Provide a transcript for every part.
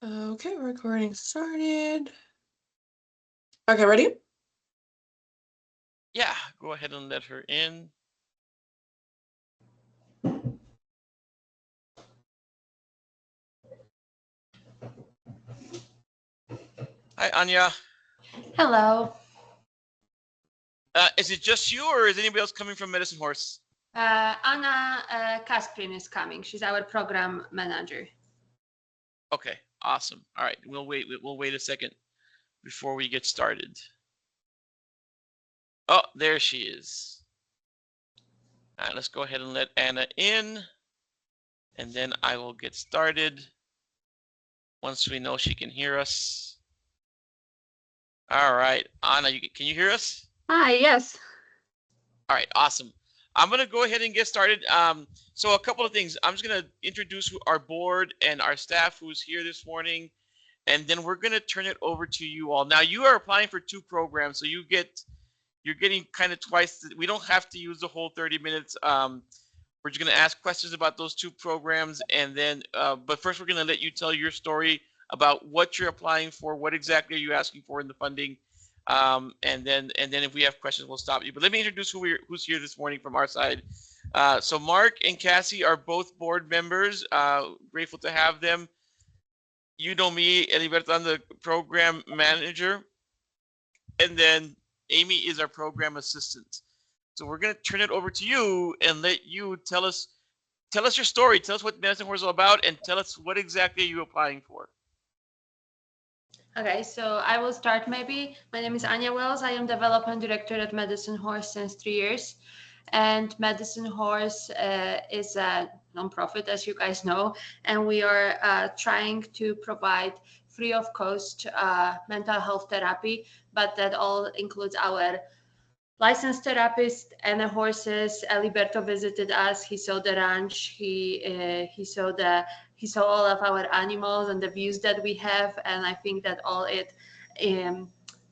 Okay, recording started. Okay, ready? Yeah, go ahead and let her in. Hi, Anya. Hello. Is it just you, or is anybody else coming from Medicine Horse? Anna Kasprin is coming. She's our program manager. Okay, awesome. All right, we'll wait. We'll wait a second before we get started. Oh, there she is. All right, let's go ahead and let Anna in, and then I will get started once we know she can hear us. All right, Anna, can you hear us? Hi, yes. All right, awesome. I'm going to go ahead and get started. So a couple of things. I'm just going to introduce our board and our staff who's here this morning, and then we're going to turn it over to you all. Now, you are applying for 2 programs, so you're getting kind of twice. We don't have to use the whole 30 minutes. We're just going to ask questions about those 2 programs, and then, but first we're going to let you tell your story about what you're applying for, what exactly are you asking for in the funding, and then if we have questions, we'll stop you. But let me introduce who's here this morning from our side. So Mark and Cassie are both board members. Grateful to have them. You know me, Eliberto, I'm the program manager, and then Amy is our program assistant. So we're gonna turn it over to you and let you tell us your story. Tell us what Medicine Horse is all about, and tell us what exactly are you applying for. Okay, so I will start maybe. My name is Anya Wells. I am development director at Medicine Horse since 3 years. And Medicine Horse is a nonprofit, as you guys know, and we are trying to provide free of cost mental health therapy, but that all includes our licensed therapist and the horses. Eliberto visited us. He saw the ranch. He saw all of our animals and the views that we have. And I think that all it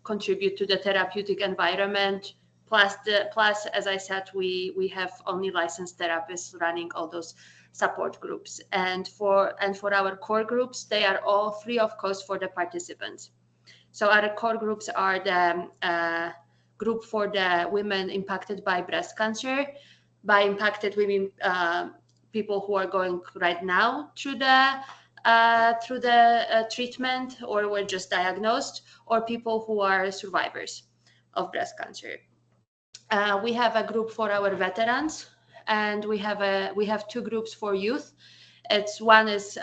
contribute to the therapeutic environment. Plus, as I said, we have only licensed therapists running all those support groups. And for our core groups, they are all free of cost for the participants. So our core groups are the group for the women impacted by breast cancer. By impacted, we mean people who are going right now through the treatment or were just diagnosed, or people who are survivors of breast cancer. We have a group for our veterans, and we have 2 groups for youth. One is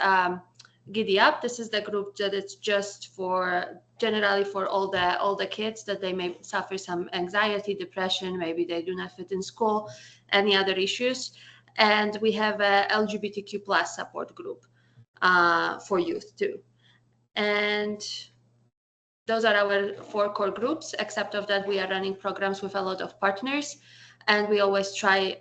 Giddy Up. This is the group that it's just for generally for all the kids that they may suffer some anxiety, depression, maybe they do not fit in school, any other issues. And we have a LGBTQ plus support group for youth too. And those are our 4 core groups. Except of that, we are running programs with a lot of partners, and we always try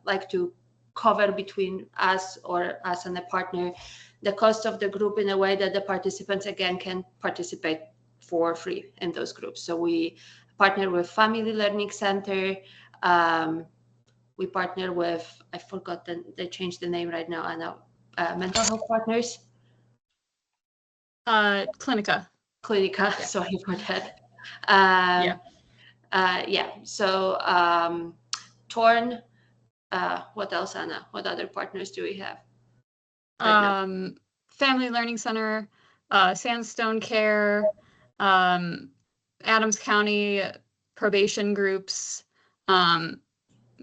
like to cover between us and a partner the cost of the group in a way that the participants again can participate for free in those groups. So we partner with Family Learning Center. We partner with, I forgot they changed the name right now. I know Mental Health Partners. Clinica. Yeah. Sorry for that. Yeah. So Torn. What else, Anna? What other partners do we have? Family Learning Center, Sandstone Care, Adams County probation groups,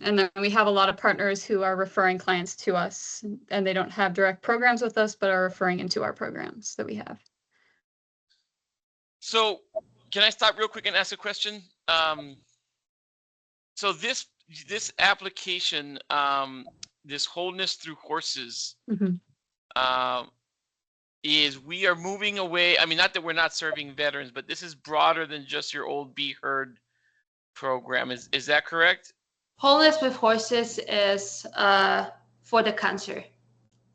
and then we have a lot of partners who are referring clients to us, and they don't have direct programs with us, but are referring into our programs that we have. So can I stop real quick and ask a question? So this application, this Wholeness Through Horses, is we are moving away. I mean, not that we're not serving veterans, but this is broader than just your old Be Heard program. Is that correct? Wholeness with Horses is for the cancer.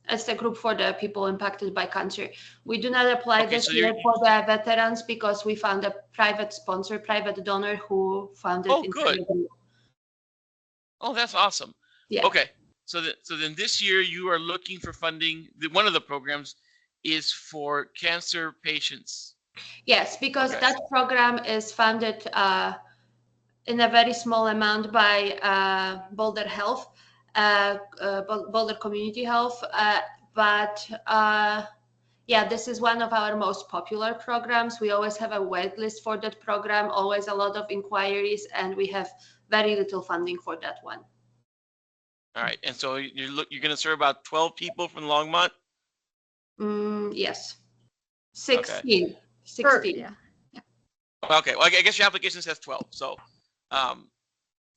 It's the group for the people impacted by cancer. We do not apply this year for the veterans because we found a private sponsor, private donor who founded. Oh, good. Oh, that's awesome. Yeah. Okay. So then this year you are looking for funding. One of the programs is for cancer patients. Yes, because Okay. that program is funded in a very small amount by Boulder Health, Boulder Community Health. But yeah, this is one of our most popular programs. We always have a wait list for that program, always a lot of inquiries, and we have very little funding for that one. All right. And so you're going to serve about 12 people from Longmont? Yes. 16. Okay. 16. Yeah. Okay. Well, I guess your application says 12. So, and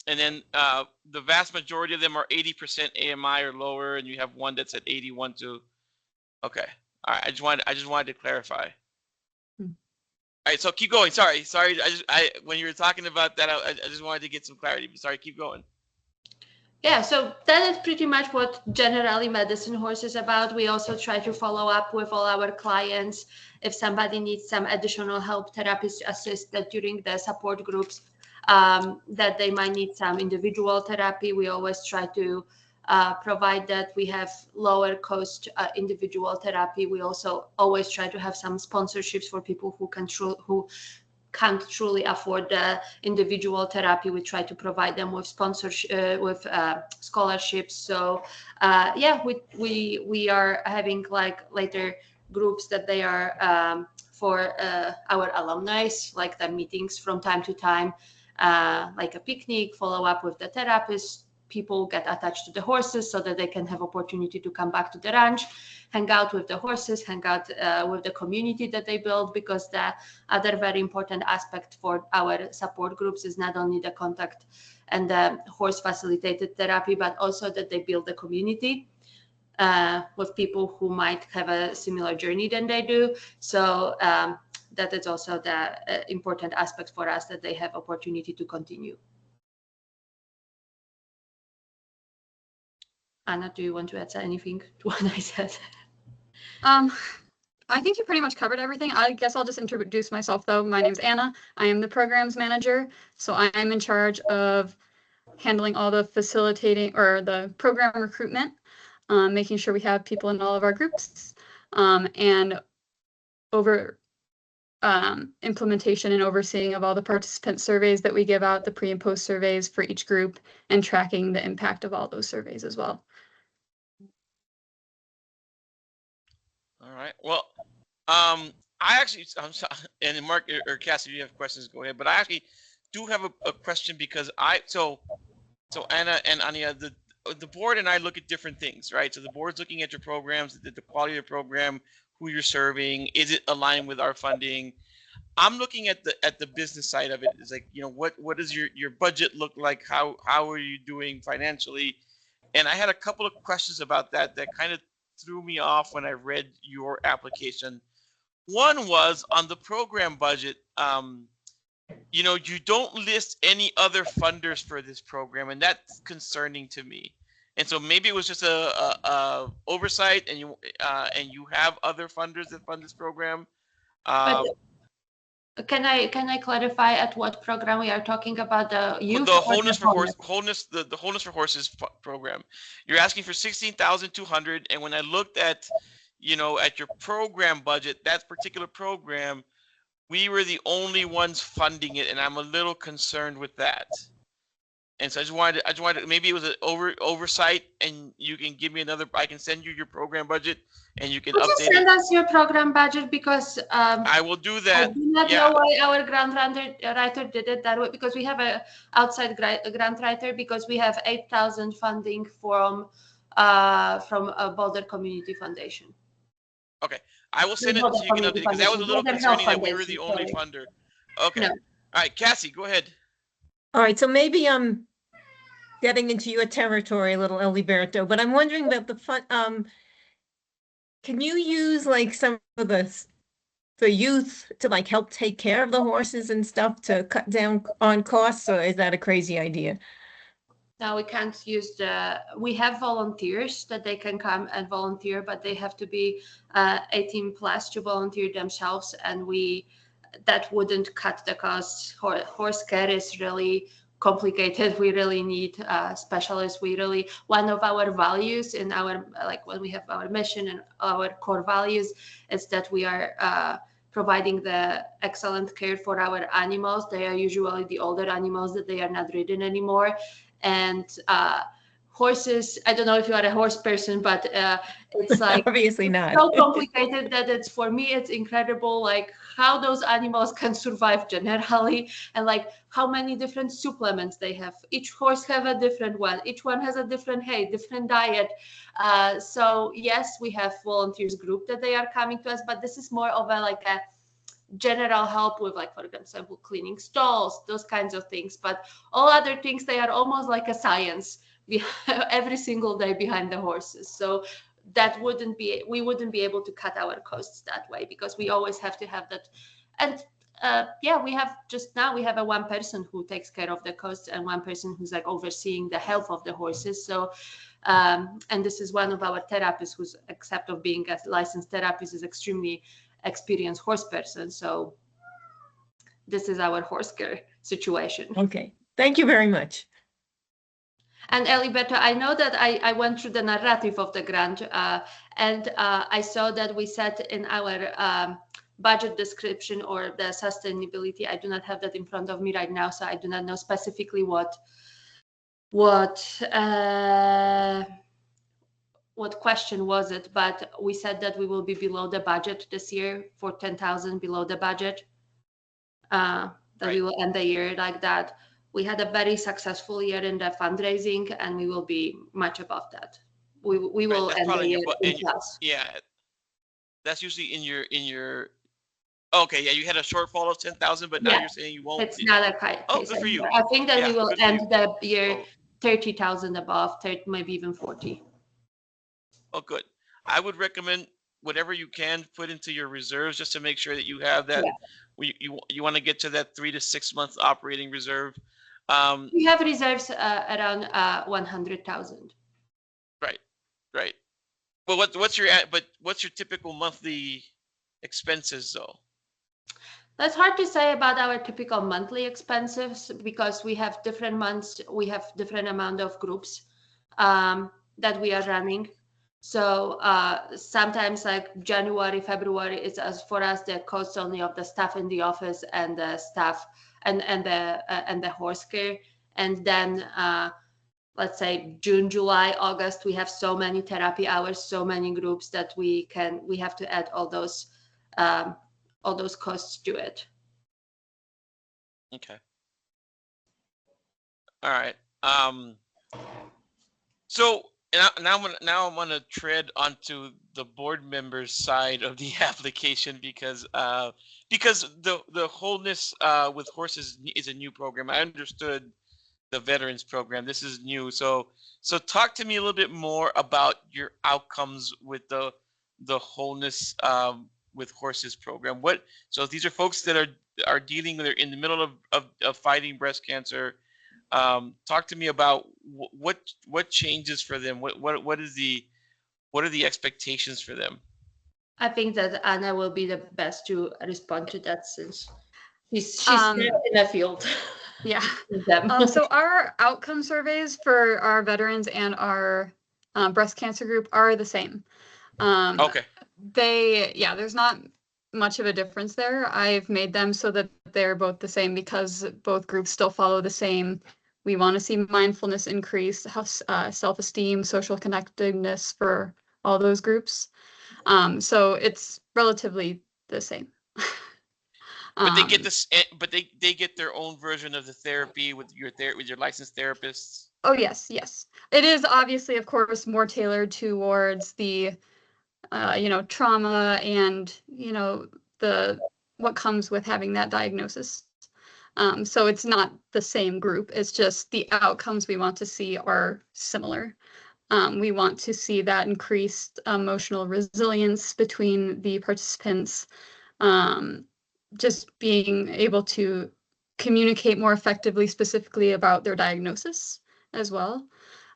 then the vast majority of them are 80% AMI or lower, and you have one that's at 81 too. Okay. All right. I just wanted to clarify. All right. So keep going. Sorry. When you were talking about that, I just wanted to get some clarity. Sorry. Keep going. Yeah, so that is pretty much what generally Medicine Horse is about. We also try to follow up with all our clients if somebody needs some additional help, therapist assisted during the support groups, that they might need some individual therapy. We always try to provide that. We have lower cost individual therapy. We also always try to have some sponsorships for people who can't truly afford the individual therapy. We try to provide them with sponsorship, with scholarships. So yeah, we are having like later groups that they are for our alumni, like the meetings from time to time, like a picnic, follow up with the therapist. People get attached to the horses so that they can have opportunity to come back to the ranch, hang out with the horses, hang out with the community that they build, because the other very important aspect for our support groups is not only the contact and the horse facilitated therapy, but also that they build the community with people who might have a similar journey than they do. So that is also the important aspect for us, that they have opportunity to continue. Anna, do you want to add anything to what I said? I think you pretty much covered everything. I guess I'll just introduce myself though. My name's Anna. I am the programs manager. So I am in charge of handling all the facilitating or the program recruitment, making sure we have people in all of our groups, and over implementation and overseeing of all the participant surveys that we give out, the pre and post surveys for each group, and tracking the impact of all those surveys as well. All right. Well, I actually, I'm sorry, and Mark or Cassie, if you have questions, go ahead. But I actually do have a question, because so Anna and Anya, the board and I look at different things, right? So the board's looking at your programs, the quality of the program, who you're serving, is it aligned with our funding? I'm looking at the business side of it. It's like, what does your budget look like? How are you doing financially? And I had a couple of questions about that kind of threw me off when I read your application. One was on the program budget. You don't list any other funders for this program, and that's concerning to me. And so maybe it was just a oversight, and you have other funders that fund this program. Can I clarify at what program we are talking about? The youth, the Wholeness for Horses program. You're asking for $16,200, and when I looked at your program budget, that particular program, we were the only ones funding it, and I'm a little concerned with that. And so I just wanted maybe it was an oversight, and you can give me I can send you your program budget, and you can update it. Send us your program budget, because I will do that. I do not know why our grant writer did it that way, because we have an outside grant writer, because we have 8,000 funding from Boulder Community Foundation. Okay, I will send it so you can update, because that was a little concerning that we were the only funder. Okay. No. All right, Cassie, go ahead. All right, so maybe I'm getting into your territory a little, Eliberto, but I'm wondering about the fund. Can you use like some of the youth to like help take care of the horses and stuff to cut down on costs, or is that a crazy idea? No, we can't use we have volunteers that they can come and volunteer, but they have to be 18 plus to volunteer themselves, and that wouldn't cut the costs. Horse care is really complicated. We really need specialists. One of our values in our, like when we have our mission and our core values, is that we are providing the excellent care for our animals. They are usually the older animals that they are not ridden anymore. And horses, I don't know if you are a horse person, but it's like Obviously not. so complicated that it's, for me, it's incredible, like how those animals can survive generally, and like how many different supplements they have. Each horse have a different one. Each one has a different hay, different diet. So yes, we have volunteers group that they are coming to us, but this is more of a like a general help with, like, for example, cleaning stalls, those kinds of things. But all other things, they are almost like a science every single day behind the horses. So that we wouldn't be able to cut our costs that way, because we always have to have that. And yeah, we have a one person who takes care of the costs and one person who's like overseeing the health of the horses. So and this is one of our therapists who's, except of being a licensed therapist, is extremely experienced horse person. So this is our horse care situation. Okay, thank you very much. And Eliberto, I know that I went through the narrative of the grant, and I saw that we said in our budget description, or the sustainability, I do not have that in front of me right now, so I do not know specifically what question was it, but we said that we will be below the budget this year, for 10,000 below the budget, that we will end the year like that. We had a very successful year in the fundraising, and we will be much above that. We will end the year in plus. Yeah, that's usually in your. Okay, yeah, you had a shortfall of 10,000, but now you're saying you won't. It's not a case. Oh, good for you. I think that we will end the year 30,000 above, maybe even 40. Oh, good. I would recommend whatever you can put into your reserves, just to make sure that you have that. Yeah. You want to get to that 3 to 6 months operating reserve. We have reserves around 100,000. Right. Well, what's your typical monthly expenses though? That's hard to say about our typical monthly expenses, because we have different months. We have different amount of groups that we are running. So sometimes, like January, February, it's for us the cost only of the staff in the office and the staff and the horse care. And then let's say June, July, August, we have so many therapy hours, so many groups that we have to add all those costs to it. Okay. All right. So now I'm gonna tread onto the board members' side of the application, because the wholeness with horses is a new program. I understood the veterans program. This is new. So talk to me a little bit more about your outcomes with the wholeness with horses program. So these are folks that are dealing, they're in the middle of fighting breast cancer. Talk to me about what changes for them. What are the expectations for them? I think that Anna will be the best to respond to that, since she's in the field. Yeah. So our outcome surveys for our veterans and our breast cancer group are the same. Okay. There's not much of a difference there. I've made them so that they're both the same, because both groups still follow the same. We want to see mindfulness increase, self-esteem, social connectedness for all those groups. So it's relatively the same. But they get this. But they get their own version of the therapy with your licensed therapists. Oh yes. It is obviously, of course, more tailored towards the, trauma and what comes with having that diagnosis. So it's not the same group. It's just the outcomes we want to see are similar. We want to see that increased emotional resilience between the participants, just being able to communicate more effectively, specifically about their diagnosis as well,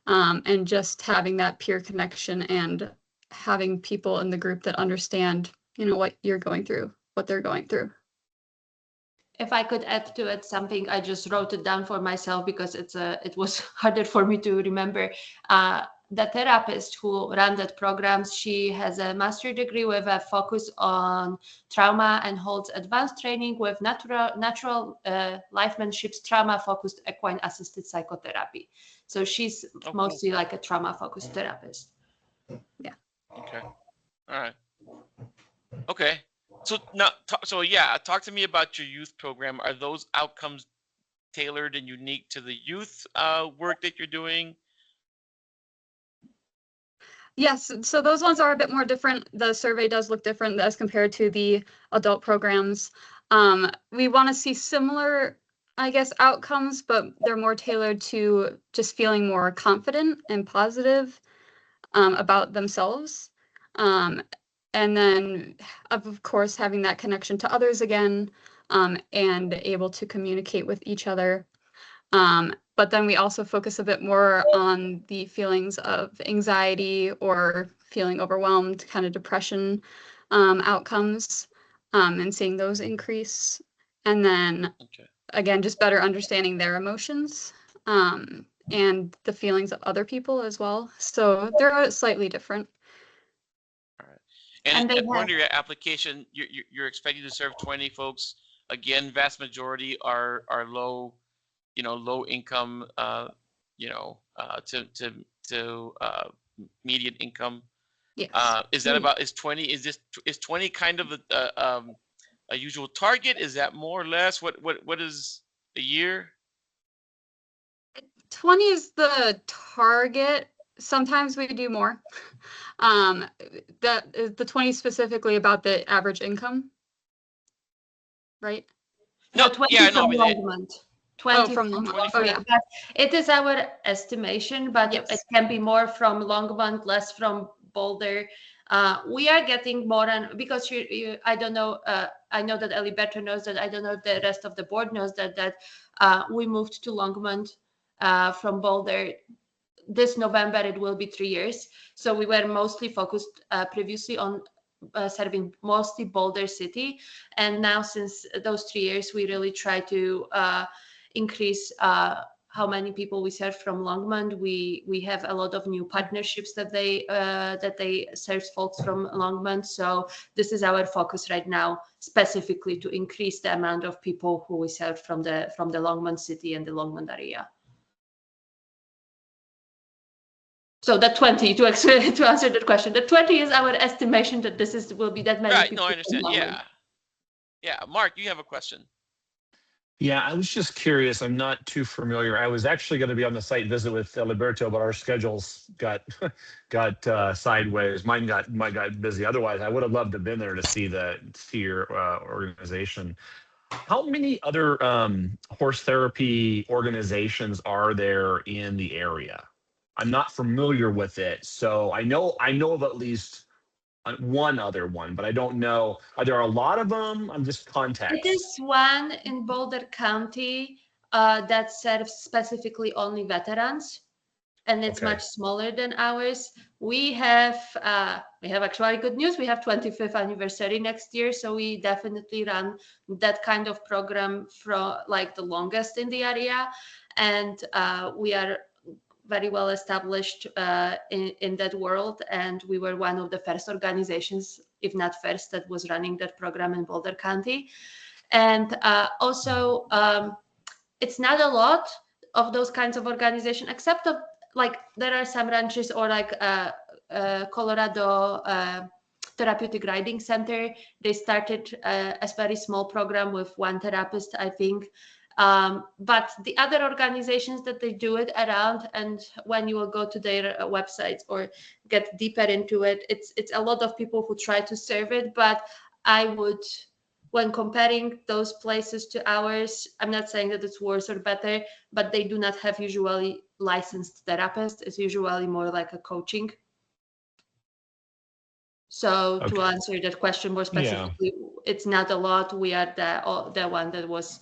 and just having that peer connection and having people in the group that understand, what you're going through, what they're going through. If I could add to it something, I just wrote it down for myself because it was harder for me to remember. The therapist who ran that program, she has a master's degree with a focus on trauma and holds advanced training with natural lifemanships, trauma-focused equine-assisted psychotherapy. So she's Oh, mostly like a trauma-focused therapist. cool. Okay. All right. Okay. So now, yeah, talk to me about your youth program. Are those outcomes tailored and unique to the youth work that you're doing? Yes, so those ones are a bit more different. The survey does look different as compared to the adult programs. We want to see similar, I guess, outcomes, but they're more tailored to just feeling more confident and positive about themselves. And then, of course, having that connection to others again, and able to communicate with each other. But then we also focus a bit more on the feelings of anxiety or feeling overwhelmed, kind of depression outcomes, and seeing those increase. And then Okay. again, just better understanding their emotions and the feelings of other people as well. So they're slightly different. All right. And And they according have- to your application, you're expected to serve 20 folks. Again, vast majority are low, low income, to median income. Yes. Is that about, is 20 kind of a usual target? Is that more or less? What is a year? 20 is the target. Sometimes we do more. That is the 20 specifically about the average income, right? No, No, 20 yeah, I know, from but Longmont. 20 from from Longmont. Oh, Longmont. yeah. But it is our estimation, but Yes. it can be more from Longmont, less from Boulder. We are getting more, and because I don't know. I know that Eliberto knows that. I don't know if the rest of the board knows that we moved to Longmont from Boulder. This November it will be 3 years. So we were mostly focused previously on serving mostly Boulder City, and now since those 3 years we really try to increase how many people we serve from Longmont. We have a lot of new partnerships that they serve folks from Longmont. So this is our focus right now, specifically to increase the amount of people who we serve from the Longmont City and the Longmont area. So the 20, to answer that question, the 20 is our estimation that will be that many right. people. No, I understand. from Longmont. Yeah. Mark, you have a question. Yeah, I was just curious. I'm not too familiar. I was actually going to be on the site visit with Liberto, but our schedules got sideways. Mine got busy. Otherwise, I would have loved to have been there to see your organization. How many other horse therapy organizations are there in the area? I'm not familiar with it, so I know of at least one other one, but I don't know. Are there a lot of them? I'm just It context. is one in Boulder County that serves specifically only veterans, and it's Okay. much smaller than ours. We have actually good news. We have 25th anniversary next year, so we definitely run that kind of program for like the longest in the area, and we are very well established in that world, and we were one of the first organizations, if not first, that was running that program in Boulder County. And also, it's not a lot of those kinds of organizations, except of, like, there are some ranches or like Colorado Therapeutic Riding Center. They started a very small program with one therapist, I think. But the other organizations that they do it around, and when you will go to their websites or get deeper into it, it's a lot of people who try to serve it. But I would, when comparing those places to ours, I'm not saying that it's worse or better, but they do not have usually licensed therapists. It's usually more like a coaching. So to Okay. answer that question more specifically, it's not a lot. We are the one that was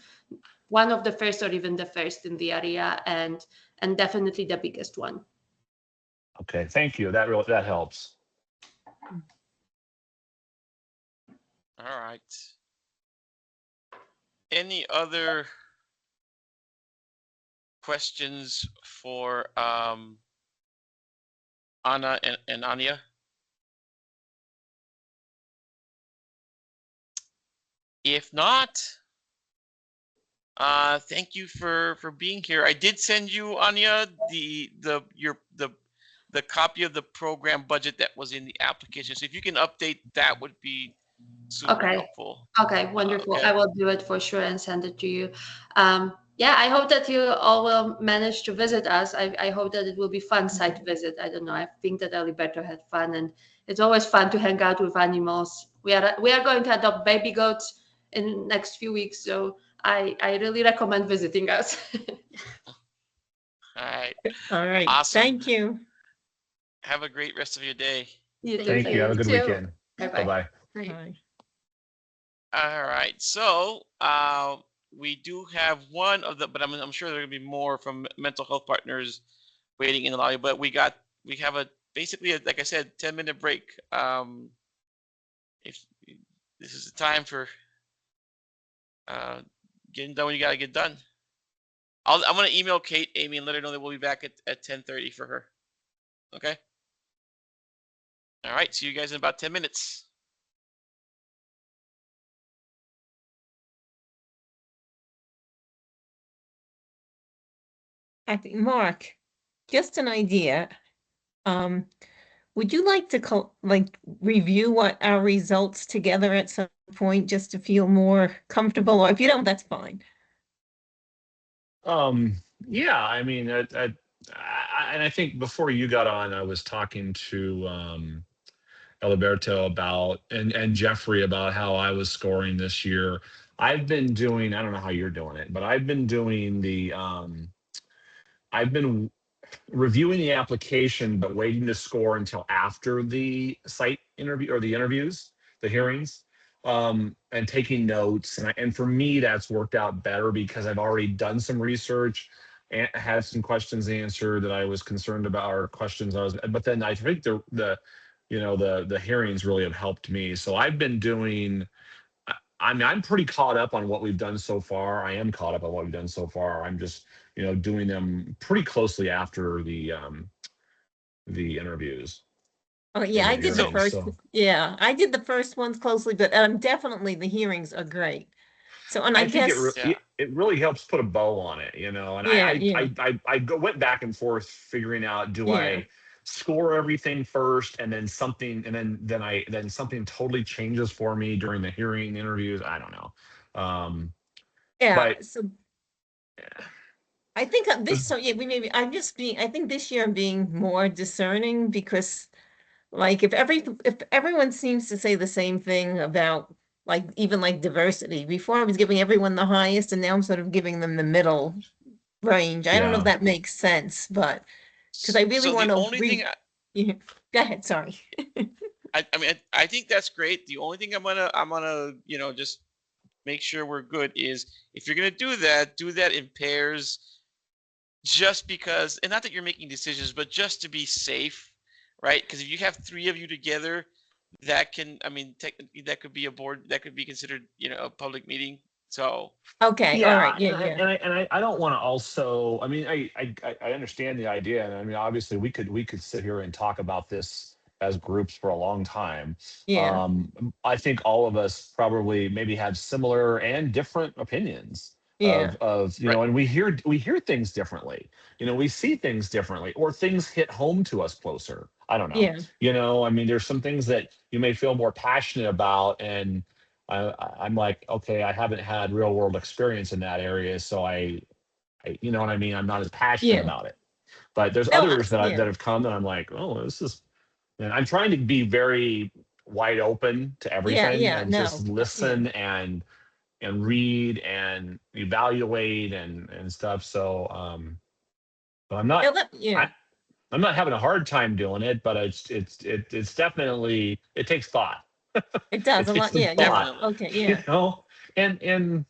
one of the first or even the first in the area, and definitely the biggest one. Okay. Thank you. That helps. All right. any other questions for Anna and Anya? If not, thank you for being here. I did send you, Anya, the copy of the program budget that was in the application. So if you can update that, would be super Okay. helpful. Okay, wonderful. Okay. I will do it for sure and send it to you. Yeah, I hope that you all will manage to visit us. I hope that it will be fun site visit. I don't know. I think that Alberto had fun, and it's always fun to hang out with animals. We are going to adopt baby goats in the next few weeks, so I really recommend visiting us. All right. All right. Awesome. Thank you. Have a great rest of your day. You too. Thank you. Have a good too. weekend. Bye-bye. Bye-bye. Right. Bye. All right. So we do have one of the, but I'm sure there are gonna be more from mental health partners waiting in the lobby. But we have a basically like I said, 10-minute break. If this is the time for getting done when you gotta get done. I'm gonna email Kate, Amy, and let her know that we'll be back at 10:30 for her. Okay. All right. See you guys in about 10 minutes. I think, Mark, just an idea. Would you like to review what our results together at some point just to feel more comfortable? Or if you don't, that's fine. Yeah, I mean, and I think before you got on, I was talking to Alberto about and Jeffrey about how I was scoring this year. I've been doing, I don't know how you're doing it, but I've been doing I've been reviewing the application, but waiting to score until after the site interview or the interviews, the hearings, and taking notes. And for me, that's worked out better because I've already done some research and had some questions answered that I was concerned about, or questions I was. But then I think the hearings really have helped me. So I've been doing. I mean, I'm pretty caught up on what we've done so far. I am caught up on what we've done so far. I'm just, doing them pretty closely after the interviews Oh, and yeah, the I did the hearings. first, So yeah, I did the first ones closely, but definitely the hearings are great. So, and I I think guess, Yeah. it really helps put a bow on it, And Yeah. went back and forth figuring out, do Yeah. I score everything first and then something then something totally changes for me during the hearing interviews? I don't know. yeah, But so I think so yeah, I think this year I'm being more discerning because like if everyone seems to say the same thing about like even like diversity. Before I was giving everyone the highest and now I'm sort of giving them the middle range. I don't know if yeah. that makes sense, but because I really So want the to only thing yeah. Go ahead, sorry. I mean I think that's great. The only thing I'm gonna just make sure we're good is if you're gonna do that in pairs, just because, and not that you're making decisions, but just to be safe, right? Because if you have 3 of you together, that can, I mean, technically that could be a board, that could be considered, a public meeting. So Okay, all right, Yeah, yeah. I don't want to also. I mean, I understand the idea, and I mean, obviously, we could sit here and talk about this as groups for a long time. Yeah. I think all of us probably maybe have similar and different opinions Yeah. right, and we hear things differently. We see things differently, or things hit home to us closer. I don't know. Yeah. I mean, there's some things that you may feel more passionate about, and I'm like, okay, I haven't had real world experience in that area, so you know what I mean. I'm not as passionate Yeah. about it. But there's No, others that yeah. have come that I'm like, oh, this is. And I'm trying to be very wide open to Yeah, everything yeah, and just no. Yeah. listen and read and evaluate and stuff. So, but No, yeah. I'm not having a hard time doing it, but it's definitely, it takes thought. It does It a takes lot. some Yeah, yeah. thought, definitely. Okay, yeah. and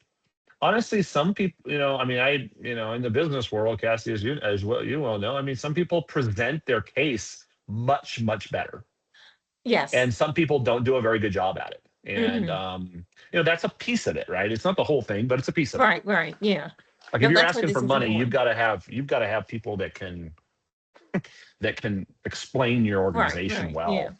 honestly, some people, I mean, in the business world, Cassie, as well, you well know, I mean, some people present their case much, much better, Yes. and some people don't do a very good job at it. And that's a piece of it, right? It's not the whole thing, but it's a piece of it. Right, yeah. Like No, if you're that's why asking this for is money, important. you've got to have people that can explain your organization Right, yeah. well.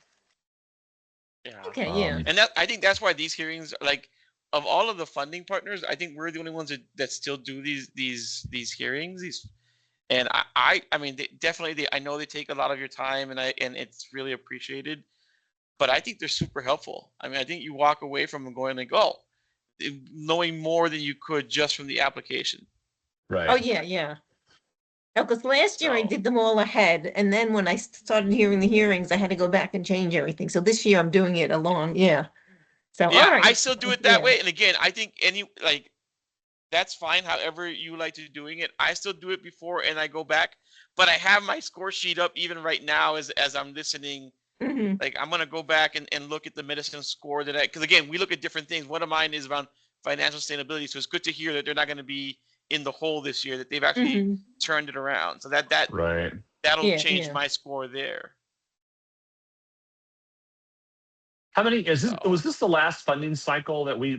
Yeah. Okay, yeah. And I think that's why these hearings, like, of all of the funding partners, I think we're the only ones that still do these hearings. And I mean, definitely, I know they take a lot of your time, and it's really appreciated. But I think they're super helpful. I mean, I think you walk away from them going like, oh, knowing more than you could just from the application. Right. Oh, yeah. Because last year I So- did them all ahead, and then when I started hearing the hearings, I had to go back and change everything. So this year I'm doing it along, yeah. So, Yeah, all right. I still do it that Yeah. way. And again, I think that's fine. However you like to doing it, I still do it before and I go back. But I have my score sheet up even right now as I'm listening. hmm Like I'm gonna go back and look at the medicine score because again we look at different things. One of mine is around financial sustainability, so it's good to hear that they're not going to be in the hole this year. That they've actually hmm turned it around. So Right. that'll Yeah, change yeah. my score there. How many So was this the last funding cycle that we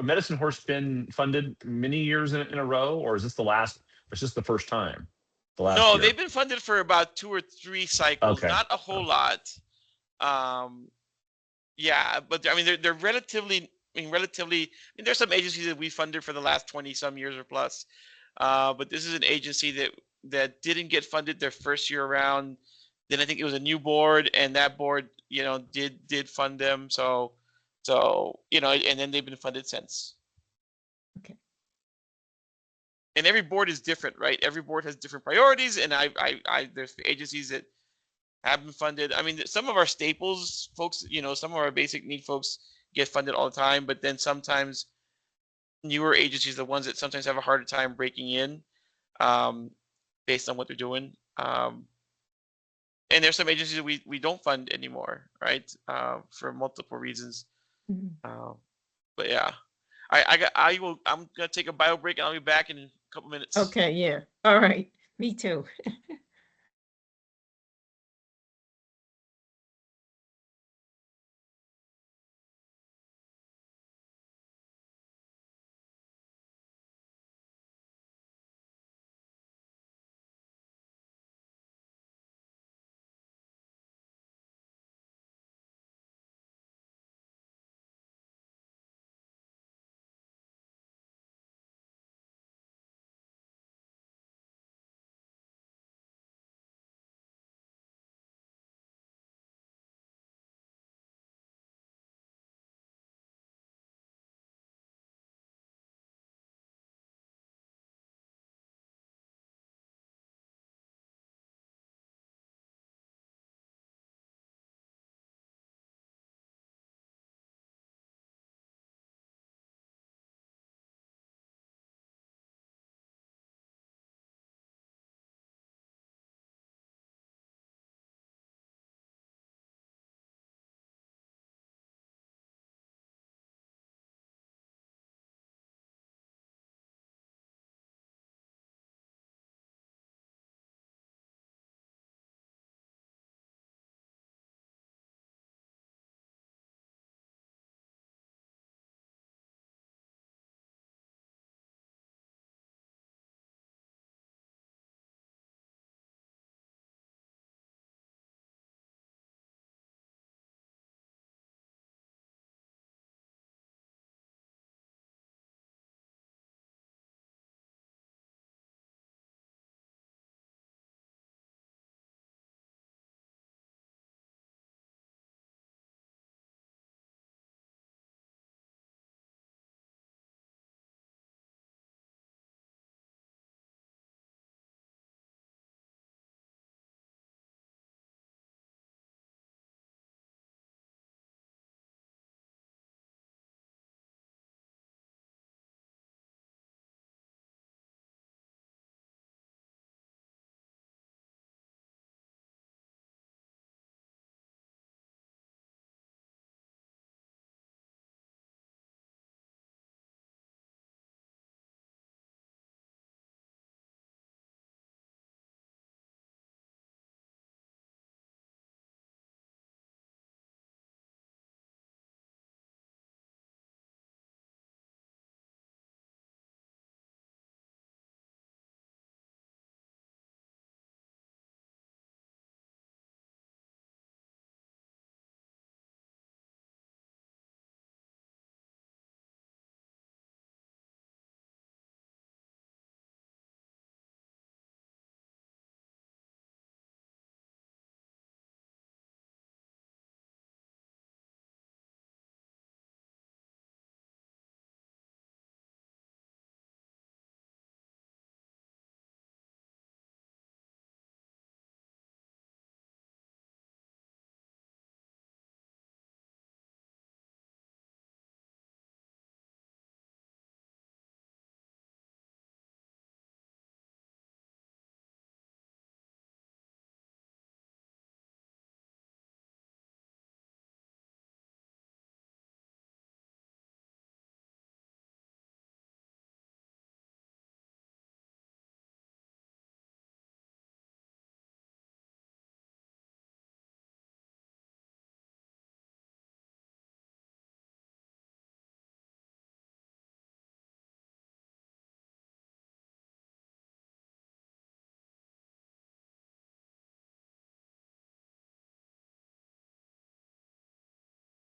Medicine Horse been funded many years in a row, or is this the last? It's just the first time, the last no, year. they've been funded for about 2 or 3 cycles, Okay. not a whole lot. Yeah, but I mean they're relatively. I mean, relatively. I mean, there's some agencies that we funded for the last 20 some years or plus, but this is an agency that didn't get funded their first year around. Then I think it was a new board, and that board, did fund them. So and then they've been funded since. Okay. And every board is different, right? Every board has different priorities, and there's agencies that have been funded. I mean, some of our staples folks, some of our basic need folks get funded all the time, but then sometimes newer agencies, the ones that sometimes have a harder time breaking in, um, based on what they're doing. And there's some agencies that we don't fund anymore, right? For multiple reasons. Mhm. But yeah, I'm gonna take a bio break and I'll be back in a couple minutes. Okay, yeah. All right. Me too.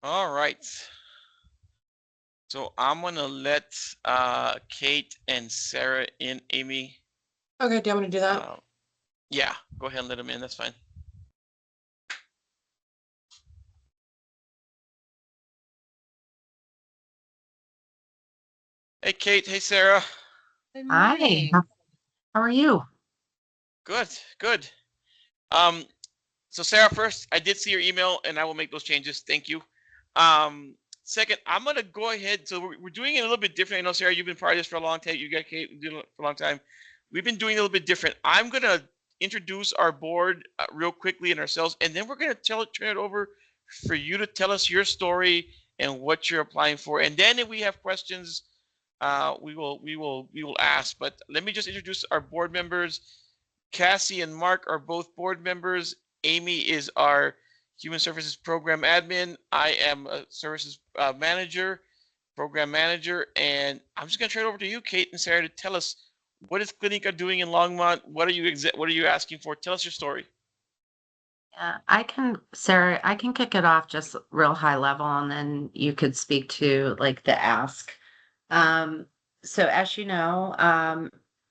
All right. So I'm gonna let Kate and Sarah in. Amy. Okay, do you want me to do that? Yeah, go ahead and let them in. That's fine. Hey, Kate. Hey, Sarah. Good Hi, morning. how are you? Good, good. Um, so Sarah, first, I did see your email, and I will make those changes. Thank you. Second, I'm gonna go ahead. So we're doing it a little bit different. I know, Sarah, you've been part of this for a long time. You got Kate doing it for a long time. We've been doing it a little bit different. I'm gonna introduce our board real quickly and ourselves, and then we're gonna turn it over for you to tell us your story and what you're applying for. And then if we have questions, we will ask. But let me just introduce our board members. Cassie and Mark are both board members. Amy is our Human Services Program Admin. I am a Services Manager, Program Manager, and I'm just going to turn it over to you, Kate and Sarah, to tell us what is Clinica doing in Longmont. What are you asking for? Tell us your story. Yeah, Sarah, I can kick it off just real high level and then you could speak to like the ask. Um, so as you know,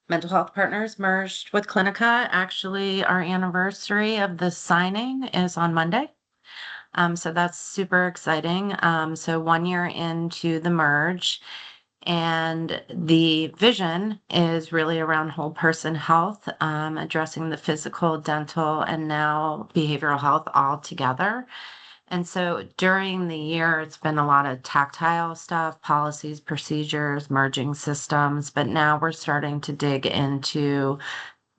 Mental Health Partners merged with Clinica. Actually, our anniversary of the signing is on Monday. So that's super exciting. So 1 year into the merge, and the vision is really around whole person health, addressing the physical, dental, and now behavioral health all together. And so during the year, it's been a lot of tactile stuff, policies, procedures, merging systems, but now we're starting to dig into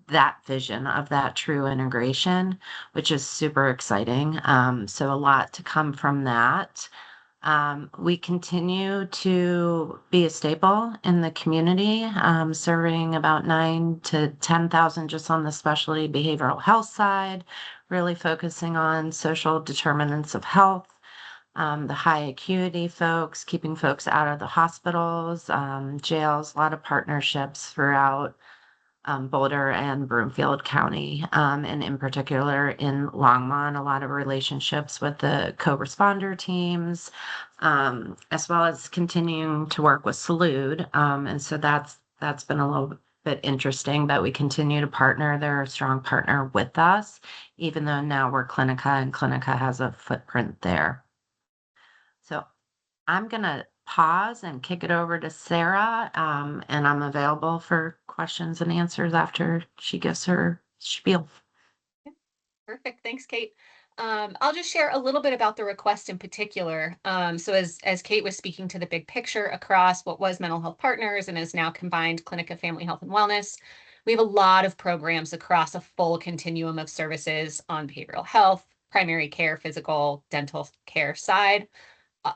that vision of that true integration, which is super exciting. So a lot to come from that. We continue to be a staple in the community, serving about 9 to 10,000 just on the specialty behavioral health side, really focusing on social determinants of health, the high acuity folks, keeping folks out of the hospitals, jails, a lot of partnerships throughout Boulder and Broomfield County, and in particular in Longmont, a lot of relationships with the co-responder teams, as well as continuing to work with Salud. And so that's been a little bit interesting, but we continue to partner. They're a strong partner with us, even though now we're Clinica and Clinica has a footprint there. So I'm gonna pause and kick it over to Sarah, and I'm available for questions and answers after she gives her spiel. Perfect. Thanks, Kate. I'll just share a little bit about the request in particular. So as Kate was speaking to the big picture across what was Mental Health Partners and is now combined Clinica Family Health and Wellness, we have a lot of programs across a full continuum of services on behavioral health, primary care, physical, dental care side.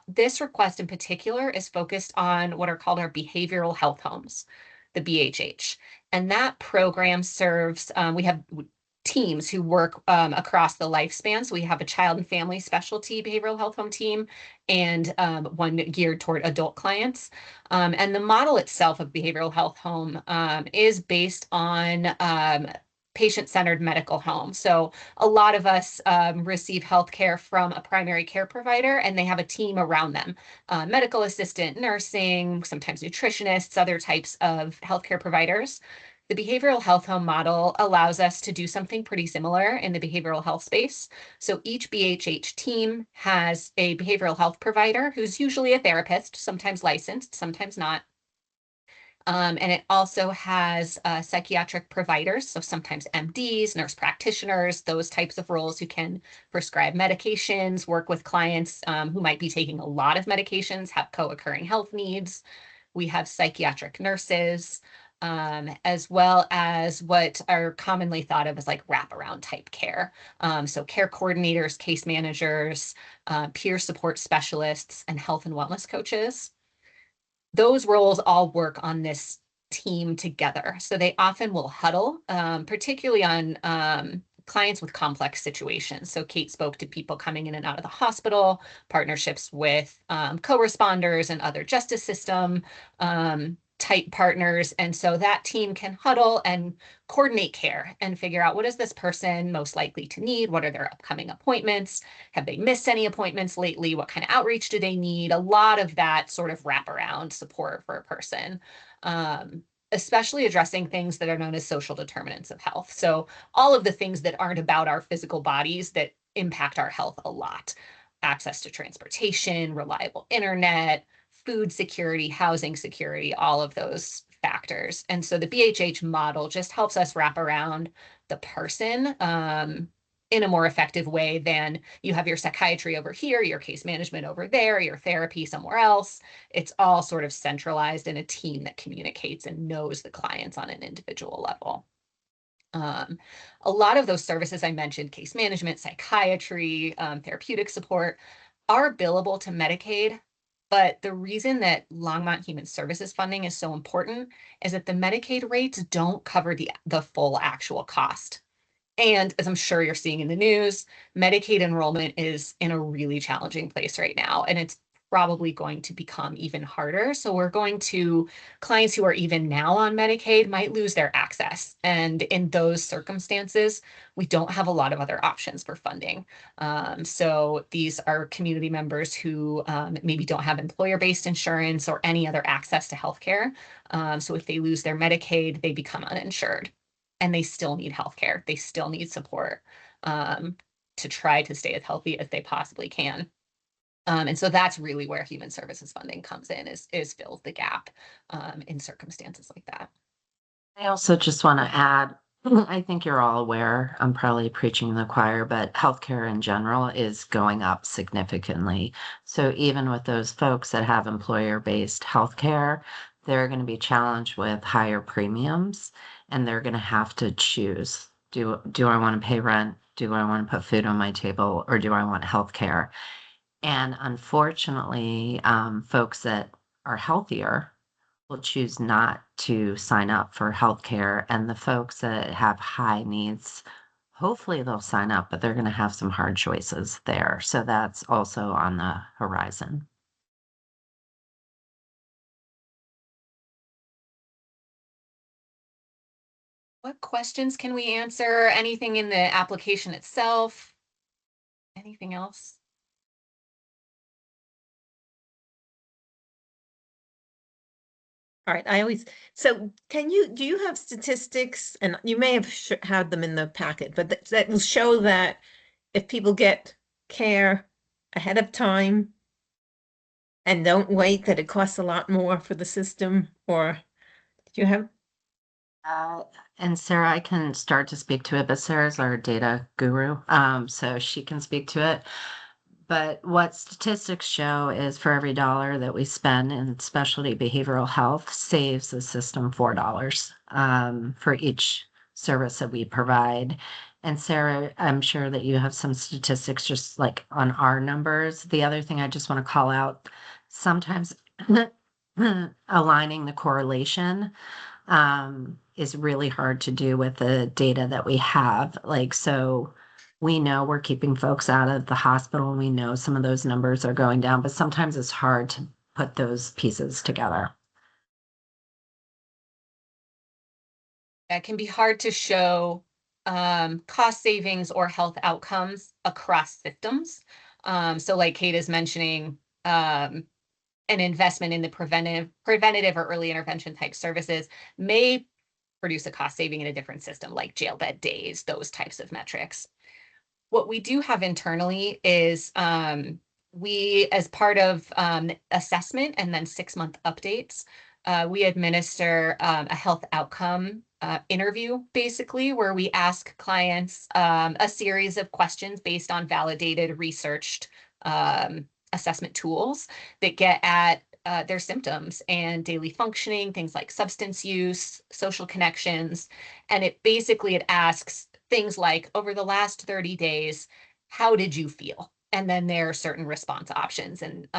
This request in particular is focused on what are called our behavioral health homes, the BHH. And that program serves, we have teams who work across the lifespan. So we have a child and family specialty behavioral health home team and one geared toward adult clients. And the model itself of behavioral health home is based on patient-centered medical home. So a lot of us receive healthcare from a primary care provider, and they have a team around them, medical assistant, nursing, sometimes nutritionists, other types of healthcare providers. The behavioral health home model allows us to do something pretty similar in the behavioral health space. So each BHH team has a behavioral health provider who's usually a therapist, sometimes licensed, sometimes not. And it also has psychiatric providers, so sometimes MDs, nurse practitioners, those types of roles who can prescribe medications, work with clients who might be taking a lot of medications, have co-occurring health needs. We have psychiatric nurses, as well as what are commonly thought of as like wraparound type care. So care coordinators, case managers, peer support specialists, and health and wellness coaches. Those roles all work on this team together. So they often will huddle, particularly on clients with complex situations. So Kate spoke to people coming in and out of the hospital, partnerships with co-responders and other justice system tight partners. And so that team can huddle and coordinate care and figure out what is this person most likely to need? What are their upcoming appointments? Have they missed any appointments lately? What kind of outreach do they need? A lot of that sort of wraparound support for a person. Especially addressing things that are known as social determinants of health. So all of the things that aren't about our physical bodies that impact our health a lot. Access to transportation, reliable internet, food security, housing security, all of those factors. And so the BHH model just helps us wrap around the person in a more effective way than you have your psychiatry over here, your case management over there, your therapy somewhere else. It's all sort of centralized in a team that communicates and knows the clients on an individual level. A lot of those services I mentioned, case management, psychiatry, therapeutic support, are billable to Medicaid. But the reason that Longmont Human Services funding is so important is that the Medicaid rates don't cover the full actual cost. And as I'm sure you're seeing in the news, Medicaid enrollment is in a really challenging place right now, and it's probably going to become even harder. So we're going to, clients who are even now on Medicaid might lose their access. And in those circumstances, we don't have a lot of other options for funding. So these are community members who maybe don't have employer-based insurance or any other access to healthcare. So if they lose their Medicaid, they become uninsured. And they still need healthcare. They still need support to try to stay as healthy as they possibly can. And so that's really where human services funding comes in, is fills the gap in circumstances like that. I also just want to add, I think you're all aware, I'm probably preaching to the choir, but healthcare in general is going up significantly. So even with those folks that have employer-based healthcare, they're going to be challenged with higher premiums, and they're going to have to choose. Do I want to pay rent? Do I want to put food on my table? Or do I want healthcare? And unfortunately, folks that are healthier will choose not to sign up for healthcare. And the folks that have high needs, hopefully they'll sign up, but they're going to have some hard choices there. So that's also on the horizon. What questions can we answer? Anything in the application itself? Anything else? All right, so do you have statistics, and you may have had them in the packet, but that will show that if people get care ahead of time and don't wait, that it costs a lot more for the system, or do you have? And Sarah, I can start to speak to it, but Sarah's our data guru, so she can speak to it. But what statistics show is for every dollar that we spend in specialty behavioral health saves the system $4 for each service that we provide. And Sarah, I'm sure that you have some statistics just like on our numbers. The other thing I just want to call out, sometimes aligning the correlation is really hard to do with the data that we have. Like, so we know we're keeping folks out of the hospital. We know some of those numbers are going down, but sometimes it's hard to put those pieces together. That can be hard to show cost savings or health outcomes across systems. So like Kate is mentioning, an investment in the preventative or early intervention type services may produce a cost saving in a different system, like jail bed days, those types of metrics. What we do have internally is we, as part of assessment and then 6-month updates, we administer a health outcome interview, basically, where we ask clients a series of questions based on validated, researched assessment tools that get at their symptoms and daily functioning, things like substance use, social connections. And it asks things like, over the last 30 days, how did you feel? And then there are certain response options. And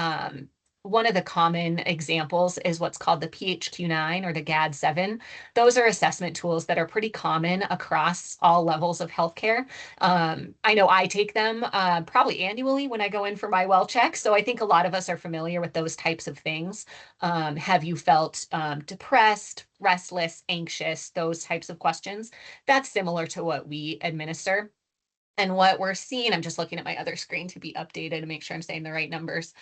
one of the common examples is what's called the PHQ-9 or the GAD-7. Those are assessment tools that are pretty common across all levels of healthcare. I know I take them probably annually when I go in for my well check. So I think a lot of us are familiar with those types of things. Have you felt depressed, restless, anxious, those types of questions? That's similar to what we administer. And what we're seeing, I'm just looking at my other screen to be updated to make sure I'm saying the right numbers,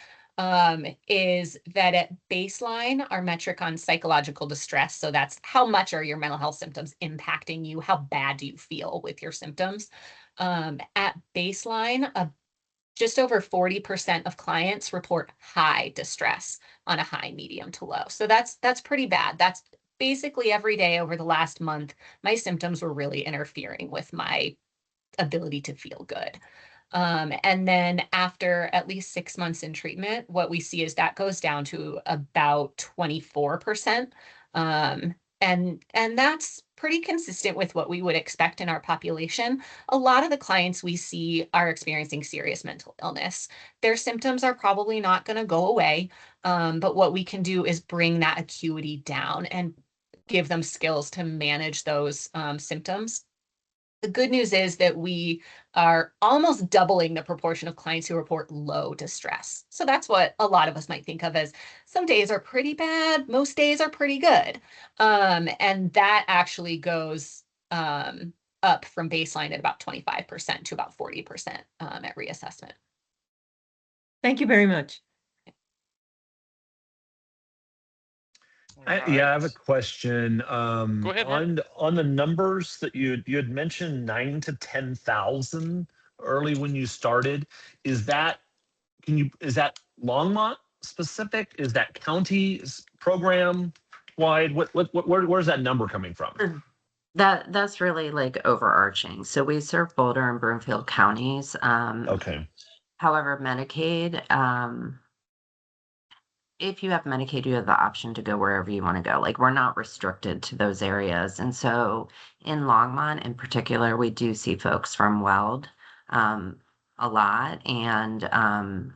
is that at baseline, our metric on psychological distress, so that's how much are your mental health symptoms impacting you? How bad do you feel with your symptoms? At baseline, just over 40% of clients report high distress on a high, medium to low. So that's pretty bad. That's basically every day over the last month, my symptoms were really interfering with my ability to feel good. And then after at least 6 months in treatment, what we see is that goes down to about 24%. And that's pretty consistent with what we would expect in our population. A lot of the clients we see are experiencing serious mental illness. Their symptoms are probably not going to go away, but what we can do is bring that acuity down and give them skills to manage those symptoms. The good news is that we are almost doubling the proportion of clients who report low distress. So that's what a lot of us might think of as some days are pretty bad, most days are pretty good. And that actually goes up from baseline at about 25% to about 40% at reassessment. Thank you very much. Yeah, I have a question. Go ahead, Mark. On the numbers that you had mentioned 9 to 10,000 early when you started. Is that Longmont specific? Is that county program wide? Where's that number coming from? That's really like overarching. So we serve Boulder and Broomfield counties. Okay. However, Medicaid, if you have Medicaid, you have the option to go wherever you want to go. Like we're not restricted to those areas. And so in Longmont in particular, we do see folks from Weld a lot and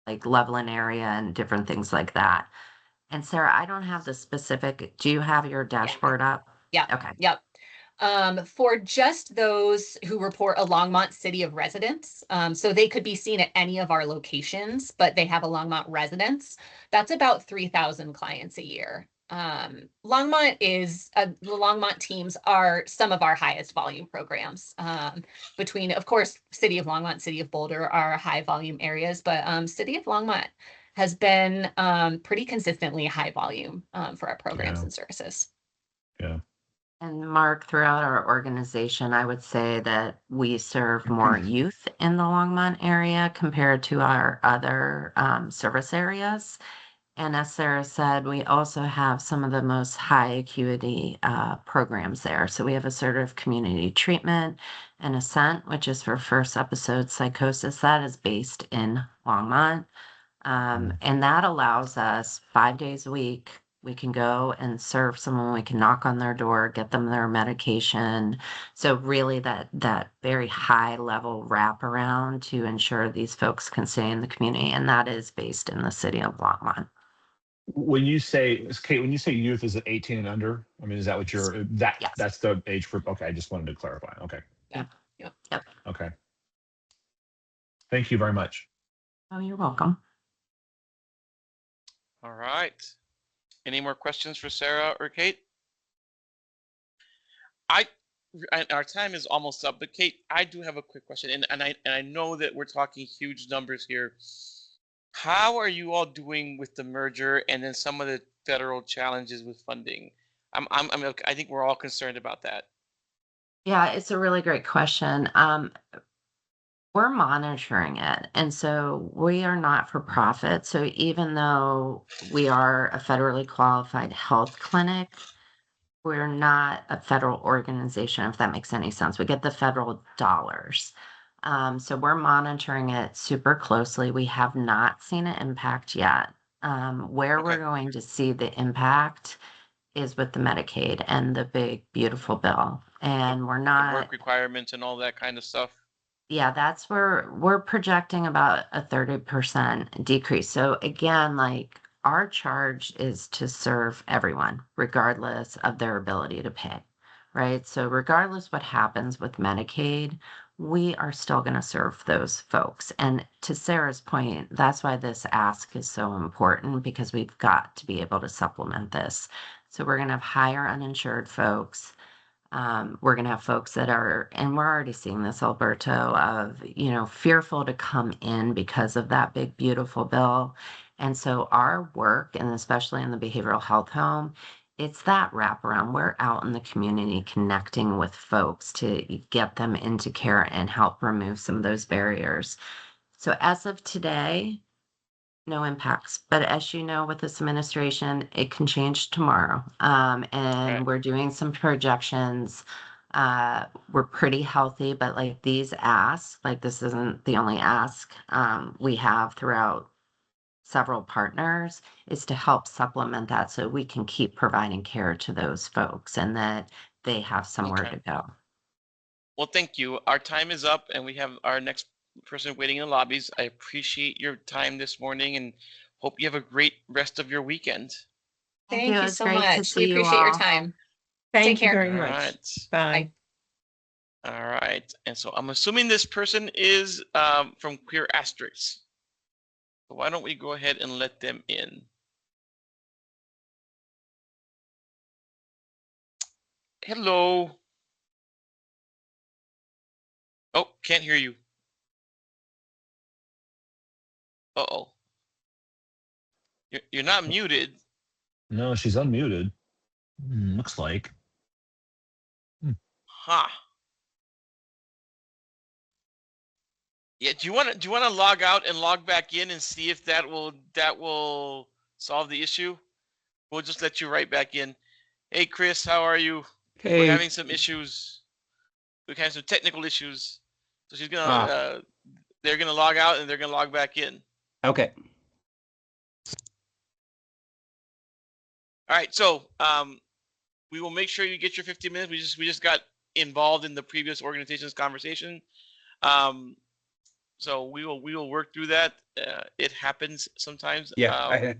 like Loveland area and different things like that. And Sarah, I don't have the specific, do you have your dashboard up? Yeah. Okay. Yep. For just those who report a Longmont city of residence, so they could be seen at any of our locations, but they have a Longmont residence. That's about 3,000 clients a year. Longmont is the Longmont teams are some of our highest volume programs. Between, of course, City of Longmont, City of Boulder are high volume areas, but City of Longmont has been pretty consistently high volume for our programs and services. Yeah. And Mark, throughout our organization, I would say that we serve more youth in the Longmont area compared to our other service areas. And as Sarah said, we also have some of the most high acuity programs there. So we have assertive community treatment and Ascent, which is for first episode psychosis. That is based in Longmont. And that allows us 5 days a week. We can go and serve someone. We can knock on their door, get them their medication. So really that very high level wraparound to ensure these folks can stay in the community. And that is based in the city of Longmont. When you say, Kate, when you say youth, is it 18 and under? I mean, is that what you're, Yes. that's the age group? Okay, I just wanted to clarify. Okay. Yeah. Yep. Okay. Thank you very much. Oh, you're welcome. All right. Any more questions for Sarah or Kate? Our time is almost up, but Kate, I do have a quick question, and I know that we're talking huge numbers here. How are you all doing with the merger and then some of the federal challenges with funding? I think we're all concerned about that. Yeah, it's a really great question. We're monitoring it. And so we are not for profit. So even though we are a federally qualified health clinic, we're not a federal organization, if that makes any sense. We get the federal dollars. So we're monitoring it super closely. We have not seen an impact yet. Where Okay. we're going to see the impact is with the Medicaid and the big, beautiful bill. And we're The not. work requirements and all that kind of stuff. Yeah, that's where we're projecting about a 30% decrease. So again, like our charge is to serve everyone, regardless of their ability to pay, right? So regardless what happens with Medicaid, we are still going to serve those folks. And to Sarah's point, that's why this ask is so important because we've got to be able to supplement this. So we're going to have higher uninsured folks. We're going to have folks that are, and we're already seeing this, Alberto, of, fearful to come in because of that big, beautiful bill. And so our work, and especially in the behavioral health home, it's that wraparound. We're out in the community connecting with folks to get them into care and help remove some of those barriers. So as of today, no impacts. But as you know, with this administration, it can change tomorrow. And Okay. we're doing some projections. We're pretty healthy, but like these asks, like this isn't the only ask we have throughout several partners, is to help supplement that so we can keep providing care to those folks and that they have somewhere Okay. to go. Well, thank you. Our time is up, and we have our next person waiting in the lobbies. I appreciate your time this morning, and hope you have a great rest of your weekend. Thank Thank you. you It's so great to much. We see you appreciate your all. time. Thank you care. very All much. right. Bye. All right. And so I'm assuming this person is from Queer Asterisks. So why don't we go ahead and let them in? Hello. Oh, can't hear you. Uh-oh. You're not muted. No, she's unmuted. Looks like. Huh. Yeah, do you want to log out and log back in and see if that will solve the issue? We'll just let you right back in. Hey Chris, how are you? We're Hey, having some issues. We're having some technical issues. So she's gonna they're gonna log out and they're gonna log back in. okay. All right, so we will make sure you get your 15 minutes. We just got involved in the previous organization's conversation. So we will work through that. It happens sometimes. Yeah.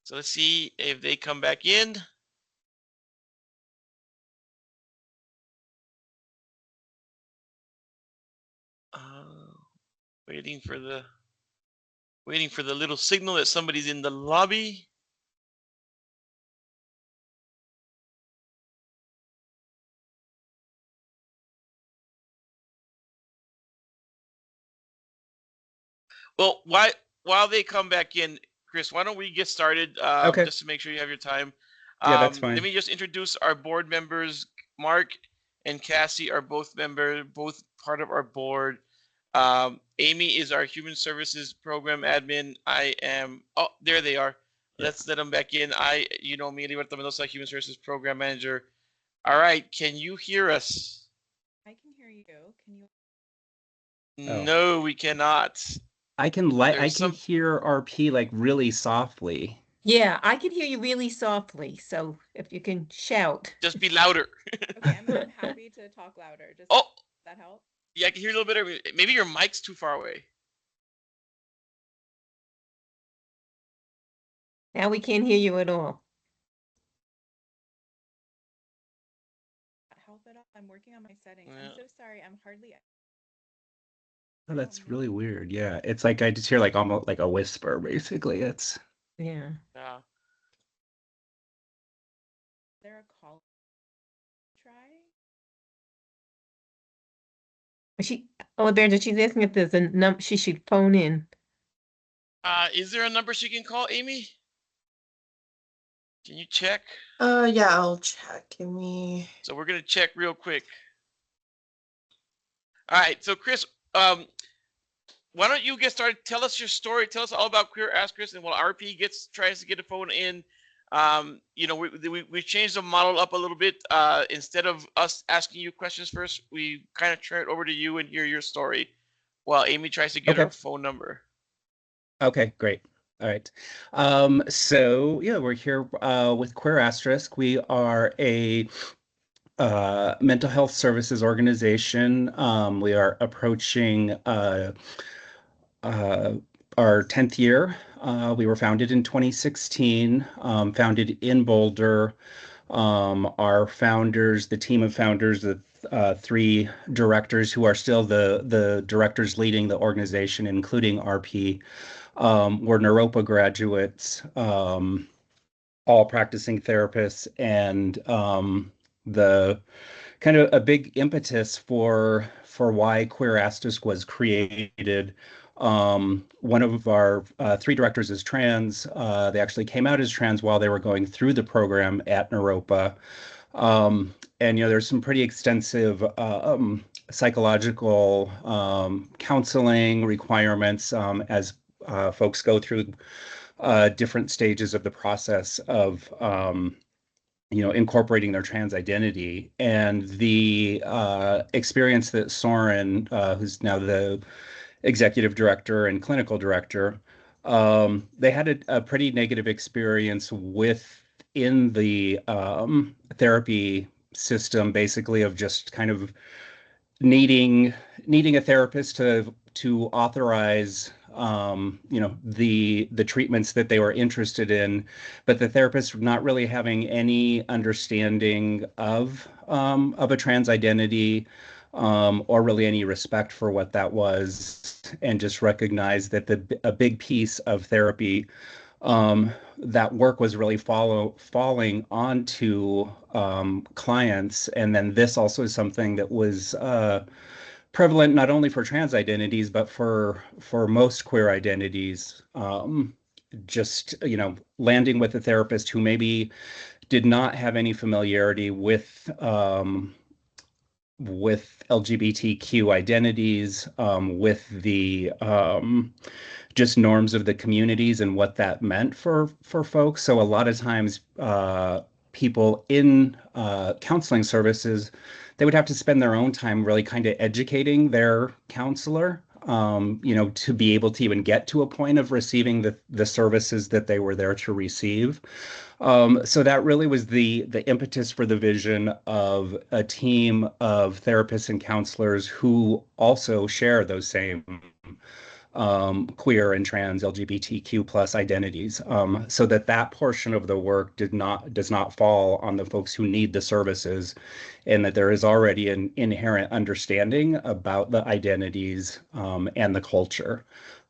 So let's see if they come back in. Waiting for the little signal that somebody's in the lobby. Well, while they come back in, Chris, why don't we get started? Okay. Just to make sure you have your time. Yeah, that's fine. Let me just introduce our board members. Mark and Cassie are both part of our board. Amy is our human services program admin. I am. Oh, there they are. Yeah. Let's let them back in. Me, Liberto Mendoza, human services program manager. All right, can you hear us? I can hear you. Can you? Oh. No, we cannot. I can hear RP like really softly. Yeah, I can hear you really softly. So if you can shout. Just be louder. Okay, I'm happy to talk louder. Just Oh, that help? yeah, I can hear a little bit of it. Maybe your mic's too far away. Now we can't hear you at all. Help it up. I'm working on my settings. Yeah. I'm so sorry. I'm hardly. Oh, that's really weird. Yeah, it's like I just hear like almost like a whisper. Basically, it's. Yeah. Yeah. Is there a call? Try. Alberta, she's asking if there's a number she should phone in. Is there a number she can call, Amy? Can you check? Yeah, I'll check. Give me. So we're gonna check real quick. All right. So Chris, why don't you get started? Tell us your story. Tell us all about Queer Ask Chris, and while RP tries to get a phone in, we changed the model up a little bit. Instead of us asking you questions first, we kind of turn it over to you and hear your story, while Amy tries to get her phone number. Okay, great. All right. So yeah, we're here with Queer Asterisk. We are a mental health services organization. We are approaching uh, our 10th year. We were founded in 2016, founded in Boulder. Our founders, the team of founders, the three directors who are still the directors leading the organization, including RP, were Naropa graduates, all practicing therapists, and the kind of a big impetus for why Queer Asterisk was created. One of our three directors is trans. They actually came out as trans while they were going through the program at Naropa. And there's some pretty extensive psychological counseling requirements as folks go through different stages of the process of incorporating their trans identity. And the experience that Soren, who's now the executive director and clinical director, they had a pretty negative experience within the therapy system, basically, of just kind of needing a therapist to authorize the treatments that they were interested in, but the therapist not really having any understanding of a trans identity, or really any respect for what that was, and just recognize that a big piece of therapy, that work was really falling onto clients. And then this also is something that was prevalent not only for trans identities, but for most queer identities. Just landing with a therapist who maybe did not have any familiarity with LGBTQ identities, with the just norms of the communities and what that meant for folks. So a lot of times, people in counseling services, they would have to spend their own time really kind of educating their counselor, to be able to even get to a point of receiving the services that they were there to receive. So that really was the impetus for the vision of a team of therapists and counselors who also share those same queer and trans LGBTQ plus identities, so that portion of the work does not fall on the folks who need the services, and that there is already an inherent understanding about the identities and the culture.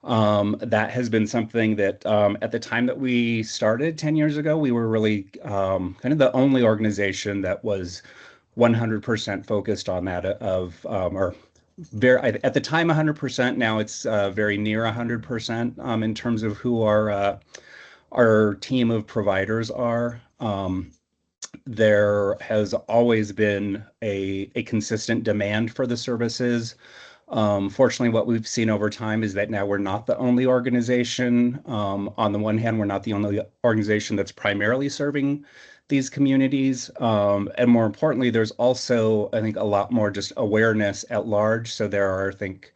That has been something that at the time that we started 10 years ago, we were really kind of the only organization that was 100% focused on that, or very, at the time 100%. Now it's very near 100% in terms of who our team of providers are. There has always been a consistent demand for the services. Fortunately, what we've seen over time is that now we're not the only organization. On the one hand, we're not the only organization that's primarily serving these communities. And more importantly, there's also, I think, a lot more just awareness at large. So there are, I think,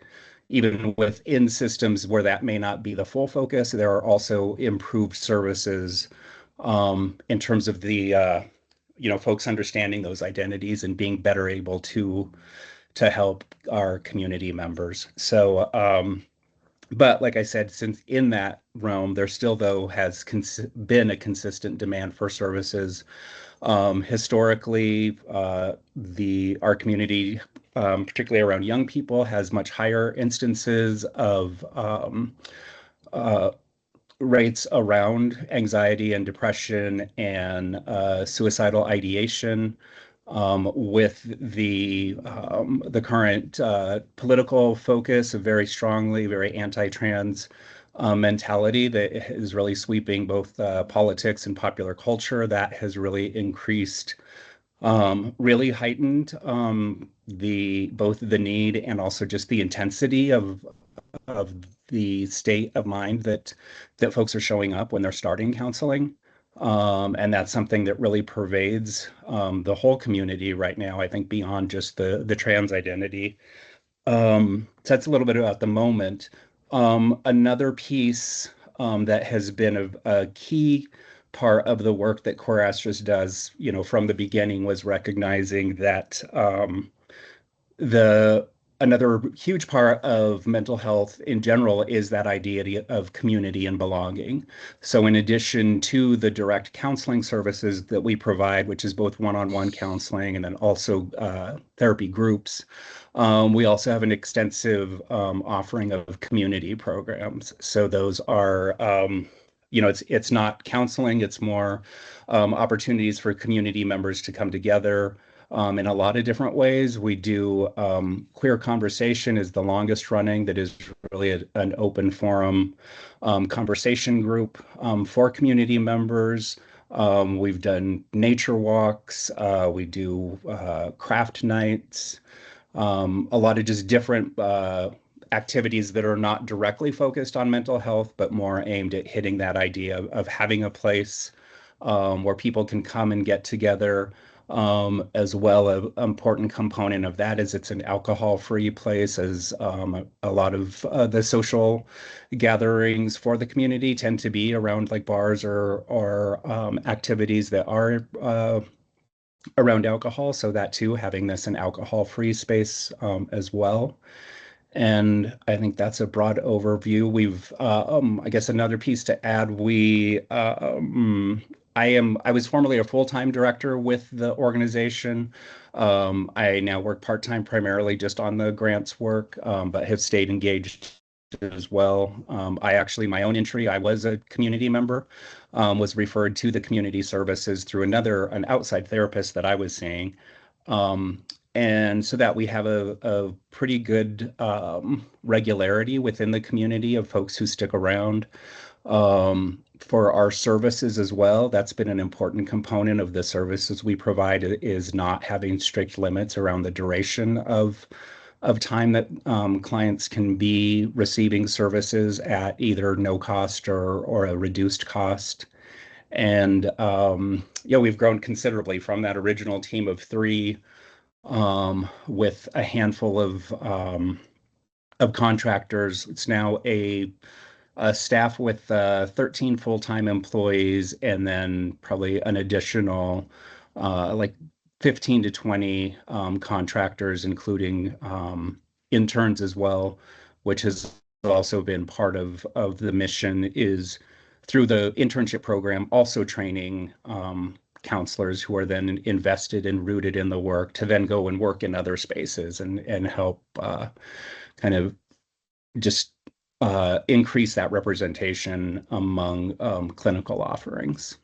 even within systems where that may not be the full focus, there are also improved services in terms of the folks understanding those identities and being better able to help our community members. So, but like I said, since in that realm, there still, though, has been a consistent demand for services. Historically, our community, particularly around young people, has much higher instances of rates around anxiety and depression and suicidal ideation. With the current political focus of very anti-trans mentality that is really sweeping both politics and popular culture, that has really increased, really heightened both the need and also just the intensity of the state of mind that folks are showing up when they're starting counseling. And that's something that really pervades the whole community right now, I think, beyond just the trans identity. So that's a little bit about the moment. Another piece that has been a key part of the work that Core Astris does, you know, from the beginning was recognizing that the another huge part of mental health in general is that idea of community and belonging. So in addition to the direct counseling services that we provide, which is both one-on-one counseling and then also therapy groups, we also have an extensive offering of community programs. So those are you know, it's not counseling, it's more opportunities for community members to come together in a lot of different ways. We do Queer Conversation is the longest running that is really an open forum conversation group for community members. We've done nature walks, we do craft nights, a lot of just different activities that are not directly focused on mental health, but more aimed at hitting that idea of having a place where people can come and get together. As well, an important component of that is it's an alcohol-free place, as a lot of the social gatherings for the community tend to be around like bars or activities that are around alcohol. So that too, having this an alcohol-free space as well. And I think that's a broad overview. We've, I guess another piece to add, I was formerly a full-time director with the organization. I now work part-time primarily just on the grants work, but have stayed engaged as well. My own entry, I was a community member, was referred to the community services through an outside therapist that I was seeing. And so that we have a pretty good regularity within the community of folks who stick around. For our services as well, that's been an important component of the services we provide, is not having strict limits around the duration of time that clients can be receiving services at either no cost or a reduced cost. And yeah, we've grown considerably from that original team of 3 with a handful of contractors. It's now a staff with 13 full-time employees, and then probably an additional like 15 to 20 contractors, including interns as well, which has also been part of the mission, is through the internship program, also training counselors who are then invested and rooted in the work to then go and work in other spaces and help kind of just increase that representation among clinical offerings.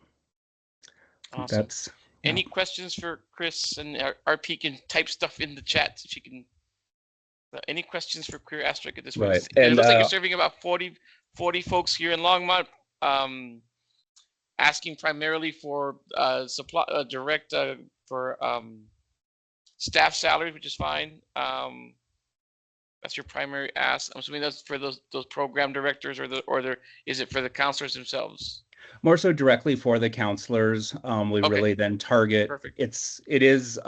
Awesome. That's Any questions for Chris? And RP can type stuff in the chat so she can. Any questions for Queer Asterisk at this point? right. And And it looks like you're serving about 40 folks here in Longmont, asking primarily for supply direct for staff salaries, which is fine. That's your primary ask. I'm assuming that's for those program directors, or is it for the counselors themselves? more so directly for the counselors. We Okay. really then target. Perfect. It is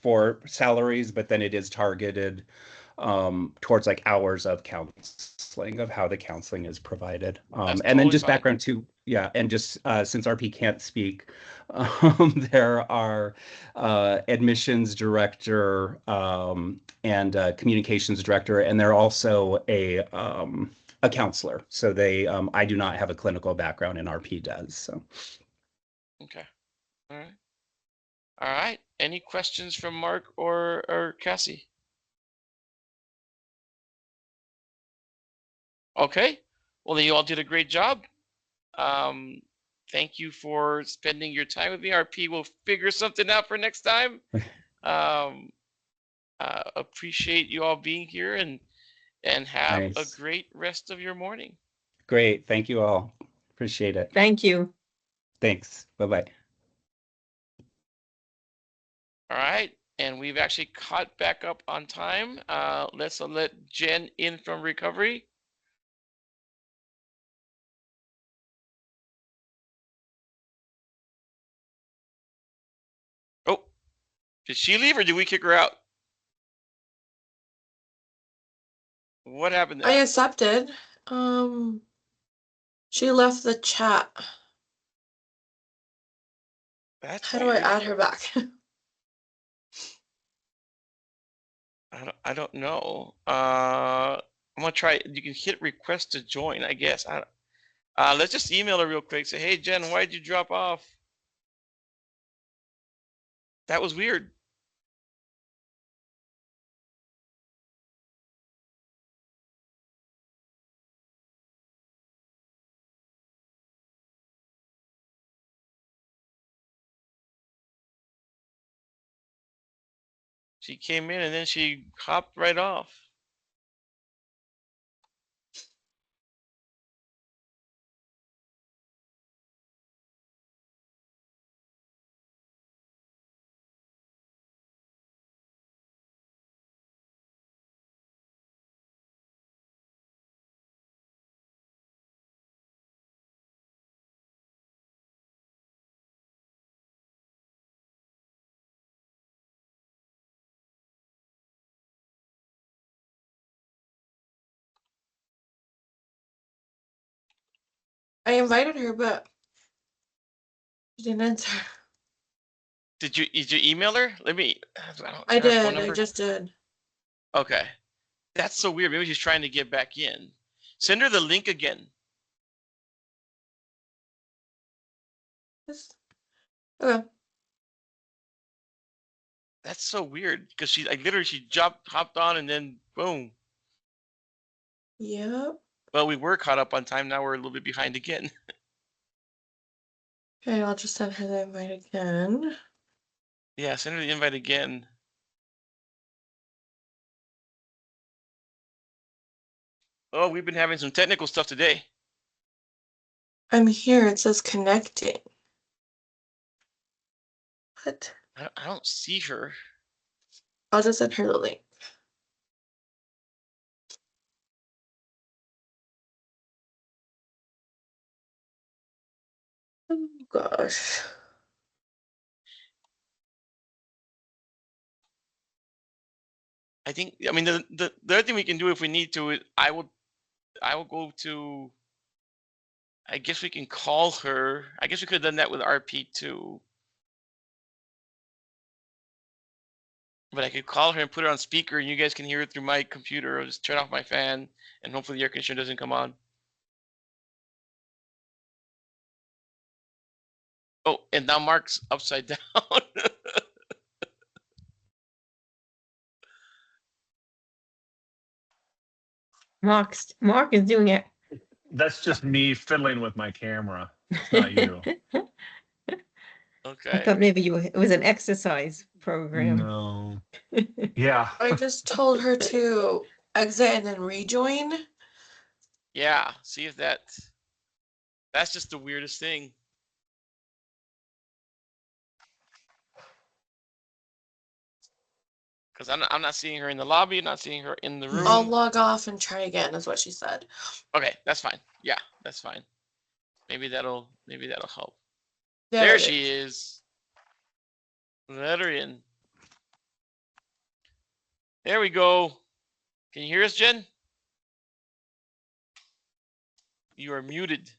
for salaries, but then it is targeted towards like hours of counseling, of how the counseling is provided. That's And then totally just fine. background too, yeah, and just since RP can't speak, there are admissions director and communications director, and they're also a counselor. So they, I do not have a clinical background, and RP does. So. Okay. All right. All right. Any questions from Mark or Cassie? Okay. Well, then you all did a great job. Thank you for spending your time with me. RP will figure something out for next time. Appreciate you all being here, and have Nice. a great rest of your morning. Great. Thank you all. Appreciate it. Thank you. Thanks. Bye-bye. All right. And we've actually caught back up on time. Let's let Jen in from recovery. Oh, did she leave or did we kick her out? What happened I there? accepted. She left the chat. That's How do I weird. add her back? I don't know. I'm gonna try. You can hit request to join, I guess. Let's just email her real quick. Say, hey Jen, why did you drop off? That was weird. She came in and then she hopped right off. I invited her, but she didn't answer. Did you email her? Let me. I her phone did. I number? just did. Okay. That's so weird. Maybe she's trying to get back in. Send her the link again. Okay. That's so weird because she literally she hopped on and then boom. Yep. Well, we were caught up on time. Now we're a little bit behind again. Okay, I'll just send her the invite again. Yeah, send her the invite again. Oh, we've been having some technical stuff today. I'm here. It says connecting. What? I don't see her. I'll just send her the link. Oh gosh. I think. I mean, the other thing we can do if we need to is I will go to. I guess we can call her. I guess we could have done that with RP too. But I could call her and put her on speaker, and you guys can hear her through my computer. I'll just turn off my fan, and hopefully the air conditioner doesn't come on. Oh, and now Mark's upside down. Mark is doing it. That's just me fiddling with my camera. It's not you. I Okay. thought maybe it was an exercise program. No. Yeah. I just told her to exit and then rejoin. Yeah. See if that's just the weirdest thing. Because I'm not seeing her in the lobby, not seeing her in the room. I'll log off and try again, is what she said. Okay, that's fine. Yeah, that's fine. Maybe that'll help. There There it she is. Let her in. There we go. Can you hear us, Jen? You are muted.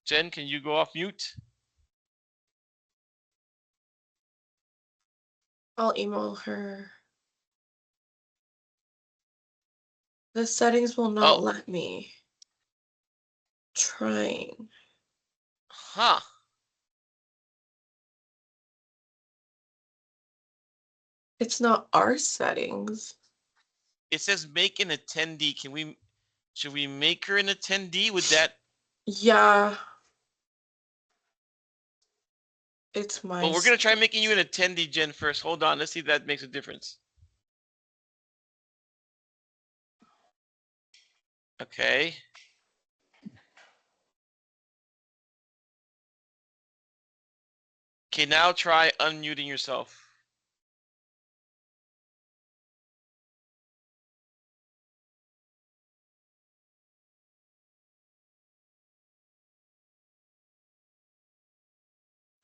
Jen, can you go off mute? I'll email her. The settings will not Oh. let me. Trying. Huh. It's not our settings. It says make an attendee. Should we make her an attendee? Would that? Yeah. It's my. Well, we're gonna try making you an attendee, Jen, first. Hold on. Let's see if that makes a difference. Okay. Okay, now try unmuting yourself.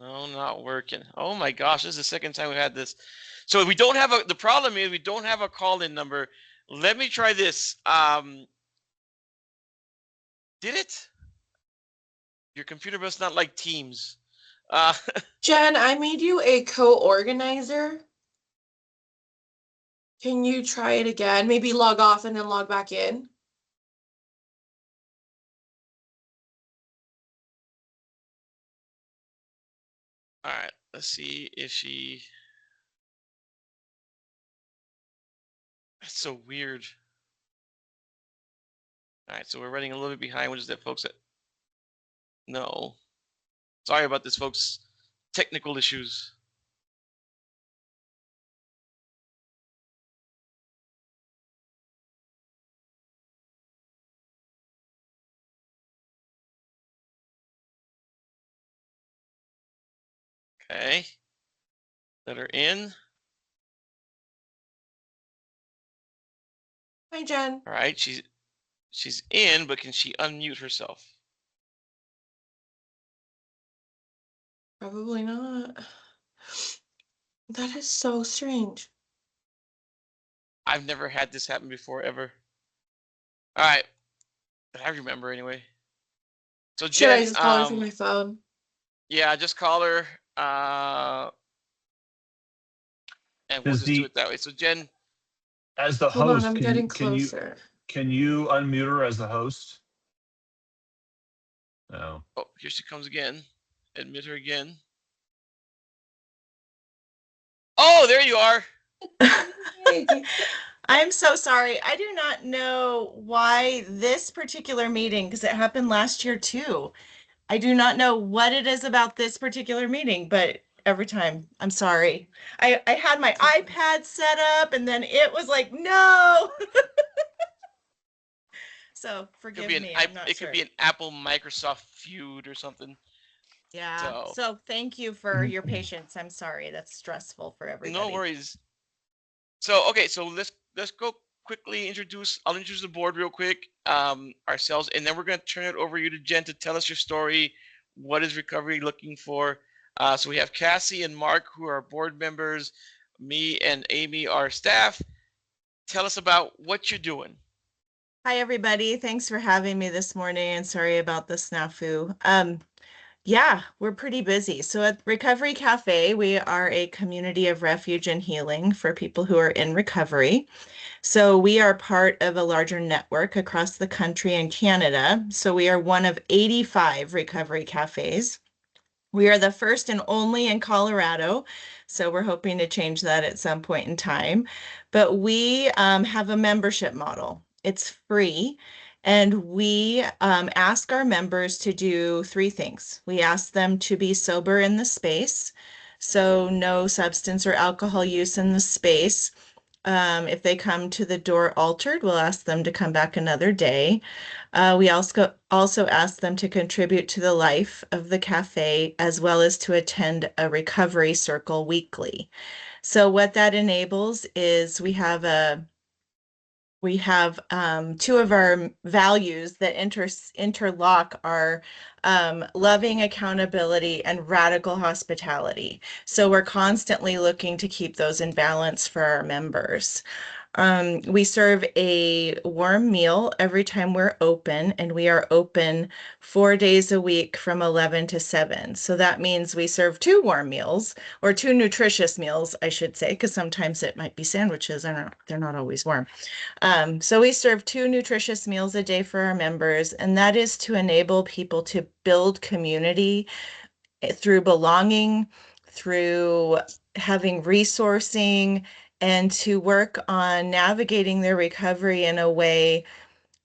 No, not working. Oh my gosh, this is the second time we've had this. So we don't have the problem is we don't have a call-in number. Let me try this. Did it? Your computer must not like Teams. Jen, I made you a co-organizer. Can you try it again? Maybe log off and then log back in. All right, let's see if she. That's so weird. All right, so we're running a little bit behind. What is that, folks? No. Sorry about this, folks. Technical issues. Okay. Let her in. Hi, Jen. All right, she's in, but can she unmute herself? Probably not. That is so strange. I've never had this happen before, ever. All right. I remember anyway. So Should I Jen, just call her from my phone? yeah, just call her, and we'll Does just do the it that way. So Jen, as the Hold on, host, I'm getting closer. can you unmute her as the host? No. oh, here she comes again. Admit her again. Oh, there you are. I'm so sorry. I do not know why this particular meeting, because it happened last year too. I do not know what it is about this particular meeting, but every time, I'm sorry. I had my iPad set up and then it was like, no. So forgive me, I'm not It sure. could be an Apple Microsoft feud or something. Yeah. So So thank you for your patience. I'm sorry. That's stressful for everybody. no worries. So okay, so let's go quickly introduce. I'll introduce the board real quick, ourselves, and then we're gonna turn it over you to Jen to tell us your story. What is recovery looking for? So we have Cassie and Mark who are board members. Me and Amy are staff. Tell us about what you're doing. Hi, everybody. Thanks for having me this morning and sorry about the snafu. Yeah, we're pretty busy. So at Recovery Cafe, we are a community of refuge and healing for people who are in recovery. So we are part of a larger network across the country and Canada. So we are one of 85 recovery cafes. We are the first and only in Colorado, so we're hoping to change that at some point in time. But we have a membership model. It's free, and we ask our members to do three things. We ask them to be sober in the space, so no substance or alcohol use in the space. If they come to the door altered, we'll ask them to come back another day. We also ask them to contribute to the life of the cafe as well as to attend a recovery circle weekly. So what that enables is we have two of our values that interlock are loving accountability and radical hospitality. So we're constantly looking to keep those in balance for our members. We serve a warm meal every time we're open, and we are open 4 days a week from 11 to 7. So that means we serve two warm meals, or two nutritious meals, I should say, because sometimes it might be sandwiches and they're not always warm. So we serve two nutritious meals a day for our members, and that is to enable people to build community through belonging, through having resourcing, and to work on navigating their recovery in a way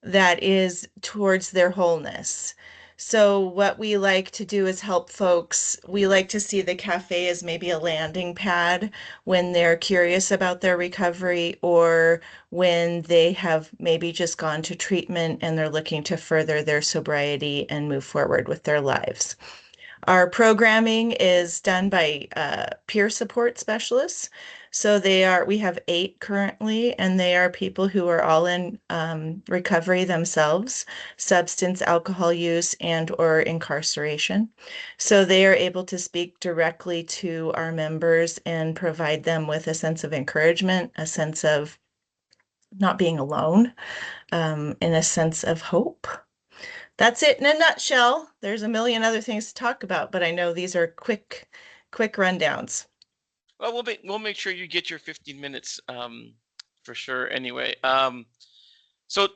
that is towards their wholeness. So what we like to do is help folks. We like to see the cafe as maybe a landing pad when they're curious about their recovery or when they have maybe just gone to treatment and they're looking to further their sobriety and move forward with their lives. Our programming is done by peer support specialists. So we have 8 currently, and they are people who are all in recovery themselves, substance, alcohol use, and or incarceration. So they are able to speak directly to our members and provide them with a sense of encouragement, a sense of not being alone, and a sense of hope. that's it in a nutshell. There's a million other things to talk about, but I know these are quick rundowns. Well, we'll make sure you get your 15 minutes for sure. Anyway, so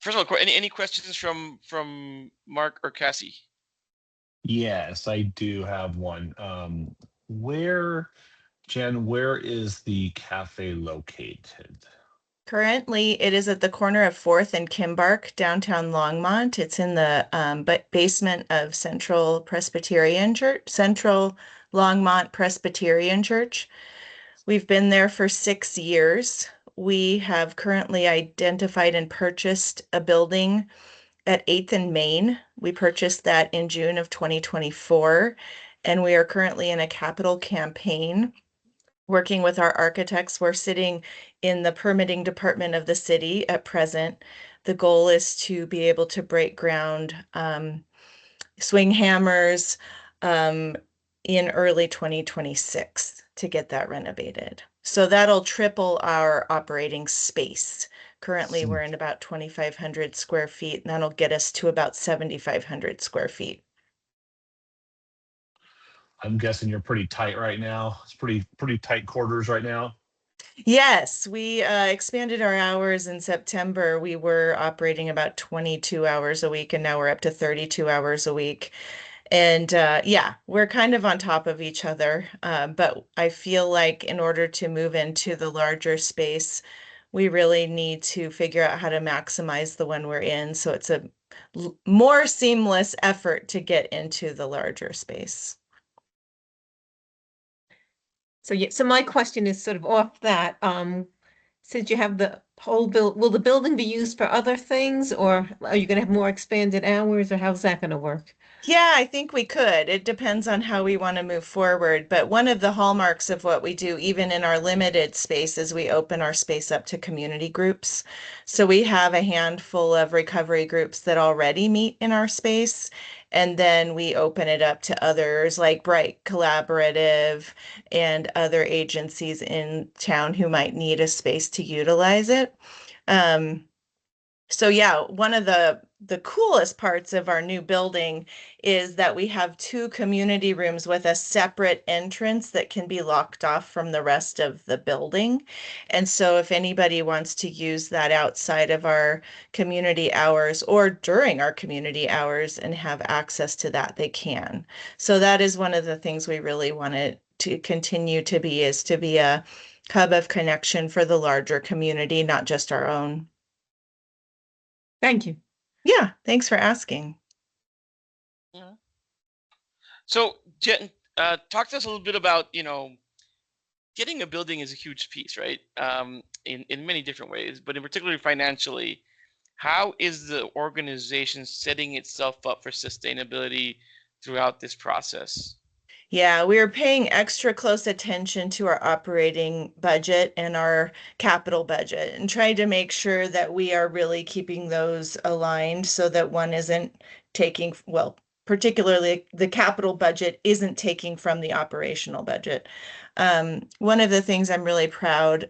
first of all, any questions from Mark or Cassie? Yes, I do have one. Jen, where is the cafe located? Currently, it is at the corner of 4th and Kimbark, downtown Longmont. It's in the basement of Central Longmont Presbyterian Church. We've been there for 6 years. We have currently identified and purchased a building at 8th and Main. We purchased that in June of 2024, and we are currently in a capital campaign working with our architects. We're sitting in the permitting department of the city at present. The goal is to be able to break ground, swing hammers in early 2026 to get that renovated. So that'll triple our operating space. Currently, we're in about 2,500 square feet, and that'll get us to about 7,500 square feet. I'm guessing you're pretty tight right now. It's pretty tight quarters right now. Yes, we expanded our hours in September. We were operating about 22 hours a week, and now we're up to 32 hours a week. And yeah, we're kind of on top of each other. But I feel like in order to move into the larger space, we really need to figure out how to maximize the one we're in. So it's a more seamless effort to get into the larger space. So yeah, so my question is sort of off that. Since you have the whole will the building be used for other things, or are you gonna have more expanded hours, or how's that gonna work? Yeah, I think we could. It depends on how we want to move forward. But one of the hallmarks of what we do, even in our limited space, is we open our space up to community groups. So we have a handful of recovery groups that already meet in our space. And then we open it up to others like Bright Collaborative and other agencies in town who might need a space to utilize it. So yeah, one of the coolest parts of our new building is that we have 2 community rooms with a separate entrance that can be locked off from the rest of the building. And so if anybody wants to use that outside of our community hours or during our community hours and have access to that, they can. So that is one of the things we really wanted to continue to be, is to be a hub of connection for the larger community, not just our own. Thank you. Yeah, thanks for asking. Yeah. So, Jen, talk to us a little bit about, getting a building is a huge piece, right? In many different ways, but in particular financially, how is the organization setting itself up for sustainability throughout this process? Yeah, we are paying extra close attention to our operating budget and our capital budget and trying to make sure that we are really keeping those aligned so that one isn't taking, well, particularly the capital budget isn't taking from the operational budget. One of the things I'm really proud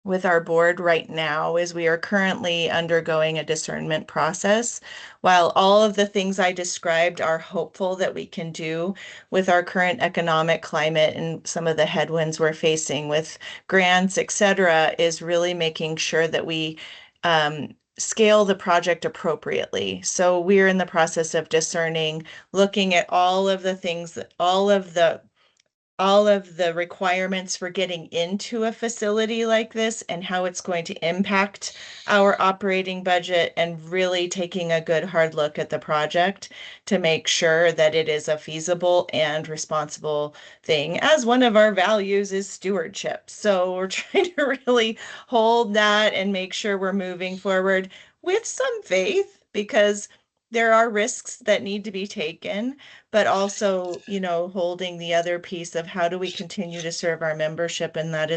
with our board right now is we are currently undergoing a discernment process. While all of the things I described are hopeful that we can do with our current economic climate and some of the headwinds we're facing with grants, et cetera, is really making sure that we scale the project appropriately. So we're in the process of discerning, looking at all of the things, all of the requirements for getting into a facility like this and how it's going to impact our operating budget, and really taking a good hard look at the project to make sure that it is a feasible and responsible thing, as one of our values is stewardship. So we're trying to really hold that and make sure we're moving forward with some faith, because there are risks that need to be taken, but also, holding the other piece of how do we continue to serve our membership, and that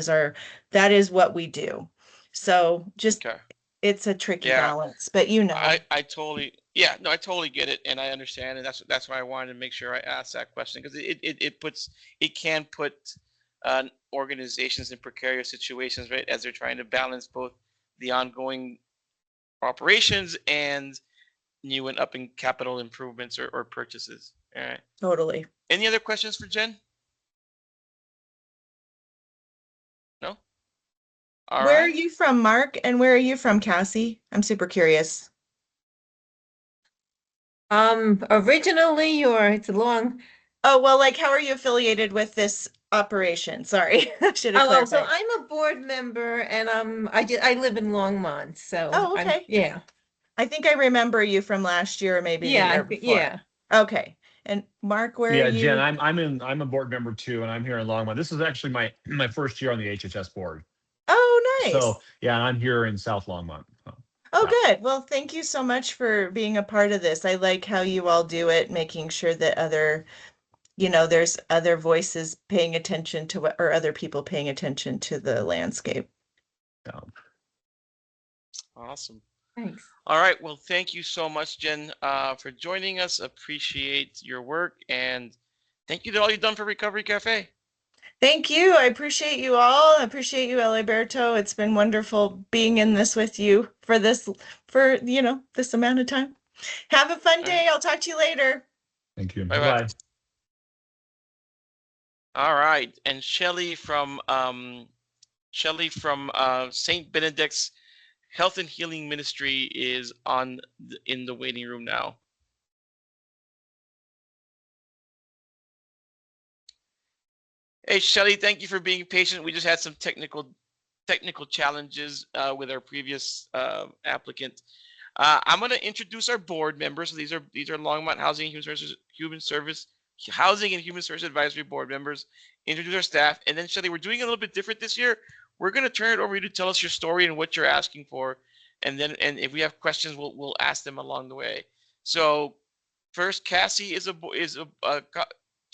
is what we do. So just Okay. it's a tricky Yeah. balance, but I totally get it, and I understand, and that's why I wanted to make sure I asked that question, because it can put organizations in precarious situations, right, as they're trying to balance both the ongoing operations and new and up in capital improvements or purchases. All right. Totally. Any other questions for Jen? No? All Where are right. you from, Mark? And where are you from, Cassie? I'm super curious. Originally, or it's a long. Oh, well, like, how are you affiliated with this operation? Sorry, I should have Oh, so clarified. I'm a board member, and I live in Longmont, so Oh, I'm, okay. yeah, I think I remember you from last year or maybe the yeah, year before. yeah. Okay. And Mark, where are Yeah, Jen, you? I'm a board member too, and I'm here in Longmont. This is actually my first year on the HHS board. Oh, nice. So yeah, I'm here in South Longmont. So, Oh, yeah. good. Well, thank you so much for being a part of this. I like how you all do it, making sure that there's other voices paying attention to what, or other people paying attention to the landscape. Yeah. Awesome. Thanks. All right. Well, thank you so much, Jen, for joining us. Appreciate your work, and thank you to all you've done for Recovery Cafe. Thank you. I appreciate you all. I appreciate you, Alberto. It's been wonderful being in this with you for this amount of time. Have a fun day. I'll talk to you later. Thank you. Bye-bye. Bye. All right. And Shelly from St. Benedict's Health and Healing Ministry is in the waiting room now. Hey, Shelly, thank you for being patient. We just had some technical challenges with our previous applicant. I'm going to introduce our board members. So these are Longmont Housing and Human Service Advisory Board members. Introduce our staff, and then Shelly, we're doing a little bit different this year. We're going to turn it over to you to tell us your story and what you're asking for, and if we have questions, we'll ask them along the way. So first, Cassie is a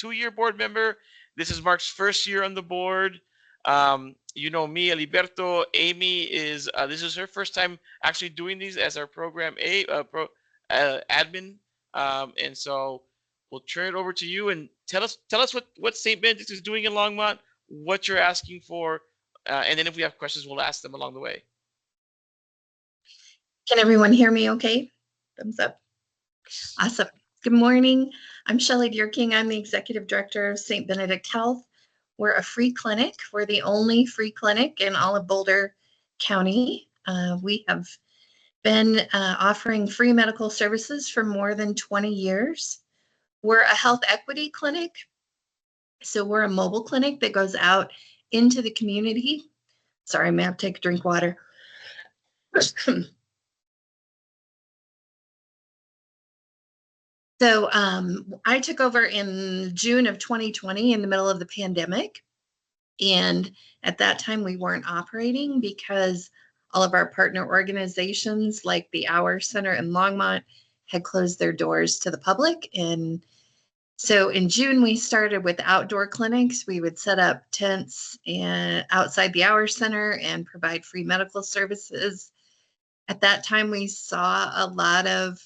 2-year board member. This is Mark's first year on the board. You know me, Aliberto. Amy is this is her first time actually doing these as our program admin, and so we'll turn it over to you and tell us what St. Benedict is doing in Longmont, what you're asking for, and then if we have questions, we'll ask them along the way. Can everyone hear me okay? Thumbs up. Awesome. Good morning. I'm Shelley Deerking. I'm the Executive Director of St. Benedict Health. We're a free clinic. We're the only free clinic in all of Boulder County. We have been offering free medical services for more than 20 years. We're a health equity clinic. So we're a mobile clinic that goes out into the community. Sorry, I may have to take a drink of water. So I took over in June of 2020 in the middle of the pandemic. And at that time, we weren't operating because all of our partner organizations like the Hour Center in Longmont had closed their doors to the public. And so in June, we started with outdoor clinics. We would set up tents outside the Hour Center and provide free medical services. At that time, we saw a lot of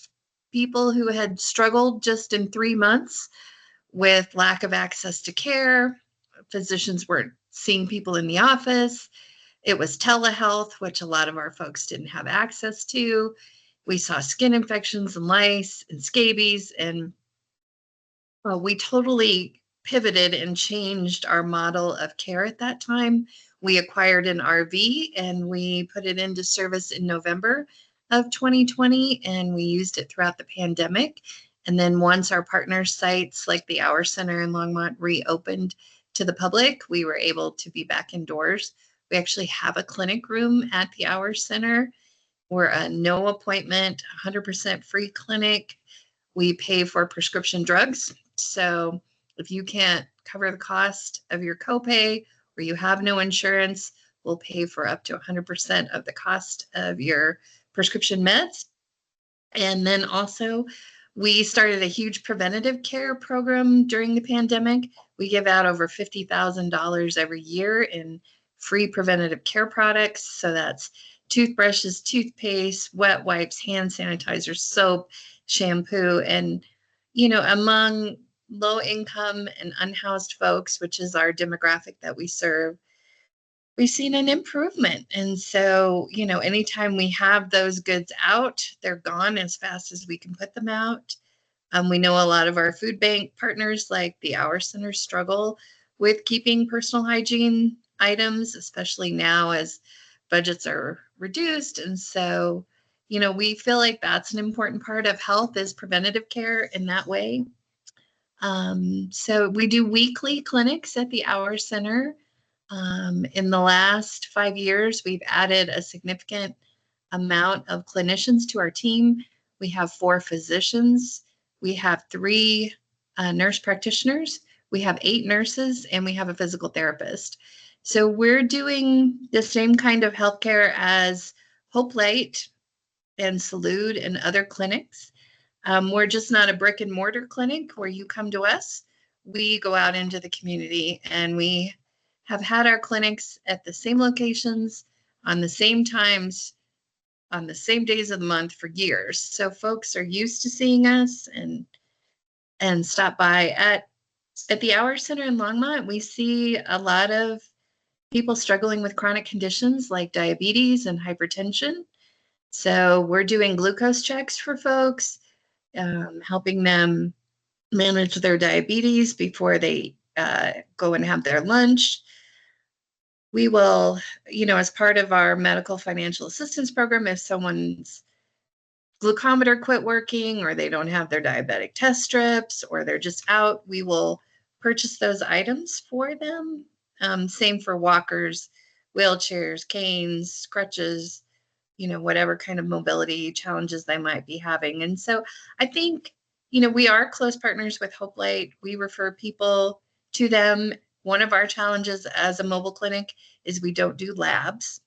people who had struggled just in 3 months with lack of access to care. Physicians weren't seeing people in the office. It was telehealth, which a lot of our folks didn't have access to. We saw skin infections and lice and scabies, and we totally pivoted and changed our model of care at that time. We acquired an RV and we put it into service in November of 2020, and we used it throughout the pandemic. And then once our partner sites like the Hour Center in Longmont reopened to the public, we were able to be back indoors. We actually have a clinic room at the Hour Center. We're a no appointment, 100% free clinic. We pay for prescription drugs. So if you can't cover the cost of your copay or you have no insurance, we'll pay for up to 100% of the cost of your prescription meds. And then also, we started a huge preventative care program during the pandemic. We give out over $50,000 every year in free preventative care products. So that's toothbrushes, toothpaste, wet wipes, hand sanitizer, soap, shampoo. And, among low income and unhoused folks, which is our demographic that we serve, we've seen an improvement. And so, you know, anytime we have those goods out, they're gone as fast as we can put them out. We know a lot of our food bank partners, like the Hour Center, struggle with keeping personal hygiene items, especially now as budgets are reduced. And so, you know, we feel like that's an important part of health is preventative care in that way. So we do weekly clinics at the Hour Center. In the last 5 years, we've added a significant amount of clinicians to our team. We have 4 physicians. We have 3 nurse practitioners. We have 8 nurses, and we have a physical therapist. So we're doing the same kind of healthcare as Hope Light and Salud and other clinics. We're just not a brick and mortar clinic where you come to us. We go out into the community, and we have had our clinics at the same locations on the same times on the same days of the month for years. So folks are used to seeing us and stop by at the Hour Center in Longmont. We see a lot of people struggling with chronic conditions like diabetes and hypertension. So we're doing glucose checks for folks, helping them manage their diabetes before they go and have their lunch. We will, you know, as part of our medical financial assistance program, if someone's glucometer quit working or they don't have their diabetic test strips or they're just out, we will purchase those items for them. Same for walkers, wheelchairs, canes, crutches, you know, whatever kind of mobility challenges they might be having. And so I think, you know, we are close partners with Hope Light. We refer people to them. One of our challenges as a mobile clinic is we don't do labs,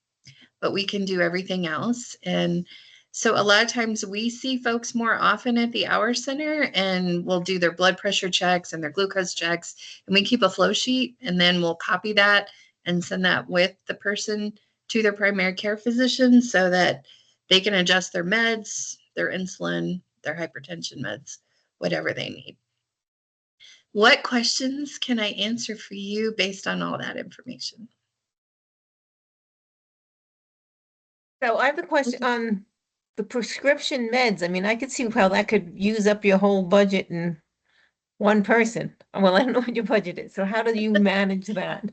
but we can do everything else. And so a lot of times we see folks more often at the Hour Center, and we'll do their blood pressure checks and their glucose checks, and we keep a flow sheet, and then we'll copy that and send that with the person to their primary care physician so that they can adjust their meds, their insulin, their hypertension meds, whatever they need. What questions can I answer for you based on all that information? So I have a question on the prescription meds. I mean, I could see how that could use up your whole budget in one person. Well, I don't know what your budget is. So how do you manage that?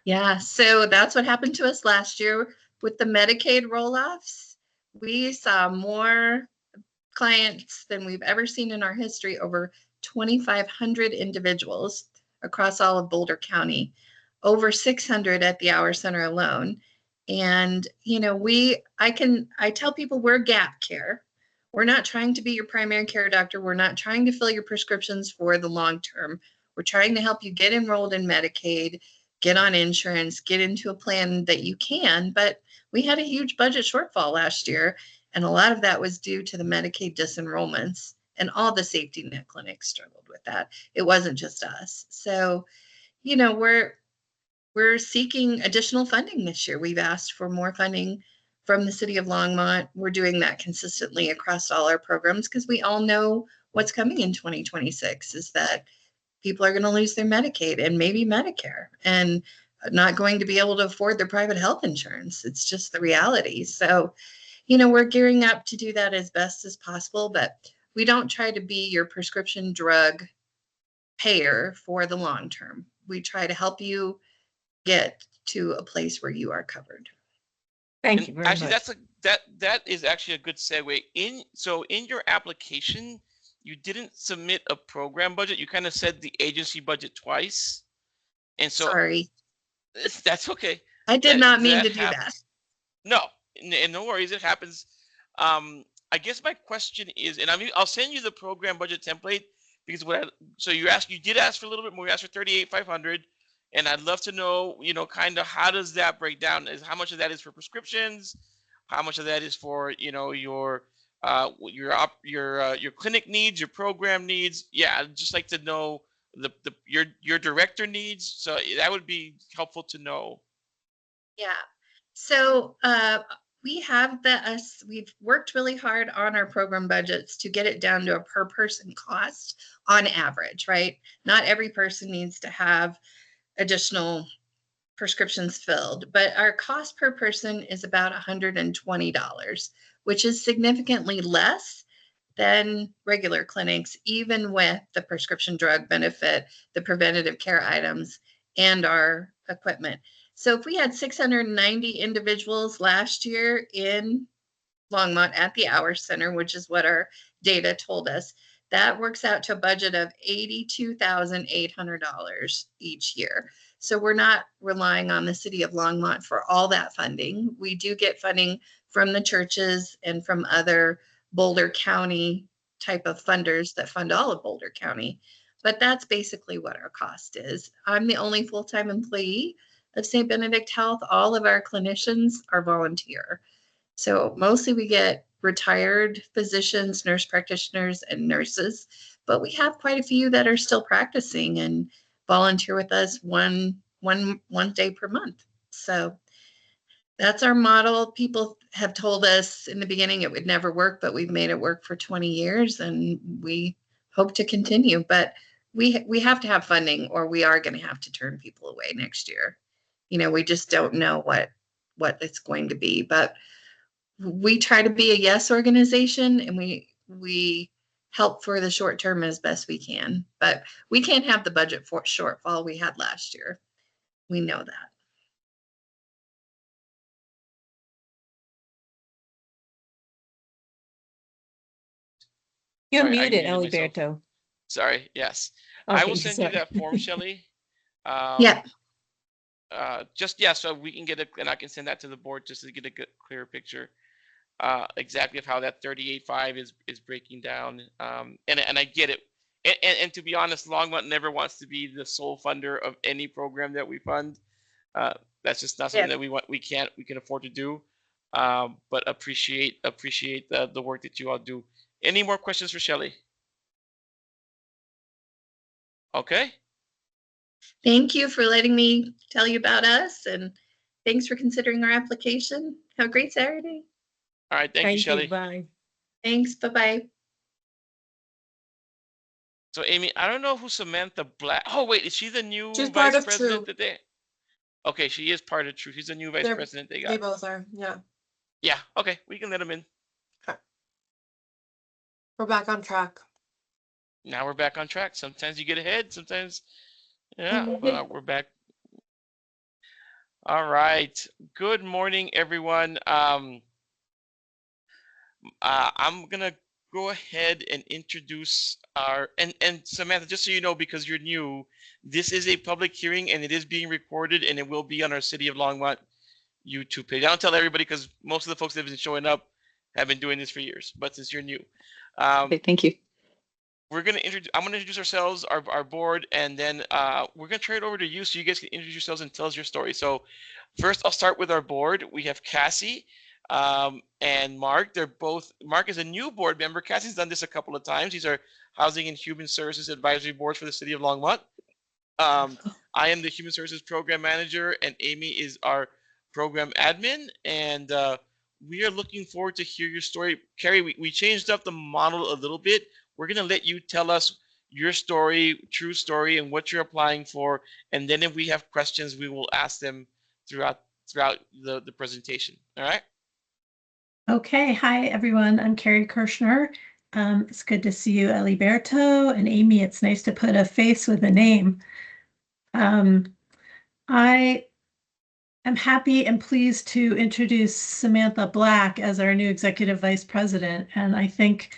Yeah, so that's what happened to us last year with the Medicaid roll-offs. We saw more clients than we've ever seen in our history, over 2,500 individuals across all of Boulder County, over 600 at the Hour Center alone. And, you know, I tell people we're gap care. We're not trying to be your primary care doctor. We're not trying to fill your prescriptions for the long term. We're trying to help you get enrolled in Medicaid, get on insurance, get into a plan that you can. But we had a huge budget shortfall last year, and a lot of that was due to the Medicaid disenrollments, and all the safety net clinics struggled with that. It wasn't just us. So, you know, we're seeking additional funding this year. We've asked for more funding from the city of Longmont. We're doing that consistently across all our programs because we all know what's coming in 2026 is that people are going to lose their Medicaid and maybe Medicare and not going to be able to afford their private health insurance. It's just the reality. So, you know, we're gearing up to do that as best as possible, but we don't try to be your prescription drug payer for the long term. We try to help you get to a place where you are covered. Thank you very Actually, much. that is actually a good segue. In your application, you didn't submit a program budget. You kind of said the agency budget twice, and so Sorry, that's okay. I did not mean That to do that. happens. No, and no worries, it happens. I guess my question is, and I'll send you the program budget template because you did ask for a little bit more. You asked for 38,500, and I'd love to know, you know, kind of how does that break down? Is how much of that is for prescriptions? How much of that is for, you know, your clinic needs, your program needs? Yeah, I'd just like to know your director needs. So that would be helpful to know. Yeah. So we've worked really hard on our program budgets to get it down to a per person cost on average, right? Not every person needs to have additional prescriptions filled, but our cost per person is about $120, which is significantly less than regular clinics, even with the prescription drug benefit, the preventative care items, and our equipment. So if we had 690 individuals last year in Longmont at the Hour Center, which is what our data told us, that works out to a budget of $82,800 each year. So we're not relying on the city of Longmont for all that funding. We do get funding from the churches and from other Boulder County type of funders that fund all of Boulder County. But that's basically what our cost is. I'm the only full-time employee of St. Benedict Health. All of our clinicians are volunteer. So mostly we get retired physicians, nurse practitioners, and nurses, but we have quite a few that are still practicing and volunteer with us one day per month. So that's our model. People have told us in the beginning it would never work, but we've made it work for 20 years and we hope to continue. But we have to have funding or we are going to have to turn people away next year. You know, we just don't know what it's going to be. But we try to be a yes organization and we help for the short term as best we can, but we can't have the budget for shortfall we had last year. We know that. You're Sorry, I muted, muted myself. Eliberto. Sorry, yes. I Okay, will send you sorry. that form, Shelley. Yeah. So we can get and I can send that to the board just to get a good, clearer picture exactly of how that 38.5 is breaking down. And I get it. And to be honest, Longmont never wants to be the sole funder of any program that we fund. That's just not something that we can afford to do. But appreciate the work that you all do. Any more questions for Shelley? Okay. Thank you for letting me tell you about us and thanks for considering our application. Have a great Saturday. All right. Thank you, Shelley. Bye. Thanks. Bye-bye. So Amy, I don't know who Samantha Black. Oh wait, is she the new She's part vice of president True. that they? Okay, she is part of True. She's the new vice They're- president they They got. both are. Yeah. Yeah. Okay, we can let them in. We're back on track. Now we're back on track. Sometimes you get ahead. Sometimes, yeah. Well, we're back. All right. Good morning, everyone. I'm gonna go ahead and introduce our and Samantha, just so you know, because you're new, this is a public hearing and it is being recorded and it will be on our City of Longmont YouTube page. I don't tell everybody because most of the folks that have been showing up have been doing this for years, but since you're new, Okay, thank you. I'm gonna introduce ourselves, our board, and then we're gonna turn it over to you so you guys can introduce yourselves and tell us your story. So first, I'll start with our board. We have Cassie and Mark. Mark is a new board member. Cassie's done this a couple of times. He's our Housing and Human Services Advisory Board for the City of Longmont. I am the Human Services Program Manager, and Amy is our Program Admin. And we are looking forward to hear your story. Carrie, we changed up the model a little bit. We're going to let you tell us your story, true story, and what you're applying for. And then if we have questions, we will ask them throughout the presentation. All right? Okay. Hi, everyone. I'm Carrie Kirschner. It's good to see you, Eliberto and Amy. It's nice to put a face with a name. I am happy and pleased to introduce Samantha Black as our new Executive Vice President. And I think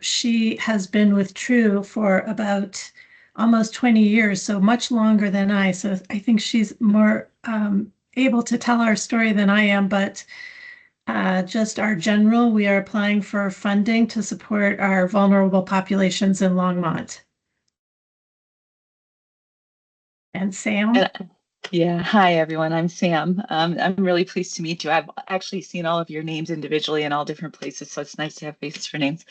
she has been with True for about almost 20 years, so much longer than I. So I think she's more able to tell our story than I am, but just our general, we are applying for funding to support our vulnerable populations in Longmont. And Sam? Yeah, hi everyone. I'm Sam. I'm really pleased to meet you. I've actually seen all of your names individually in all different places, so it's nice to have faces for names.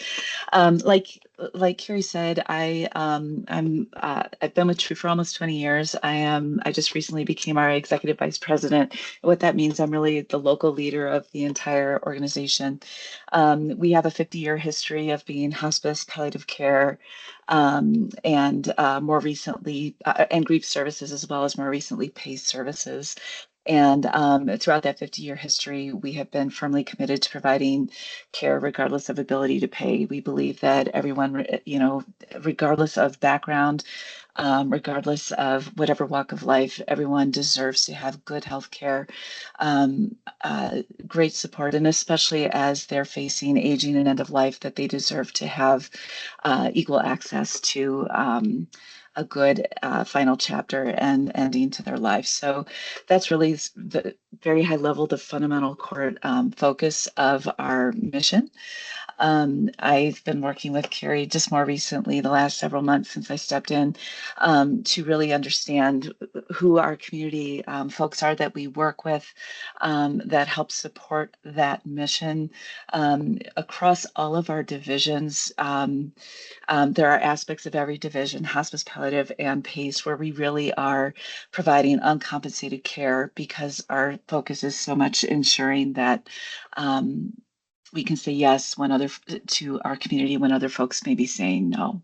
Like like Carrie said, I've been with True for almost 20 years. I just recently became our executive vice president. What that means, I'm really the local leader of the entire organization. We have a 50-year history of being hospice, palliative care, and more recently, and grief services, as well as more recently PACE services. And throughout that 50-year history, we have been firmly committed to providing care regardless of ability to pay. We believe that everyone, regardless of background, regardless of whatever walk of life, everyone deserves to have good health care, great support, and especially as they're facing aging and end of life, that they deserve to have equal access to a good final chapter and ending to their life. So that's really the very high level, the fundamental core focus of our mission. I've been working with Carrie just more recently, the last several months since I stepped in, to really understand who our community folks are that we work with, that help support that mission across all of our divisions. There are aspects of every division, hospice, palliative, and PACE, where we really are providing uncompensated care because our focus is so much ensuring that we can say yes to our community when other folks may be saying no.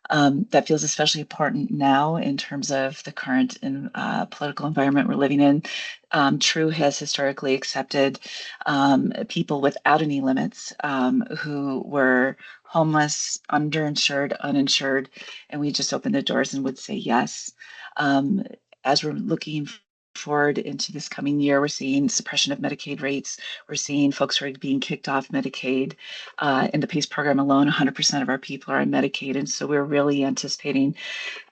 That feels especially important now in terms of the current political environment we're living in. True has historically accepted people without any limits who were homeless, underinsured, uninsured, and we just opened the doors and would say yes. As we're looking forward into this coming year, we're seeing suppression of Medicaid rates. We're seeing folks who are being kicked off Medicaid. In the PACE program alone, 100% of our people are on Medicaid. And so we're really anticipating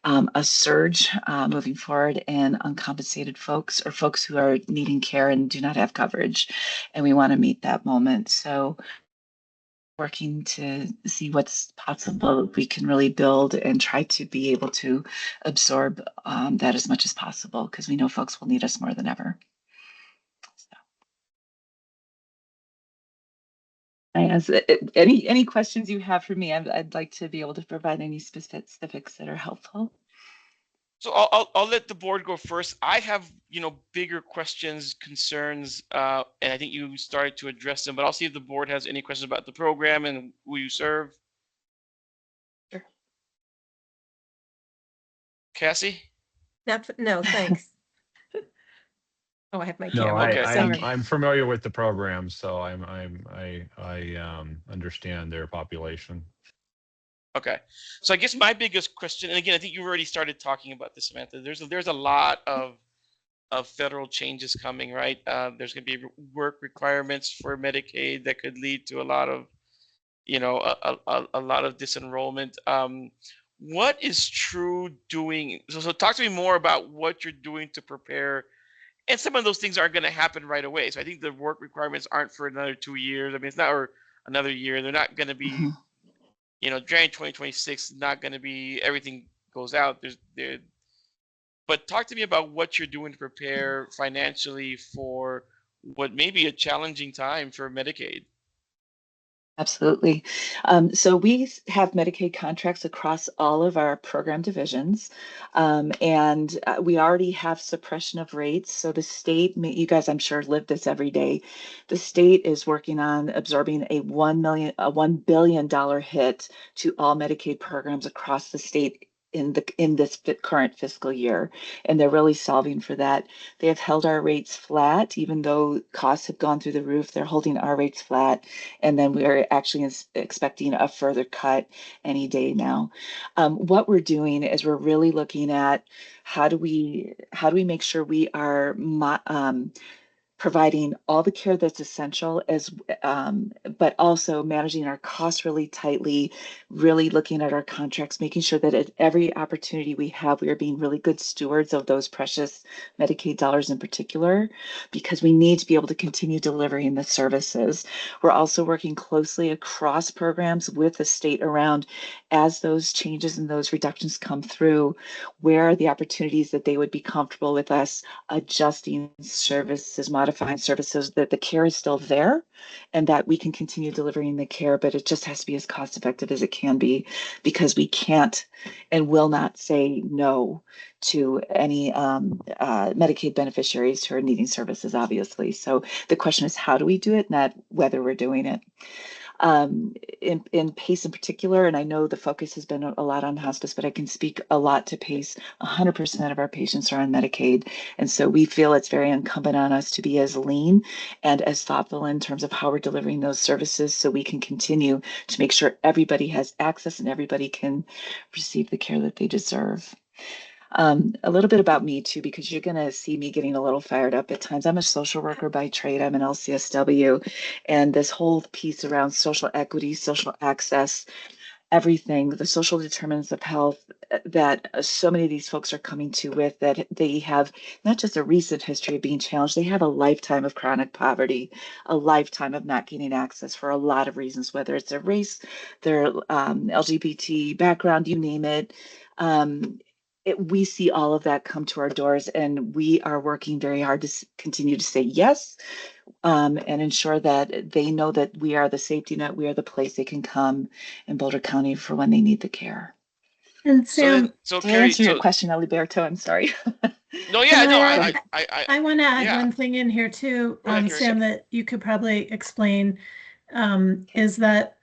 a surge moving forward in uncompensated folks or folks who are needing care and do not have coverage. And we want to meet that moment. So working to see what's possible we can really build and try to be able to absorb that as much as possible, because we know folks will need us more than ever. So. Any questions you have for me, I'd like to be able to provide any specifics that are helpful. So I'll let the board go first. I have bigger questions, concerns, and I think you started to address them. But I'll see if the board has any questions about the program and who you serve. Sure. Cassie? No, thanks. Oh, I have my No, camera. Okay. I'm familiar with the program, so I understand their population. Okay, so I guess my biggest question, and again, I think you already started talking about this, Samantha. There's a lot of federal changes coming, right? There's going to be work requirements for Medicaid that could lead to a lot of, a lot of disenrollment. What is True doing? So talk to me more about what you're doing to prepare. And some of those things aren't going to happen right away. So I think the work requirements aren't for another 2 years. I mean, it's not or another year. They're not going to be. January 2026 is not going to be everything goes out. But talk to me about what you're doing to prepare financially for what may be a challenging time for Medicaid. Absolutely. So we have Medicaid contracts across all of our program divisions, and we already have suppression of rates. So the state, you guys, I'm sure, live this every day. The state is working on absorbing a $1 billion hit to all Medicaid programs across the state in this current fiscal year, and they're really solving for that. They have held our rates flat, even though costs have gone through the roof. They're holding our rates flat, and then we are actually expecting a further cut any day now. What we're doing is we're really looking at how do we make sure we are providing all the care that's essential but also managing our costs really tightly, really looking at our contracts, making sure that at every opportunity we have, we are being really good stewards of those precious Medicaid dollars in particular, because we need to be able to continue delivering the services. We're also working closely across programs with the state around, as those changes and those reductions come through, where are the opportunities that they would be comfortable with us adjusting services, modifying services, that the care is still there and that we can continue delivering the care, but it just has to be as cost effective as it can be, because we can't and will not say no to any Medicaid beneficiaries who are needing services, obviously. So the question is, how do we do it, not whether we're doing it. In PACE in particular, and I know the focus has been a lot on hospice, but I can speak a lot to PACE. 100% of our patients are on Medicaid. And so we feel it's very incumbent on us to be as lean and as thoughtful in terms of how we're delivering those services, so we can continue to make sure everybody has access and everybody can receive the care that they deserve. A little bit about me too, because you're going to see me getting a little fired up at times. I'm a social worker by trade. I'm an LCSW, and this whole piece around social equity, social access, everything, the social determinants of health that so many of these folks are coming to with, that they have not just a recent history of being challenged, they have a lifetime of chronic poverty, a lifetime of not getting access for a lot of reasons, whether it's their race, their LGBT background, you name it. We see all of that come to our doors, and we are working very hard to continue to say yes, and ensure that they know that we are the safety net, we are the place they can come in Boulder County for when they need the care. And So then, Sam, so Did I Carrie, answer your so question, Alberto? I'm sorry. no, yeah, can no, I I want to add yeah. one thing in here too, Go ahead, Carrie. Sam, that you could probably explain, is that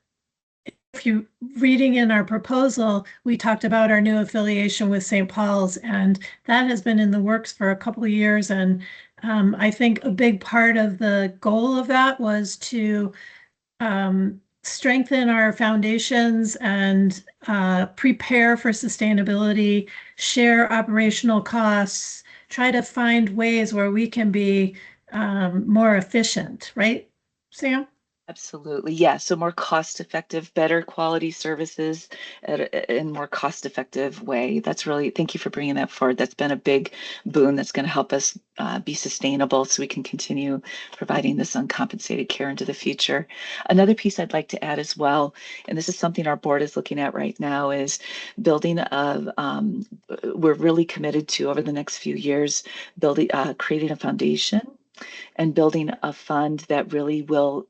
if you reading in our proposal, we talked about our new affiliation with St. Paul's, and that has been in the works for a couple of years. And I think a big part of the goal of that was to strengthen our foundations and prepare for sustainability, share operational costs, try to find ways where we can be more efficient, right, Sam? Absolutely. Yeah. So more cost effective, better quality services in more cost effective way. That's really, thank you for bringing that forward. That's been a big boon that's going to help us be sustainable, so we can continue providing this uncompensated care into the future. Another piece I'd like to add as well, and this is something our board is looking at right now, is building we're really committed to, over the next few years, creating a foundation and building a fund that really will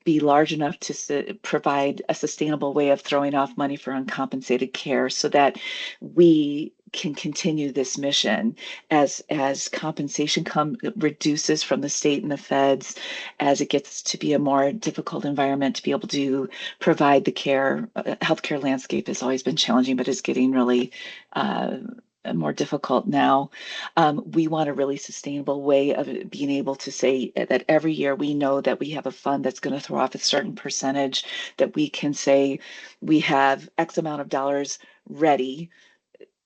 be large enough to provide a sustainable way of throwing off money for uncompensated care, so that we can continue this mission as compensation reduces from the state and the feds, as it gets to be a more difficult environment to be able to provide the care. Healthcare landscape has always been challenging, but is getting really more difficult now. We want a really sustainable way of being able to say that every year we know that we have a fund that's going to throw off a certain percentage, that we can say we have X amount of dollars ready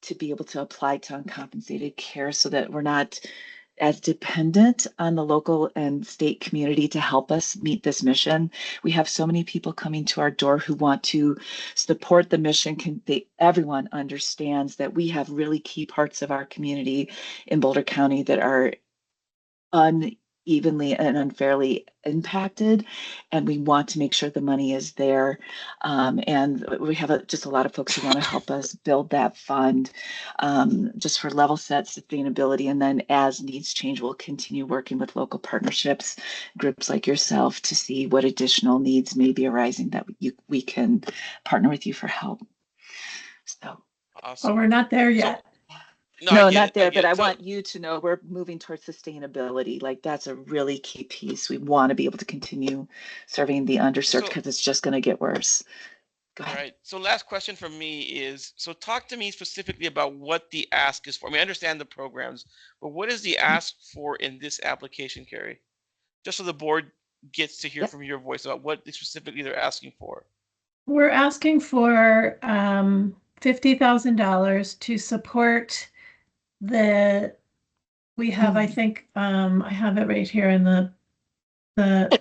to be able to apply to uncompensated care, so that we're not as dependent on the local and state community to help us meet this mission. We have so many people coming to our door who want to support the mission. Everyone understands that we have really key parts of our community in Boulder County that are unevenly and unfairly impacted, and we want to make sure the money is there. And we have just a lot of folks who want to help us build that fund, just for level set sustainability. And then as needs change, we'll continue working with local partnerships, groups like yourself, to see what additional needs may be arising that we can partner with you for help. So Awesome. Well, we're not there yet. No, not there, but I want you to know we're moving towards sustainability. Like, that's a really key piece. We want to be able to continue serving the underserved, because it's just going to get worse. Go ahead. All right. So last question from me is, so talk to me specifically about what the ask is for. I mean, I understand the programs, but what is the ask for in this application, Carrie? Just so the board gets to hear from your voice about what specifically they're asking for. We're asking for $50,000 to support we have, I think, I have it right here in the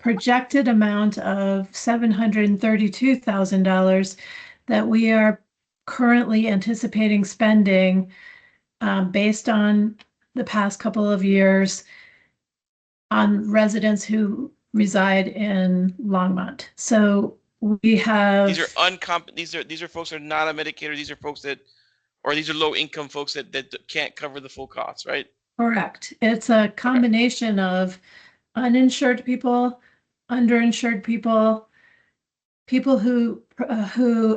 projected amount of $732,000 that we are currently anticipating spending based on the past couple of years on residents who reside in Longmont. So we have these are these are folks that are not on Medicaid, or these are folks that, or these are low income folks that can't cover the full costs, right? Correct. It's a combination of uninsured people, underinsured people, people who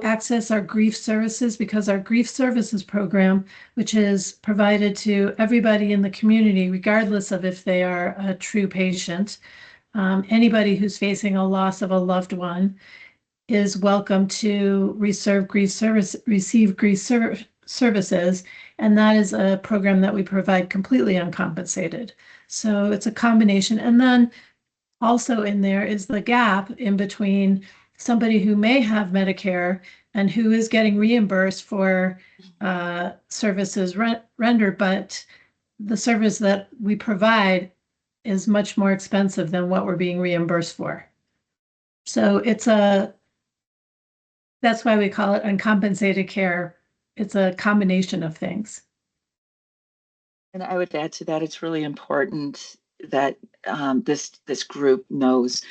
access our grief services, because our grief services program, which is provided to everybody in the community, regardless of if they are a true patient, anybody who's facing a loss of a loved one is welcome to receive grief services, and that is a program that we provide completely uncompensated. So it's a combination. And then also in there is the gap in between somebody who may have Medicare and who is getting reimbursed for services rendered, but the service that we provide is much more expensive than what we're being reimbursed for. So that's why we call it uncompensated care. It's a combination of things. And I would add to that, it's really important that this group knows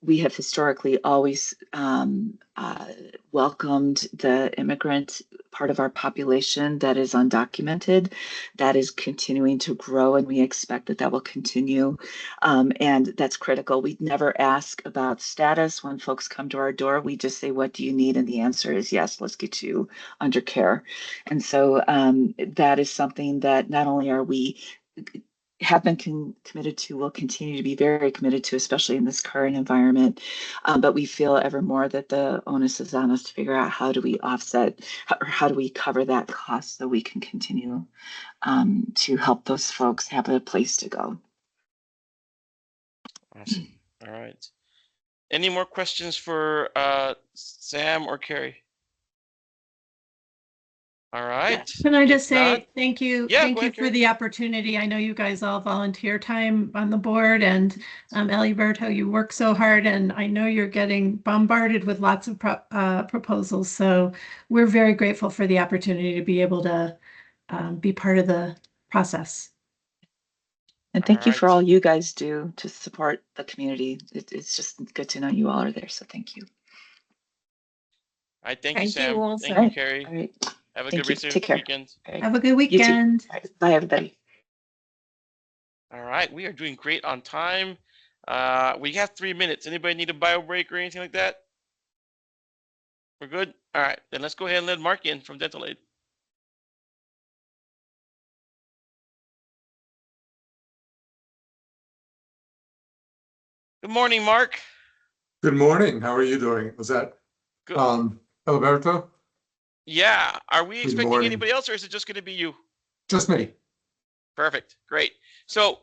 we have historically always welcomed the immigrant part of our population that is undocumented. That is continuing to grow, and we expect that will continue. And that's critical. We never ask about status when folks come to our door. We just say, what do you need? And the answer is yes, let's get you under care. And so that is something that not only are we have been committed to, will continue to be very committed to, especially in this current environment. But we feel ever more that the onus is on us to figure out how do we offset, or how do we cover that cost so we can continue to help those folks have a place to go. Awesome. All right. Any more questions for Sam or Carrie? All right. Can I just If say not- thank you? Yeah, Thank go you ahead, for Carrie. the opportunity. I know you guys all volunteer time on the board, and Eliberto, you work so hard, and I know you're getting bombarded with lots of proposals. So we're very grateful for the opportunity to be able to be part of the process. And thank you for right. all you guys do to support the community. It's just good to know you all are there. So thank you. All right. Thank you, Thank Sam. you also. Thank you, Carrie. All right. Have a Thank good you. rest of Take the care. weekend. All right. Have a good You too. weekend. All right. Bye, everybody. All right. We are doing great on time. We have 3 minutes. Anybody need a bio break or anything like that? We're good? All right. Then let's go ahead and let Mark in from Dental Aid. Good morning, Mark. Good morning. How are you doing? Was that Good. Alberto? Yeah. Are we Good expecting morning. anybody else, or is it just going to be you? Just me. Perfect. Great. So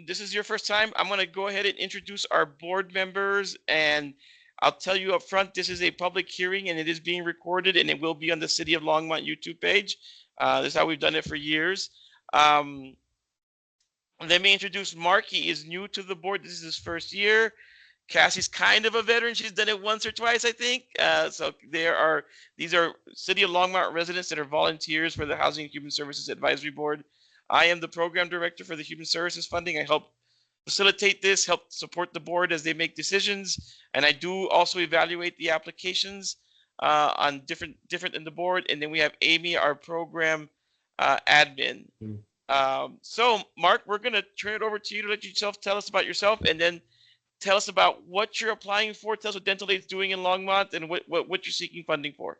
this is your first time. I'm going to go ahead and introduce our board members, and I'll tell you up front, this is a public hearing and it is being recorded, and it will be on the City of Longmont YouTube page. This is how we've done it for years. Let me introduce Mark. He is new to the board. This is his first year. Cassie's kind of a veteran. She's done it once or twice, I think. So these are City of Longmont residents that are volunteers for the Housing and Human Services Advisory Board. I am the program director for the Human Services Funding. I help facilitate this, help support the board as they make decisions, and I do also evaluate the applications on different in the board. And then we have Amy, our program admin. So Mark, we're gonna turn it over to you to let yourself tell us about yourself, and then tell us about what you're applying for. Tell us what Dental Aid's doing in Longmont and what you're seeking funding for.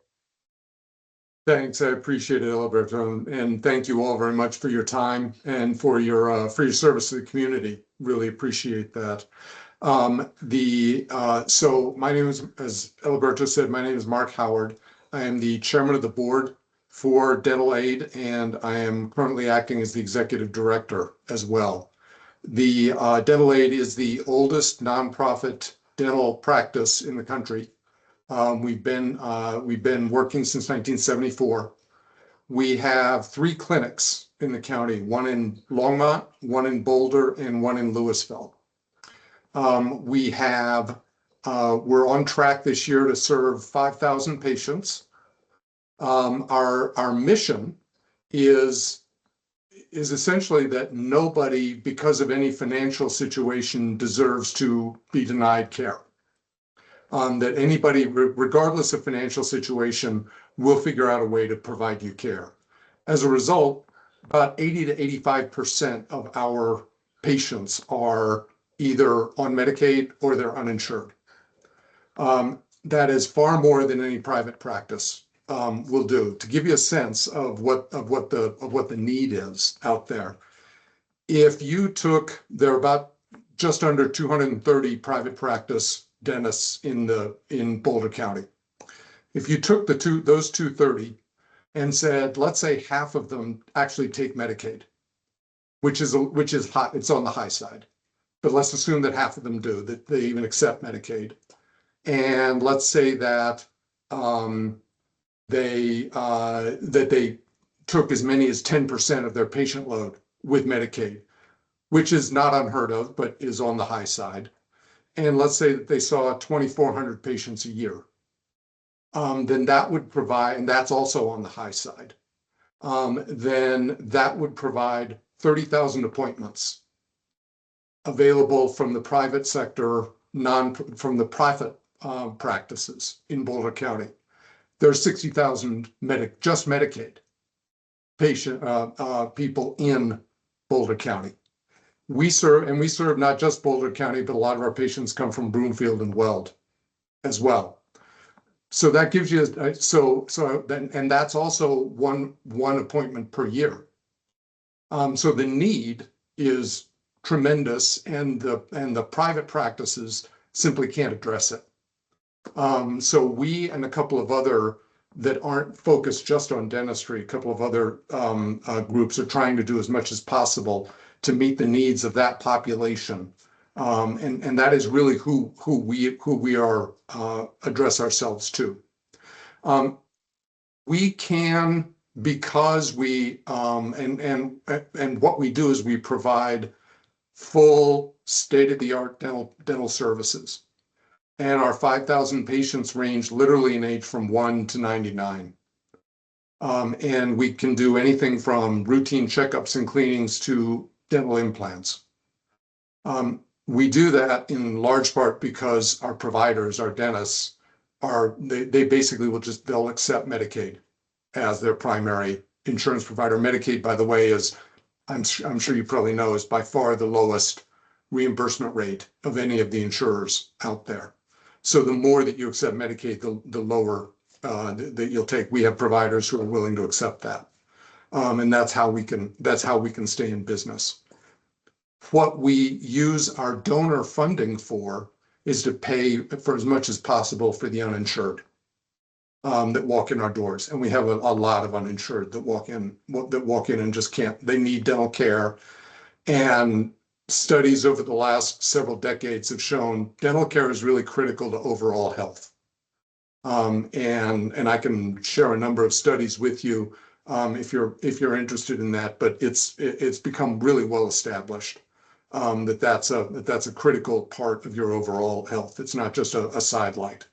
Thanks. I appreciate it, Alberto, and thank you all very much for your time and for your service to the community. Really appreciate that. So my name is, as Alberto said, my name is Mark Howard. I am the chairman of the board for Dental Aid, and I am currently acting as the executive director as well. The Dental Aid is the oldest nonprofit dental practice in the country. We've been working since 1974. We have 3 clinics in the county, one in Longmont, one in Boulder, and one in Louisville. We're on track this year to serve 5,000 patients. Our mission is essentially that nobody, because of any financial situation, deserves to be denied care. That anybody, regardless of financial situation, will figure out a way to provide you care. As a result, about 80 to 85% of our patients are either on Medicaid or they're uninsured. That is far more than any private practice will do. To give you a sense of what the need is out there, if you took, there are about just under 230 private practice dentists in Boulder County. If you took those 230 and said, let's say half of them actually take Medicaid, which is high, it's on the high side, but let's assume that half of them do, that they even accept Medicaid. And let's say that they took as many as 10% of their patient load with Medicaid, which is not unheard of, but is on the high side. And let's say that they saw 2,400 patients a year. Then that would provide, and that's also on the high side, then that would provide 30,000 appointments available from the private sector, from the private practices in Boulder County. There's 60,000 just Medicaid people in Boulder County. We serve not just Boulder County, but a lot of our patients come from Broomfield and Weld as well. So that gives you, and that's also one appointment per year. So the need is tremendous, and the private practices simply can't address it. So we and a couple of other that aren't focused just on dentistry, a couple of other groups are trying to do as much as possible to meet the needs of that population. And that is really who we are address ourselves to. We can, because we and what we do is we provide full state-of-the-art dental services. And our 5,000 patients range literally in age from 1 to 99. And we can do anything from routine checkups and cleanings to dental implants. We do that in large part because our providers, our dentists, they basically they'll accept Medicaid as their primary insurance provider. Medicaid, by the way, is, I'm sure you probably know, is by far the lowest reimbursement rate of any of the insurers out there. So the more that you accept Medicaid, the lower that you'll take. We have providers who are willing to accept that, and that's how we can stay in business. What we use our donor funding for is to pay for as much as possible for the uninsured that walk in our doors, and we have a lot of uninsured that walk in and just can't. They need dental care, and studies over the last several decades have shown dental care is really critical to overall health. And I can share a number of studies with you if you're interested in that, but it's become really well established that's a critical part of your overall health. It's not just a sidelight.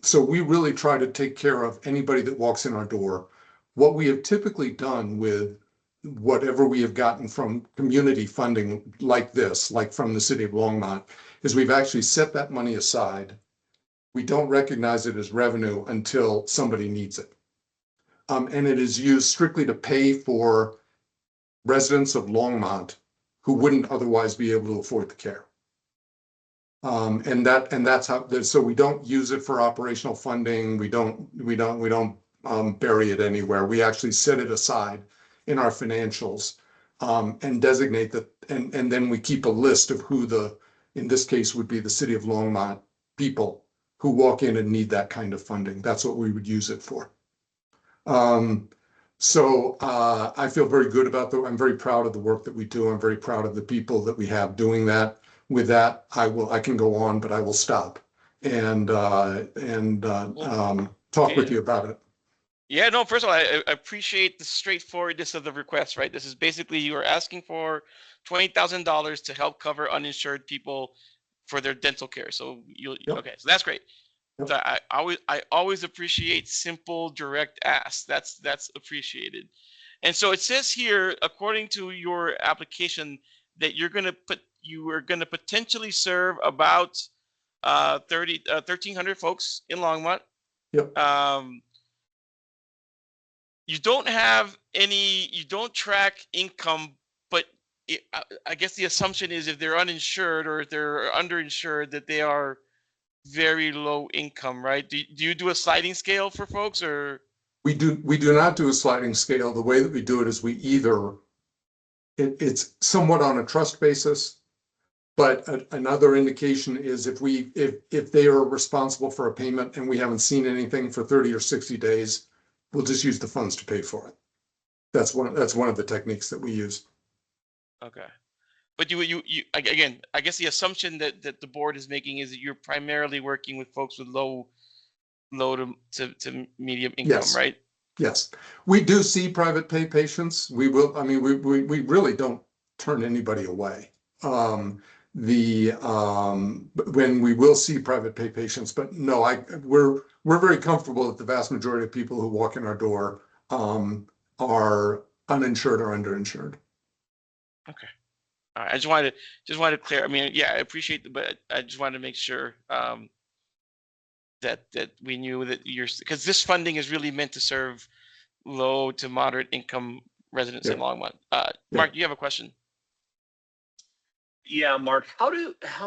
So we really try to take care of anybody that walks in our door. What we have typically done with whatever we have gotten from community funding like this, like from the city of Longmont, is we've actually set that money aside. We don't recognize it as revenue until somebody needs it. And it is used strictly to pay for residents of Longmont who wouldn't otherwise be able to afford the care. And that's how, so we don't use it for operational funding. We don't bury it anywhere. We actually set it aside in our financials and designate that, and then we keep a list of who in this case would be the city of Longmont people who walk in and need that kind of funding. That's what we would use it for. So I feel very good about I'm very proud of the work that we do. I'm very proud of the people that we have doing that. With that, I can go on, but I will stop and talk with you about it. Yeah, no, first of all, I appreciate the straightforwardness of the request, right? This is basically, you are asking for $20,000 to help cover uninsured people for their dental care. So okay, so that's great. Yep. So I always appreciate simple, direct asks. That's appreciated. And so it says here, according to your application, that you are going to potentially serve about 1,300 folks in Longmont. Yep. you don't have any, you don't track income, but I guess the assumption is if they're uninsured or if they're underinsured, that they are very low income, right? Do you do a sliding scale for folks, or? We do not do a sliding scale. The way that we do it is we either, it's somewhat on a trust basis, but another indication is if they are responsible for a payment and we haven't seen anything for 30 or 60 days, we'll just use the funds to pay for it. That's one of the techniques that we use. Okay. But you again, I guess the assumption that the board is making is that you're primarily working with folks with low to medium income, Yes. right? Yes. We do see private pay patients. We will, I mean, we really don't turn anybody away. When we will see private pay patients, but no, we're very comfortable that the vast majority of people who walk in our door are uninsured or underinsured. Okay. All right. I just wanted to clear. I mean, yeah, I appreciate but I just wanted to make sure that we knew that because this funding is really meant to serve low to moderate income residents in Longmont. Mark, you have a question? Yeah, Mark, how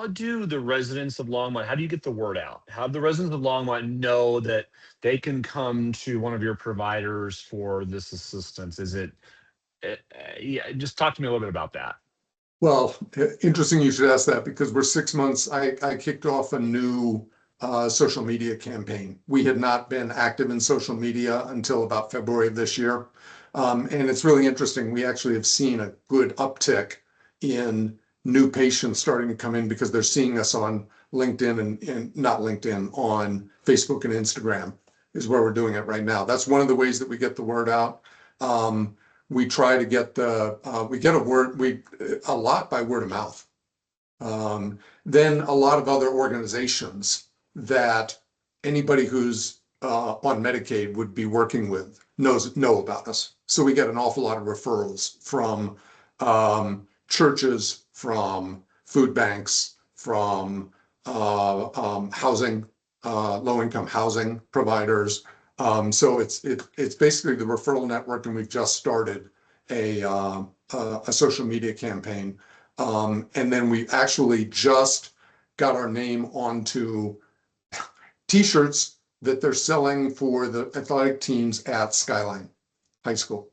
do the residents of Longmont, how do you get the word out? How do the residents of Longmont know that they can come to one of your providers for this assistance? Is it, yeah, just talk to me a little bit about that. Well, interesting you should ask that, because we're 6 months, I kicked off a new social media campaign. We had not been active in social media until about February of this year. And it's really interesting. We actually have seen a good uptick in new patients starting to come in because they're seeing us on LinkedIn and not LinkedIn, on Facebook and Instagram is where we're doing it right now. That's one of the ways that we get the word out. We try to get we get a lot by word of mouth. Then a lot of other organizations that anybody who's on Medicaid would be working with know about us. So we get an awful lot of referrals from churches, from food banks, from housing, low-income housing providers. So it's basically the referral network, and we've just started a social media campaign. And then we actually just got our name onto T-shirts that they're selling for the athletic teams at Skyline High School.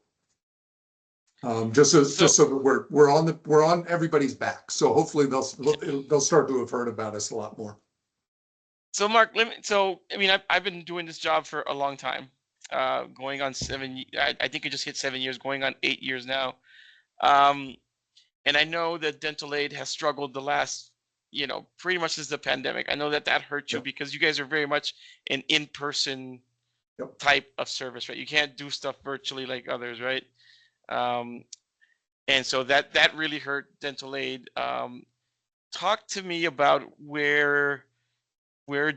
Just so that we're on everybody's back. So hopefully they'll start to have heard about us a lot more. So Mark, I mean, I've been doing this job for a long time, going on 7. I think it just hit 7 years, going on 8 years now. And I know that dental aid has struggled the last, pretty much since the pandemic. I know that hurt you because you guys are very much an in-person type of service, right? You can't do stuff virtually like others, right? And so that really hurt dental aid. Talk to me about where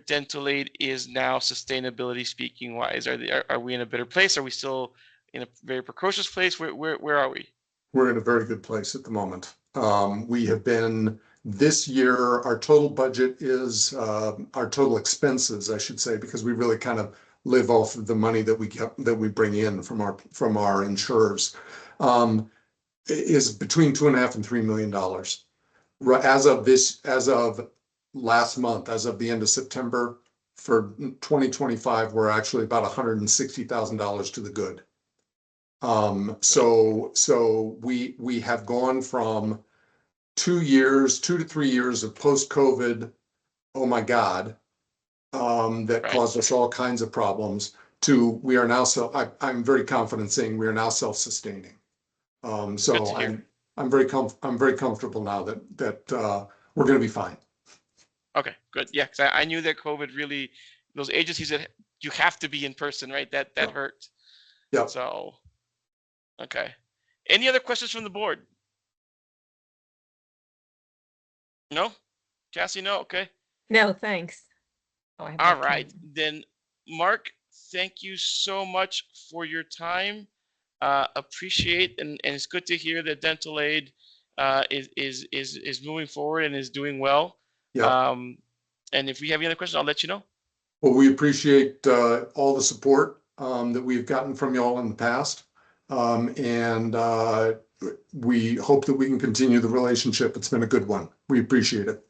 dental aid is now, sustainability speaking wise. Are we in a better place? Are we still in a very precocious place? Where are we? We're in a very good place at the moment. We have been, this year, our total budget is, our total expenses, I should say, because we really kind of live off of the money that we bring in from our insurers, is between $2.5 and $3 million. As of last month, as of the end of September, for 2025, we're actually about $160,000 to the good. So we have gone from 2 to 3 years of post-COVID, oh my God, that caused us all kinds of problems, to we are now I'm very confident saying we are now self-sustaining. So I'm very comfortable now that we're going to be fine. Okay, good. Yeah, because I knew that COVID really, those agencies that you have to be in person, right? That hurt. Yeah. So, okay. Any other questions from the board? No? Cassie, no? Okay. No, thanks. All right. Then, Mark, thank you so much for your time. Appreciate, and it's good to hear that dental aid is moving forward and is doing well. Yeah. And if we have any other questions, I'll let you know. Well, we appreciate all the support that we've gotten from y'all in the past. And we hope that we can continue the relationship. It's been a good one. We appreciate it.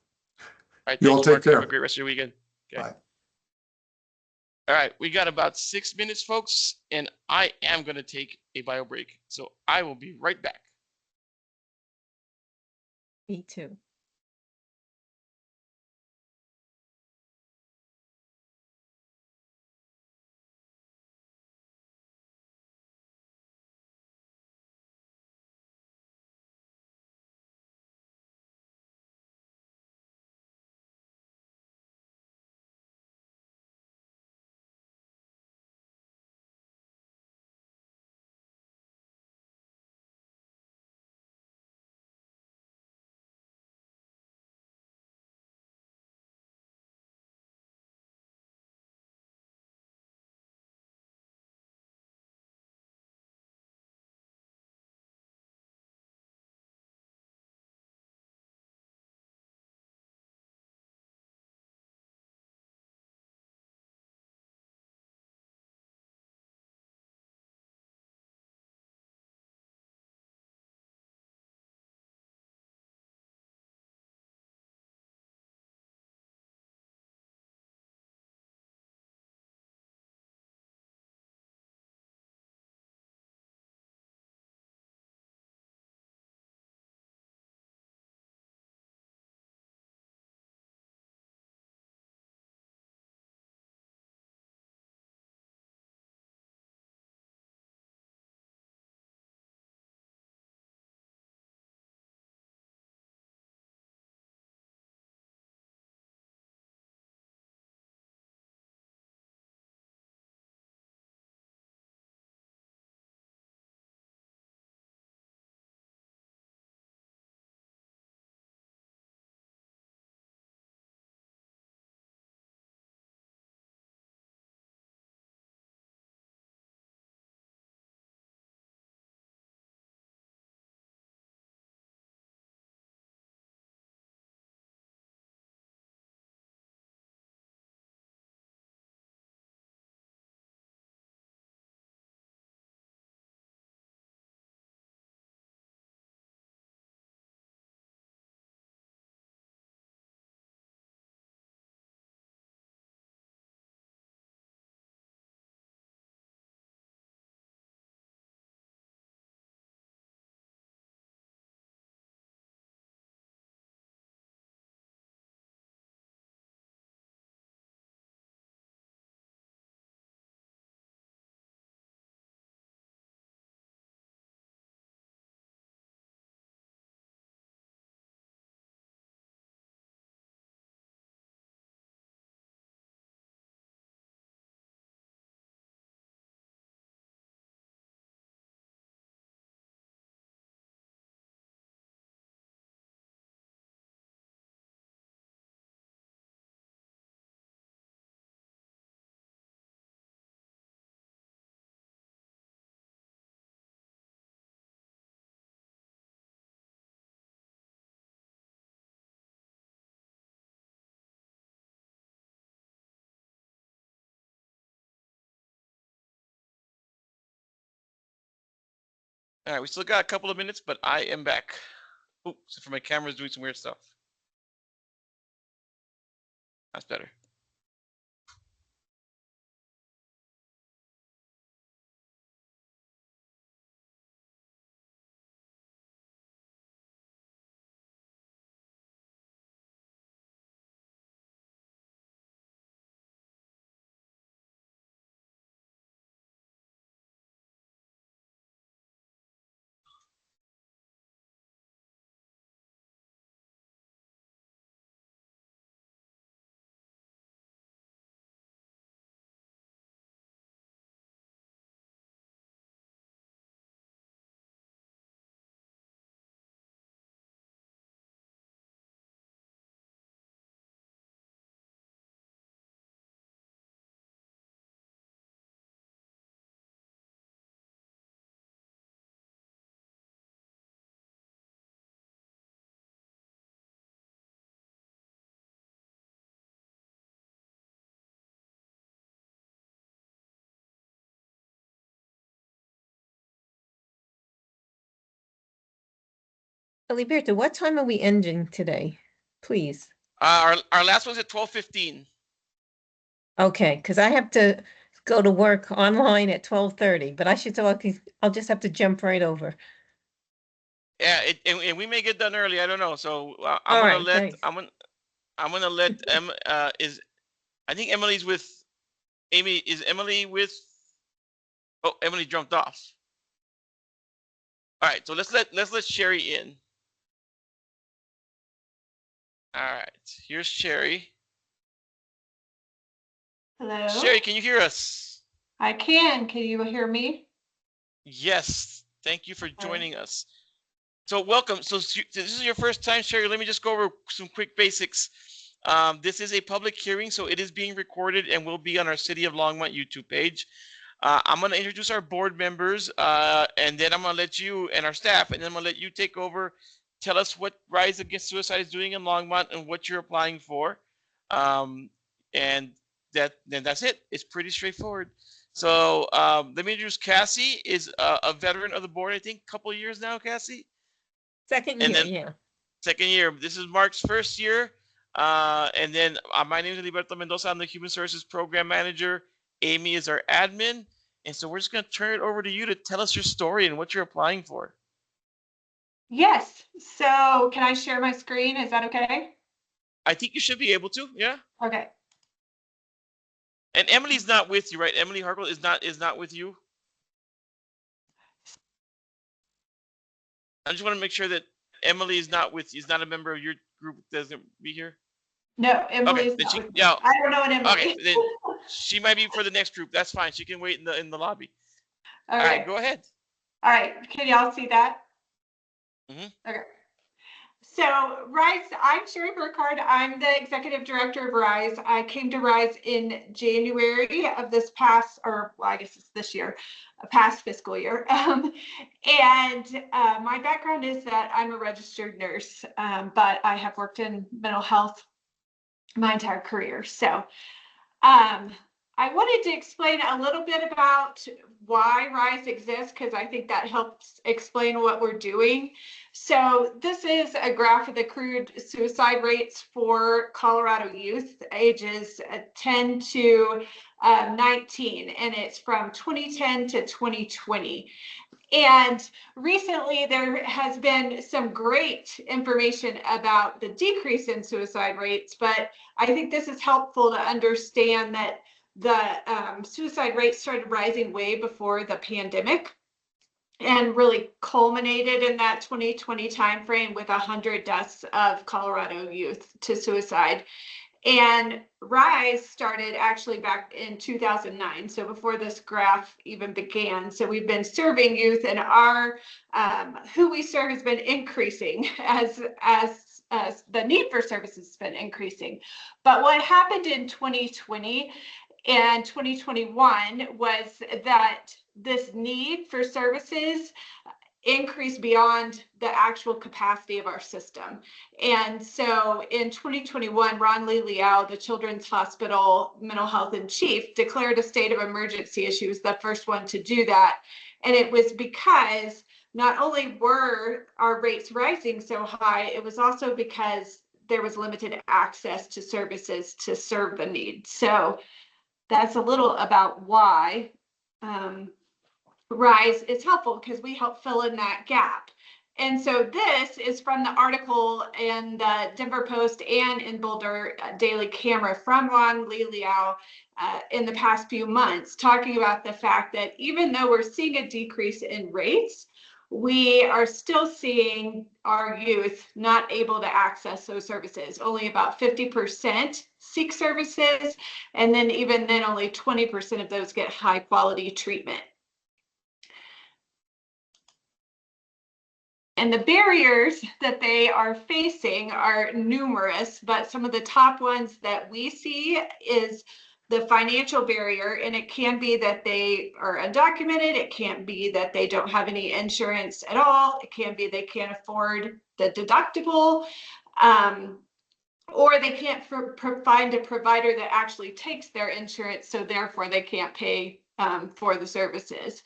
All right, You all thank you, take Mark. Have a care. great rest of your weekend. Okay. Bye. All right, we got about 6 minutes, folks, and I am going to take a bio break. So I will be right back. Me too. All right, we still got a couple of minutes, but I am back. Oops, for my camera's doing some weird stuff. That's better. Eliberto, what time are we ending today? Please. Our last one's at 12:15. Okay, because I have to go to work online at 12:30, but I should talk, I'll just have to jump right over. Yeah, and we may get done early. I don't know. So All I'm gonna right, let thanks. I'm gonna let I think Emily's with Amy. Is Emily with? Oh, Emily jumped off. All right, so let's let Sherry in. All right, here's Sherry. Hello. Sherry, can you hear us? I can. Can you hear me? Yes. Thank you for joining us. So welcome. So this is your first time, Sherry. Let me just go over some quick basics. This is a public hearing, so it is being recorded and will be on our City of Longmont YouTube page. I'm going to introduce our board members, and then I'm going to let you and our staff, and then I'm going to let you take over. Tell us what Rise Against Suicide is doing in Longmont and what you're applying for. And then that's it. It's pretty straightforward. So let me introduce Cassie, is a veteran of the board, I think, a couple of years now, Cassie? Second year, yeah. Second year. This is Mark's first year. And then my name is Liberto Mendoza. I'm the Human Services Program Manager. Amy is our admin. And so we're just going to turn it over to you to tell us your story and what you're applying for. Yes. So can I share my screen? Is that okay? I think you should be able to. Yeah. Okay. And Emily's not with you, right? Emily Harkle is not with you. I just want to make sure that Emily is not with you. Is not a member of your group. Doesn't be here. No, Emily's okay, not. Yeah. I don't know what Emily. Okay, then she might be for the next group. That's fine. She can wait in the lobby. All right, go ahead. All right. Can y'all see that? Mm-hmm. Okay. So Rise, I'm Sherry Burkhardt. I'm the executive director of Rise. I came to Rise in January of this past, or well, I guess it's this year, past fiscal year. And my background is that I'm a registered nurse, but I have worked in mental health my entire career. So I wanted to explain a little bit about why Rise exists, because I think that helps explain what we're doing. So this is a graph of the accrued suicide rates for Colorado youth ages 10 to 19, and it's from 2010 to 2020. And recently there has been some great information about the decrease in suicide rates, but I think this is helpful to understand that the suicide rates started rising way before the pandemic and really culminated in that 2020 timeframe with 100 deaths of Colorado youth to suicide. And Rise started actually back in 2009, so before this graph even began. So we've been serving youth, and our who we serve has been increasing as the need for services has been increasing. But what happened in 2020 and 2021 was that this need for services increase beyond the actual capacity of our system. And so in 2021, Ron Lee Liao, the Children's Hospital mental health in chief, declared a state of emergency. She was the first one to do that. And it was because not only were our rates rising so high, it was also because there was limited access to services to serve the need. So that's a little about why Rise is helpful, because we help fill in that gap. And so this is from the article in the Denver Post and in Boulder Daily Camera from Ron Lee Liao in the past few months, talking about the fact that even though we're seeing a decrease in rates, we are still seeing our youth not able to access those services. Only about 50% seek services, and then even then only 20% of those get high quality treatment. And the barriers that they are facing are numerous, but some of the top ones that we see is the financial barrier. And it can be that they are undocumented. It can't be that they don't have any insurance at all. It can be they can't afford the deductible, or they can't find a provider that actually takes their insurance, so therefore they can't pay for the services.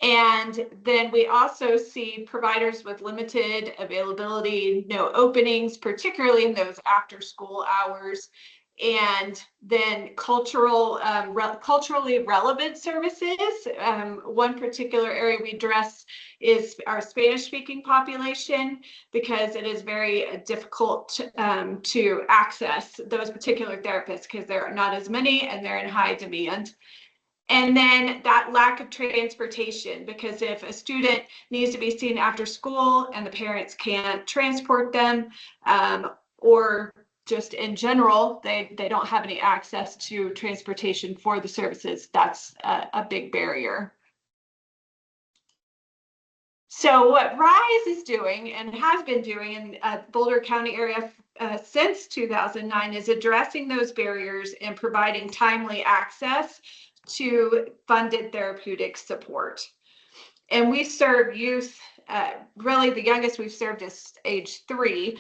And then we also see providers with limited availability, no openings, particularly in those after school hours. And then culturally relevant services. One particular area we address is our Spanish speaking population, because it is very difficult to access those particular therapists because there are not as many and they're in high demand. And then that lack of transportation, because if a student needs to be seen after school and the parents can't transport them, or just in general, they don't have any access to transportation for the services, that's a big barrier. So what RISE is doing and has been doing in Boulder County area since 2009 is addressing those barriers and providing timely access to funded therapeutic support. And we serve youth, really the youngest we've served is age 3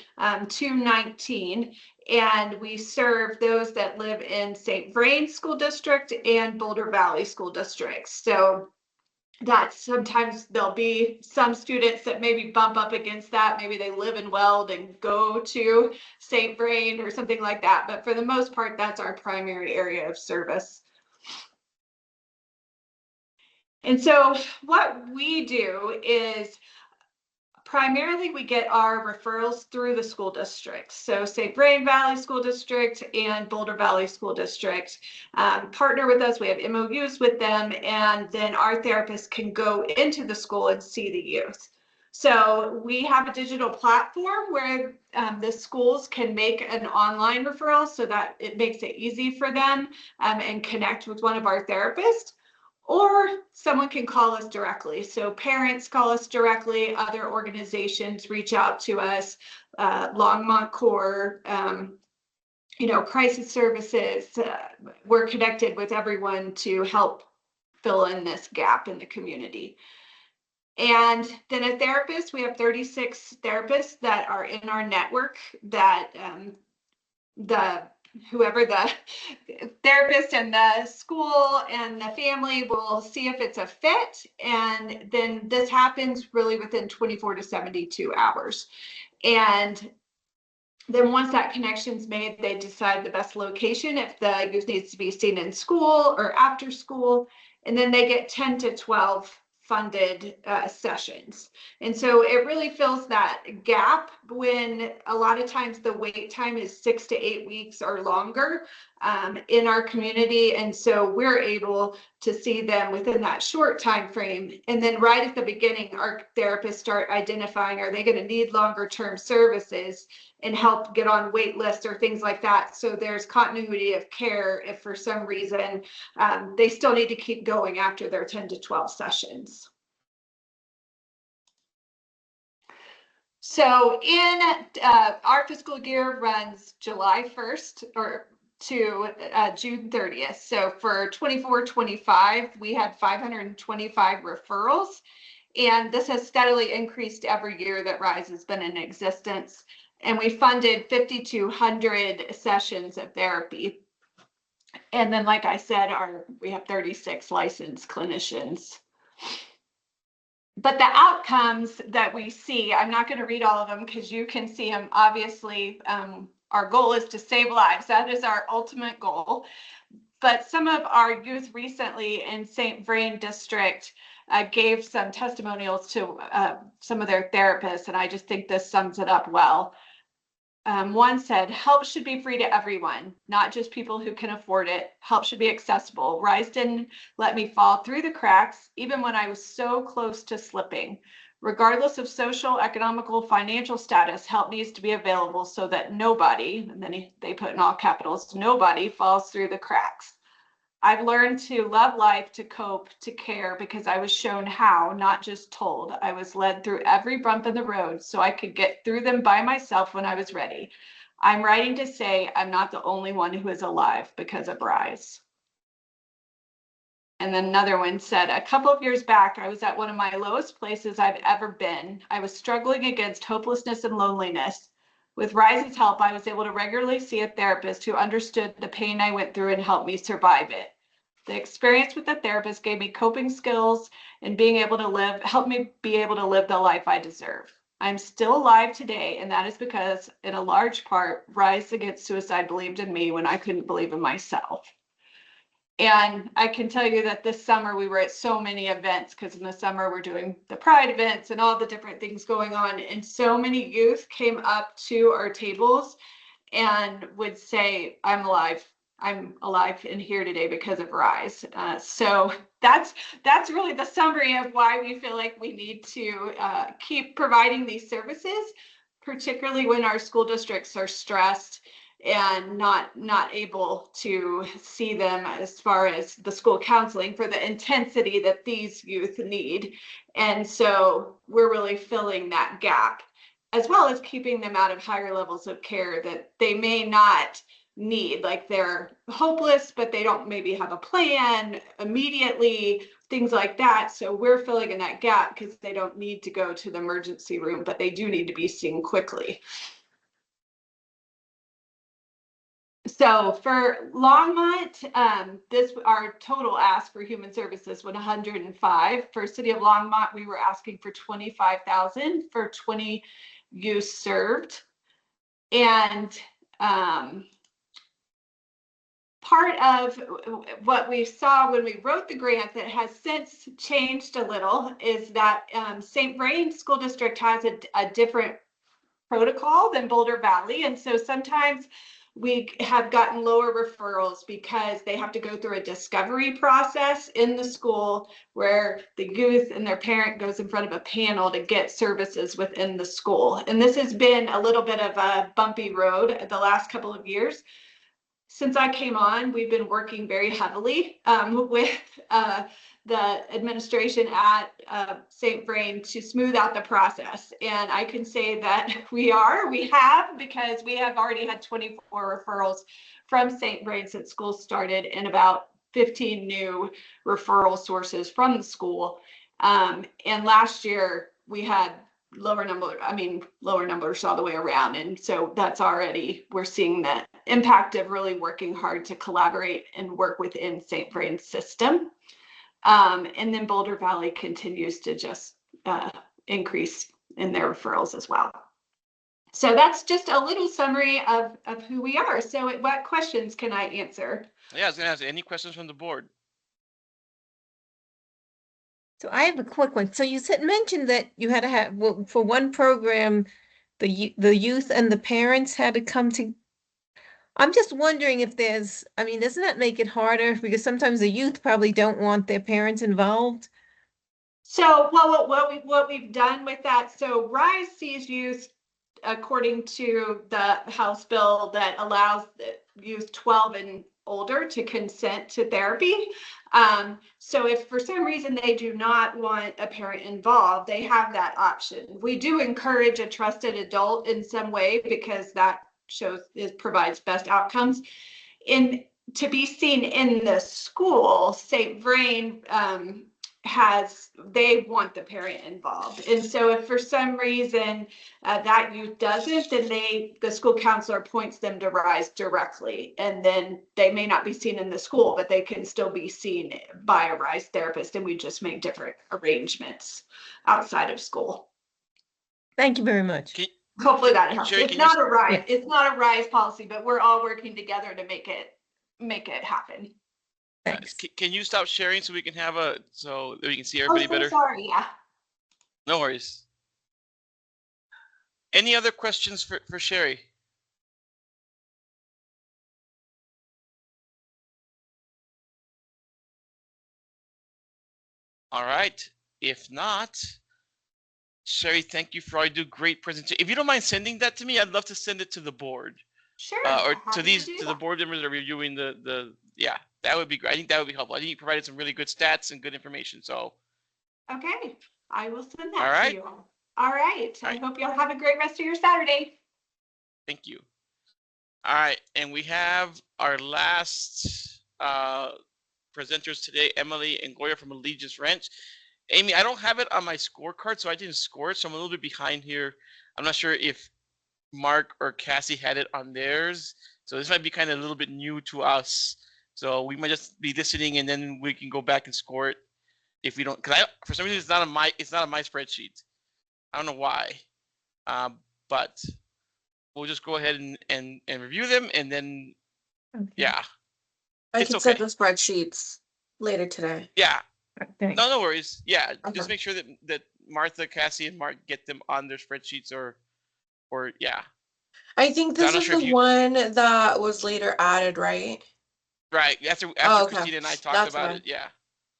to 19. And we serve those that live in St. Vrain School District and Boulder Valley School District. So that sometimes there'll be some students that maybe bump up against that. Maybe they live in Weld and go to St. Vrain or something like that. But for the most part, that's our primary area of service. And so what we do is primarily we get our referrals through the school districts. So St. Vrain Valley School District and Boulder Valley School District partner with us. We have MOUs with them, and then our therapists can go into the school and see the youth. So we have a digital platform where the schools can make an online referral so that it makes it easy for them and connect with one of our therapists. Or someone can call us directly. So parents call us directly, other organizations reach out to us, Longmont Core, crisis services. We're connected with everyone to help fill in this gap in the community. And then a therapist, we have 36 therapists that are in our network that whoever the therapist and the school and the family will see if it's a fit. And then this happens really within 24 to 72 hours. And then once that connection's made, they decide the best location if the youth needs to be seen in school or after school. And then they get 10 to 12 funded sessions. And so it really fills that gap when a lot of times the wait time is 6 to 8 weeks or longer in our community. And so we're able to see them within that short time frame. And then right at the beginning, our therapists start identifying, are they going to need longer term services and help get on wait lists or things like that. So there's continuity of care if for some reason they still need to keep going after their 10 to 12 sessions. So in our fiscal year runs July 1st or to June 30th. So for 24-25, we had 525 referrals. And this has steadily increased every year that RISE has been in existence. And we funded 5,200 sessions of therapy. And then, like I said, we have 36 licensed clinicians. But the outcomes that we see, I'm not going to read all of them because you can see them. Obviously, our goal is to save lives. That is our ultimate goal. But some of our youth recently in St. Vrain District gave some testimonials to some of their therapists, and I just think this sums it up well. One said, help should be free to everyone, not just people who can afford it. Help should be accessible. RISE didn't let me fall through the cracks, even when I was so close to slipping. Regardless of social, economical, financial status, help needs to be available so that nobody, and then they put in all capitals, nobody falls through the cracks. I've learned to love life, to cope, to care, because I was shown how, not just told. I was led through every bump in the road so I could get through them by myself when I was ready. I'm writing to say I'm not the only one who is alive because of RISE. And then another one said, a couple of years back, I was at one of my lowest places I've ever been. I was struggling against hopelessness and loneliness. With RISE's help, I was able to regularly see a therapist who understood the pain I went through and helped me survive it. The experience with the therapist gave me coping skills and being able to helped me be able to live the life I deserve. I'm still alive today, and that is because, in a large part, Rise Against Suicide believed in me when I couldn't believe in myself. And I can tell you that this summer we were at so many events, because in the summer we're doing the Pride events and all the different things going on. And so many youth came up to our tables and would say, I'm alive and here today because of Rise. So that's really the summary of why we feel like we need to keep providing these services, particularly when our school districts are stressed and not able to see them as far as the school counseling for the intensity that these youth need. And so we're really filling that gap, as well as keeping them out of higher levels of care that they may not need. Like they're hopeless, but they don't maybe have a plan immediately, things like that. So we're filling in that gap because they don't need to go to the emergency room, but they do need to be seen quickly. So for Longmont, our total ask for human services was 105. For City of Longmont, we were asking for 25,000 for 20 youth served. And part of what we saw when we wrote the grant that has since changed a little is that St. Vrain School District has a different protocol than Boulder Valley. And so sometimes we have gotten lower referrals because they have to go through a discovery process in the school where the youth and their parent goes in front of a panel to get services within the school. And this has been a little bit of a bumpy road the last couple of years. Since I came on, we've been working very heavily with the administration at St. Vrain to smooth out the process. And I can say that we have, because we have already had 24 referrals from St. Vrain since school started, and about 15 new referral sources from the school. And last year we had lower numbers all the way around. And so that's already, we're seeing the impact of really working hard to collaborate and work within St. Vrain's system. And then Boulder Valley continues to just increase in their referrals as well. So that's just a little summary of who we are. So what questions can I answer? Yeah, I was gonna ask, any questions from the board? So I have a quick one. So you mentioned that you had to have, well, for one program, the youth and the parents had to come to. I'm just wondering if doesn't that make it harder? Because sometimes the youth probably don't want their parents involved. So, well, what we've done with that, so Rise sees youth according to the House bill that allows youth 12 and older to consent to therapy. So if for some reason they do not want a parent involved, they have that option. We do encourage a trusted adult in some way because that provides best outcomes. To be seen in the school, St. Vrain they want the parent involved. And so if for some reason that youth doesn't, then the school counselor points them to Rise directly. And then they may not be seen in the school, but they can still be seen by a Rise therapist. And we just make different arrangements outside of school. Thank you very much. Hopefully that helps. It's not a Rise policy, but we're all working together to make it happen. Thanks. Can you stop sharing so we can have so that we can see everybody better? Sorry, yeah. No worries. Any other questions for Sherry? All right. If not, Sherry, thank you for all you do. Great presentation. If you don't mind sending that to me, I'd love to send it to the board. Sure. Or to the board members that are reviewing yeah, that would be great. I think that would be helpful. I think you provided some really good stats and good information. So. Okay, I will send that to you. All right. I hope you'll have a great rest of your Saturday. Thank you. All right, and we have our last presenters today, Emily and Goya from Allegiance Ranch. Amy, I don't have it on my scorecard, so I didn't score it, so I'm a little bit behind here. I'm not sure if Mark or Cassie had it on theirs, so this might be kind of a little bit new to us. So we might just be listening, and then we can go back and score it if we don't. Because for some reason it's not on my spreadsheet. I don't know why, but we'll just go ahead and review them, and then yeah, I it's can okay. set the spreadsheets later today. Yeah. Thanks. No worries. Yeah, just Okay. make sure that Martha, Cassie, and Mark get them on their spreadsheets, or yeah. I think So I'm this not is sure if the you one that was later added, right? right after Oh, okay. Christina and I talked That's about fine. it. Yeah.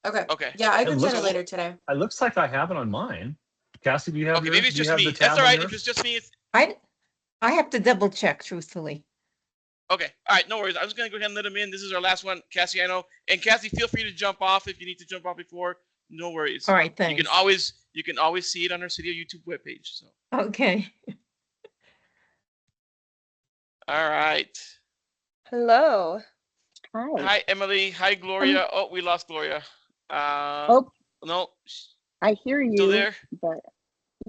Okay. Okay. Yeah, I It can send it looks later today. it looks like I have it on mine. Cassie, do you have Okay, yours? maybe it's Do you just have the me. That's tab all on right. If yours? it's just me, it's I have to double check, truthfully. okay. All right, no worries. I'm just gonna go ahead and let them in. This is our last one, Cassie. I know, and Cassie, feel free to jump off if you need to jump off before. No worries. All right, You thanks. can always see it on our City of YouTube webpage. So Okay. all right. Hello. Hi, Emily. Hi, Gloria. Oh, we lost Gloria. Oh, No, I hear still you, there? but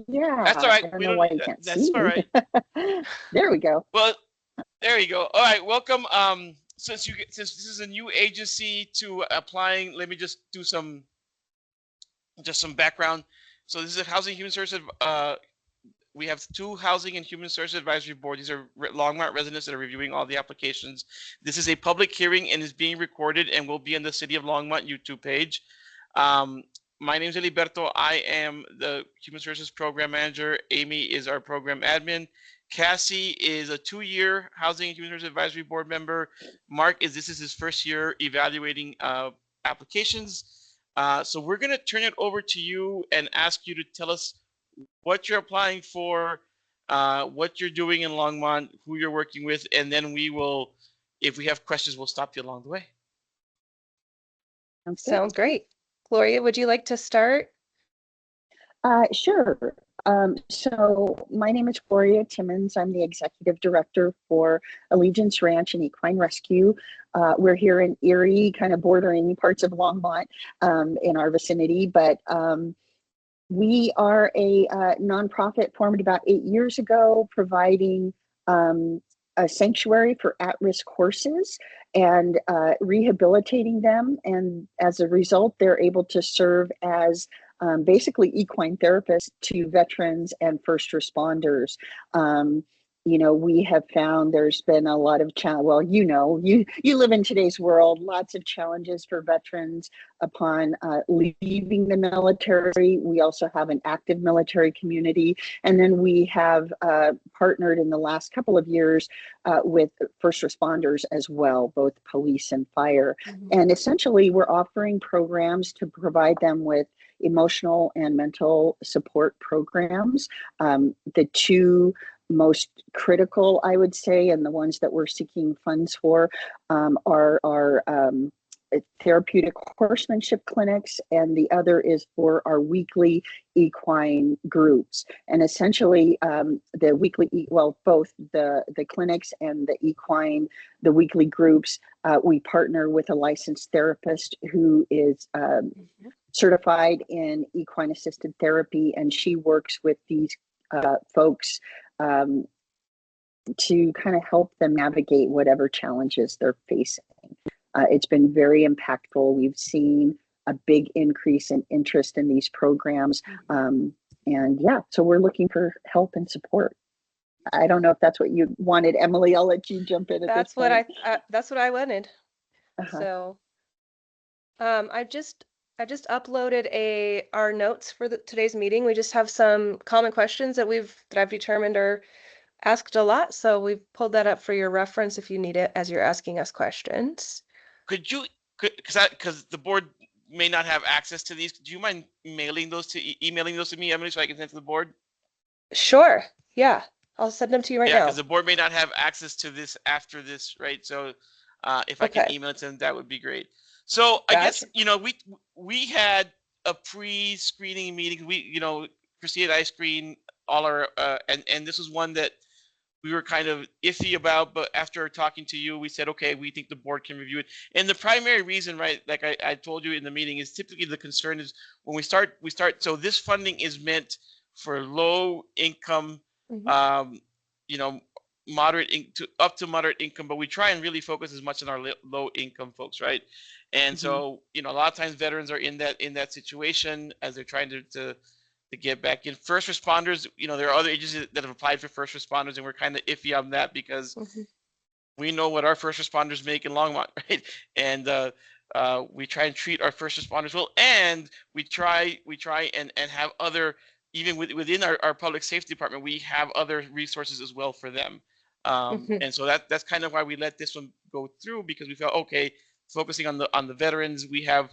yeah, That's all I right. don't We know don't. why you can't That's see all me. right. There we go. Well, there you go. All right, welcome. Since this is a new agency to applying, let me just do some background. So this is a Housing and Human Services. We have 2 Housing and Human Services Advisory Board. These are Longmont residents that are reviewing all the applications. This is a public hearing and is being recorded and will be on the City of Longmont YouTube page. My name is Eliberto. I am the Human Services Program Manager. Amy is our Program Admin. Cassie is a 2-year Housing and Human Services Advisory Board member. Mark this is his first year evaluating applications. So we're going to turn it over to you and ask you to tell us what you're applying for, what you're doing in Longmont, who you're working with, and then we will, if we have questions, we'll stop you along the way. Sounds great. Gloria, would you like to start? Sure. So my name is Gloria Timmons. I'm the executive director for Allegiance Ranch and Equine Rescue. We're here in Erie, kind of bordering parts of Longmont in our vicinity, but we are a nonprofit formed about 8 years ago, providing a sanctuary for at-risk horses and rehabilitating them. And as a result, they're able to serve as basically equine therapists to veterans and first responders. We have found there's been a lot of you live in today's world, lots of challenges for veterans upon leaving the military. We also have an active military community. And then we have partnered in the last couple of years with first responders as well, both police and fire. Mm-hmm. And essentially, we're offering programs to provide them with emotional and mental support programs. The 2 most critical, I would say, and the ones that we're seeking funds for are therapeutic horsemanship clinics, and the other is for our weekly equine groups. And essentially, the weekly, both the clinics and the weekly groups, we partner with a licensed therapist who is certified in equine assisted therapy, and she works with these folks to kind of help them navigate whatever challenges they're facing. It's been very impactful. We've seen a big increase in interest in these programs. And yeah, so we're looking for help and support. I don't know if that's what you wanted, Emily. I'll let you jump in at this point. That's what I wanted. So I just uploaded our notes for today's meeting. We just have some common questions that I've determined are asked a lot. So we've pulled that up for your reference if you need it as you're asking us questions. Because the board may not have access to these, do you mind emailing those to me, Emily, so I can send to the board? Sure. Yeah. I'll send them to you right now. Yeah, because the board may not have access to this after this, right? So if I can email it to them, that would be great. So I guess, we had a pre-screening meeting. Christina and I screened all our, and this was one that we were kind of iffy about, but after talking to you, we said, okay, we think the board can review it. And the primary reason, right, like I told you in the meeting, is typically the concern is when we start, so this funding is meant for low income, to up to moderate income, but we try and really focus as much on our low income folks, right? And so, you know, a lot of times veterans are in that situation as they're trying to get back in. First responders, you know, there are other agencies that have applied for first responders, and we're kind of iffy on that because we know what our first responders make in Longmont, right? And we try and treat our first responders well, and we try and have other, even within our public safety department, we have other resources as well for them. And so that's kind of why we let this one go through, because we felt, okay, focusing on the veterans, we have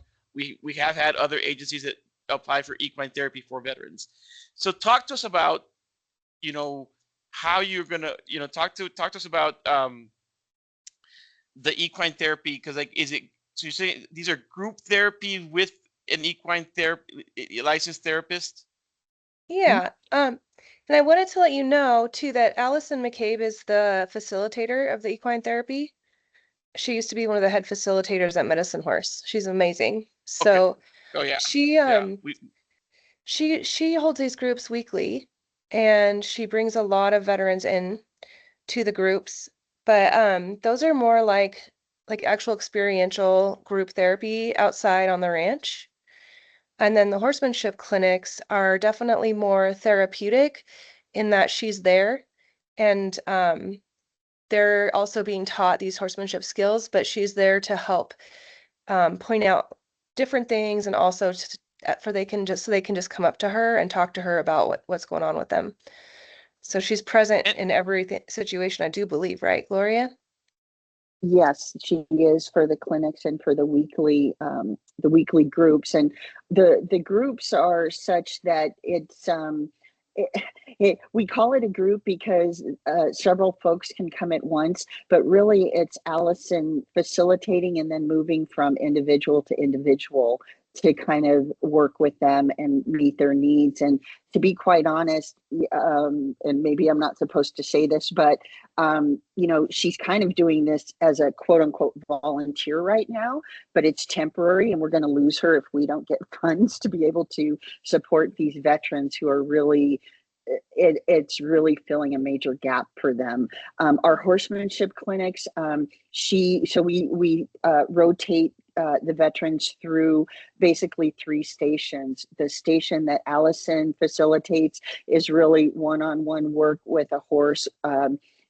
had other agencies that apply for equine therapy for veterans. So talk to us about, you know, how you're gonna, you know, talk to us about the equine therapy, because like, is it, so you're saying these are group therapy with an equine therapy licensed therapist? Yeah. And I wanted to let you know too that Allison McCabe is the facilitator of the equine therapy. She used to be one of the head facilitators at Medicine Horse. She's amazing. So Oh yeah. she she holds these groups weekly, and she brings a lot of veterans in to the groups. But those are more like actual experiential group therapy outside on the ranch. And then the horsemanship clinics are definitely more therapeutic in that she's there, and they're also being taught these horsemanship skills, but she's there to help point out different things, and also so they can just come up to her and talk to her about what's going on with them. So she's present in every situation, I do believe, right, Gloria? Yes, she is for the clinics and for the weekly groups, and the groups are such that it's we call it a group because several folks can come at once, but really it's Allison facilitating and then moving from individual to individual to kind of work with them and meet their needs. And to be quite honest, and maybe I'm not supposed to say this, but you know, she's kind of doing this as a quote unquote volunteer right now, but it's temporary, and we're going to lose her if we don't get funds to be able to support these veterans who are really, it's really filling a major gap for them. Our horsemanship clinics, we rotate the veterans through basically 3 stations. The station that Allison facilitates is really one-on-one work with a horse,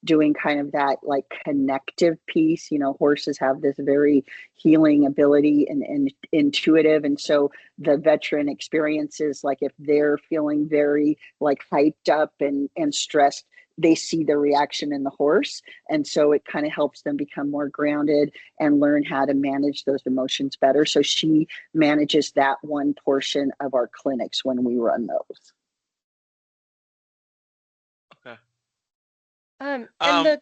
doing kind of that like connective piece. You know, horses have this very healing ability and intuitive. And so the veteran experiences, like if they're feeling very like hyped up and stressed, they see the reaction in the horse. And so it kind of helps them become more grounded and learn how to manage those emotions better. So she manages that one portion of our clinics when we run those. Okay. And by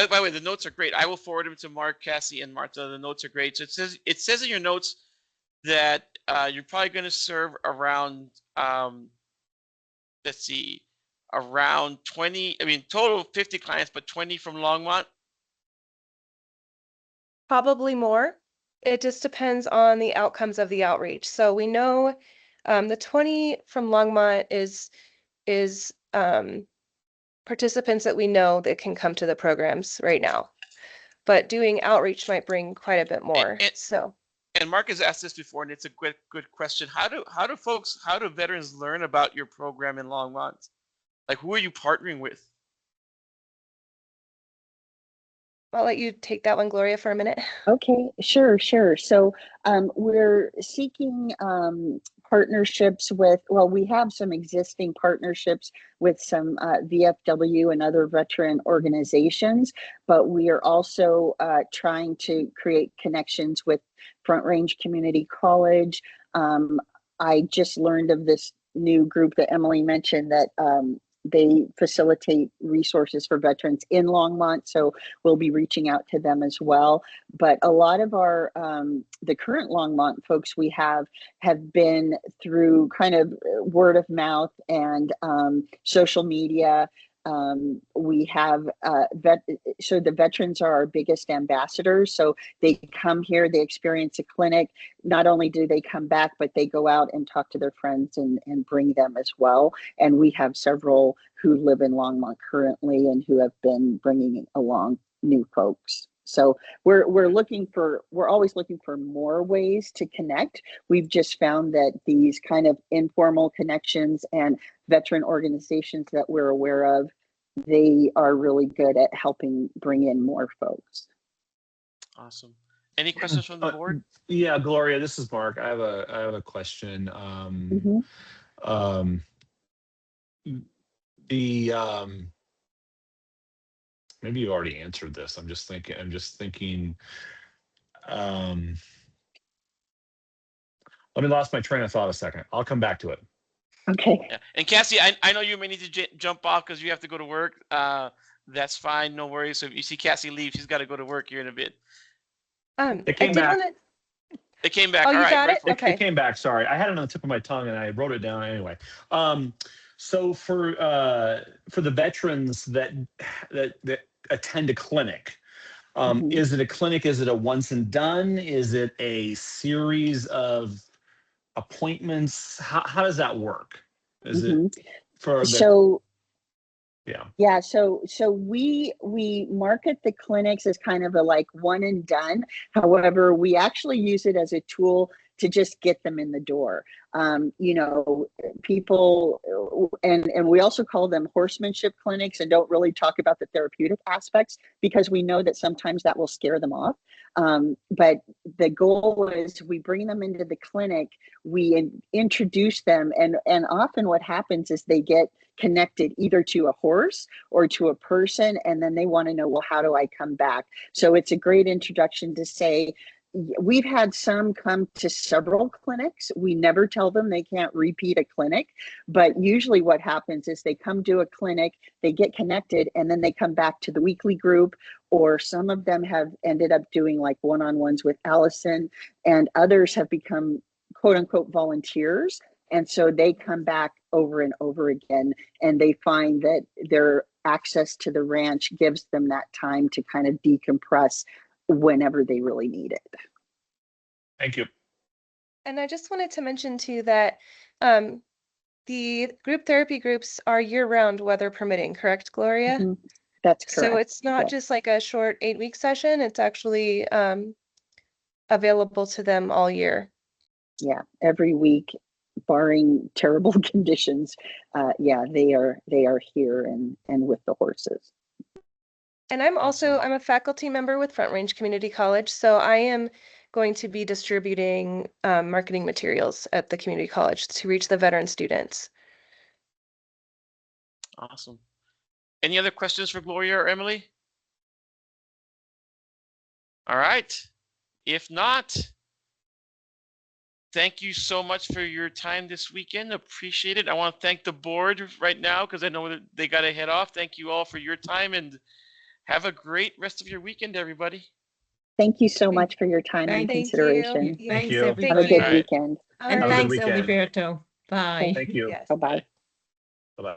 the way, the notes are great. I will forward them to Mark, Cassie, and Martha. The notes are great. So it says in your notes that you're probably going to serve around let's see, around 20. I mean, total 50 clients, but 20 from Longmont. probably more. It just depends on the outcomes of the outreach. So we know the 20 from Longmont is participants that we know that can come to the programs right now. But doing outreach might bring quite a bit more. And Mark has asked this before, and it's a good question. How do veterans learn about your program in Longmont? Like, who are you partnering with? I'll let you take that one, Gloria, for a minute. Okay, sure. So we're seeking partnerships with, well, we have some existing partnerships with some VFW and other veteran organizations, but we are also trying to create connections with Front Range Community College. I just learned of this new group that Emily mentioned that they facilitate resources for veterans in Longmont, so we'll be reaching out to them as well. But a lot of our the current Longmont folks we have been through kind of word of mouth and social media. We have so the veterans are our biggest ambassadors. So they come here, they experience a clinic. Not only do they come back, but they go out and talk to their friends and bring them as well. And we have several who live in Longmont currently and who have been bringing along new folks. So we're always looking for more ways to connect. We've just found that these kind of informal connections and veteran organizations that we're aware of, they are really good at helping bring in more folks. Awesome. Any questions from the board? Yeah, Gloria, this is Mark. I have a question. Maybe you already answered this. I'm just thinking. Let me lost my train of thought a second. I'll come back to it. Okay. Yeah. And Cassie, I know you may need to jump off because you have to go to work. That's fine. No worries. So if you see Cassie leave, she's got to go to work here in a bit. It came back. It came back. Oh, All you right. got it? It Okay. came back. Sorry, I had it on the tip of my tongue and I wrote it down anyway. So for the veterans that attend a clinic, is it a clinic? Is it a once and done? Is it a series of appointments? How does that work? Is it for the Yeah, so we market the clinics as kind of a like one and done. However, we actually use it as a tool to just get them in the door. You know, people, and we also call them horsemanship clinics and don't really talk about the therapeutic aspects because we know that sometimes that will scare them off. But the goal is we bring them into the clinic, we introduce them, and often what happens is they get connected either to a horse or to a person, and then they want to know, well, how do I come back? So it's a great introduction to say, we've had some come to several clinics. We never tell them they can't repeat a clinic, but usually what happens is they come to a clinic, they get connected, and then they come back to the weekly group, or some of them have ended up doing like one-on-ones with Allison, and others have become quote unquote volunteers. And so they come back over and over again, and they find that their access to the ranch gives them that time to kind of decompress whenever they really need it. Thank you. And I just wanted to mention too that the group therapy groups are year-round, weather permitting, correct, Gloria? That's correct. So it's not just like a short 8-week session, it's actually available to them all year. Yeah, every week, barring terrible conditions. Yeah, they are here and with the horses. And I'm a faculty member with Front Range Community College, so I am going to be distributing marketing materials at the community college to reach the veteran students. Awesome. Any other questions for Gloria or Emily? All right. If not, thank you so much for your time this weekend. Appreciate it. I want to thank the board right now because I know that they got to head off. Thank you all for your time and have a great rest of your weekend, everybody. Thank you so much for your time and consideration. Thank you. Have a good weekend. And Have a good thanks, weekend. Eliberto. Bye. Thank you. Bye-bye. Bye-bye.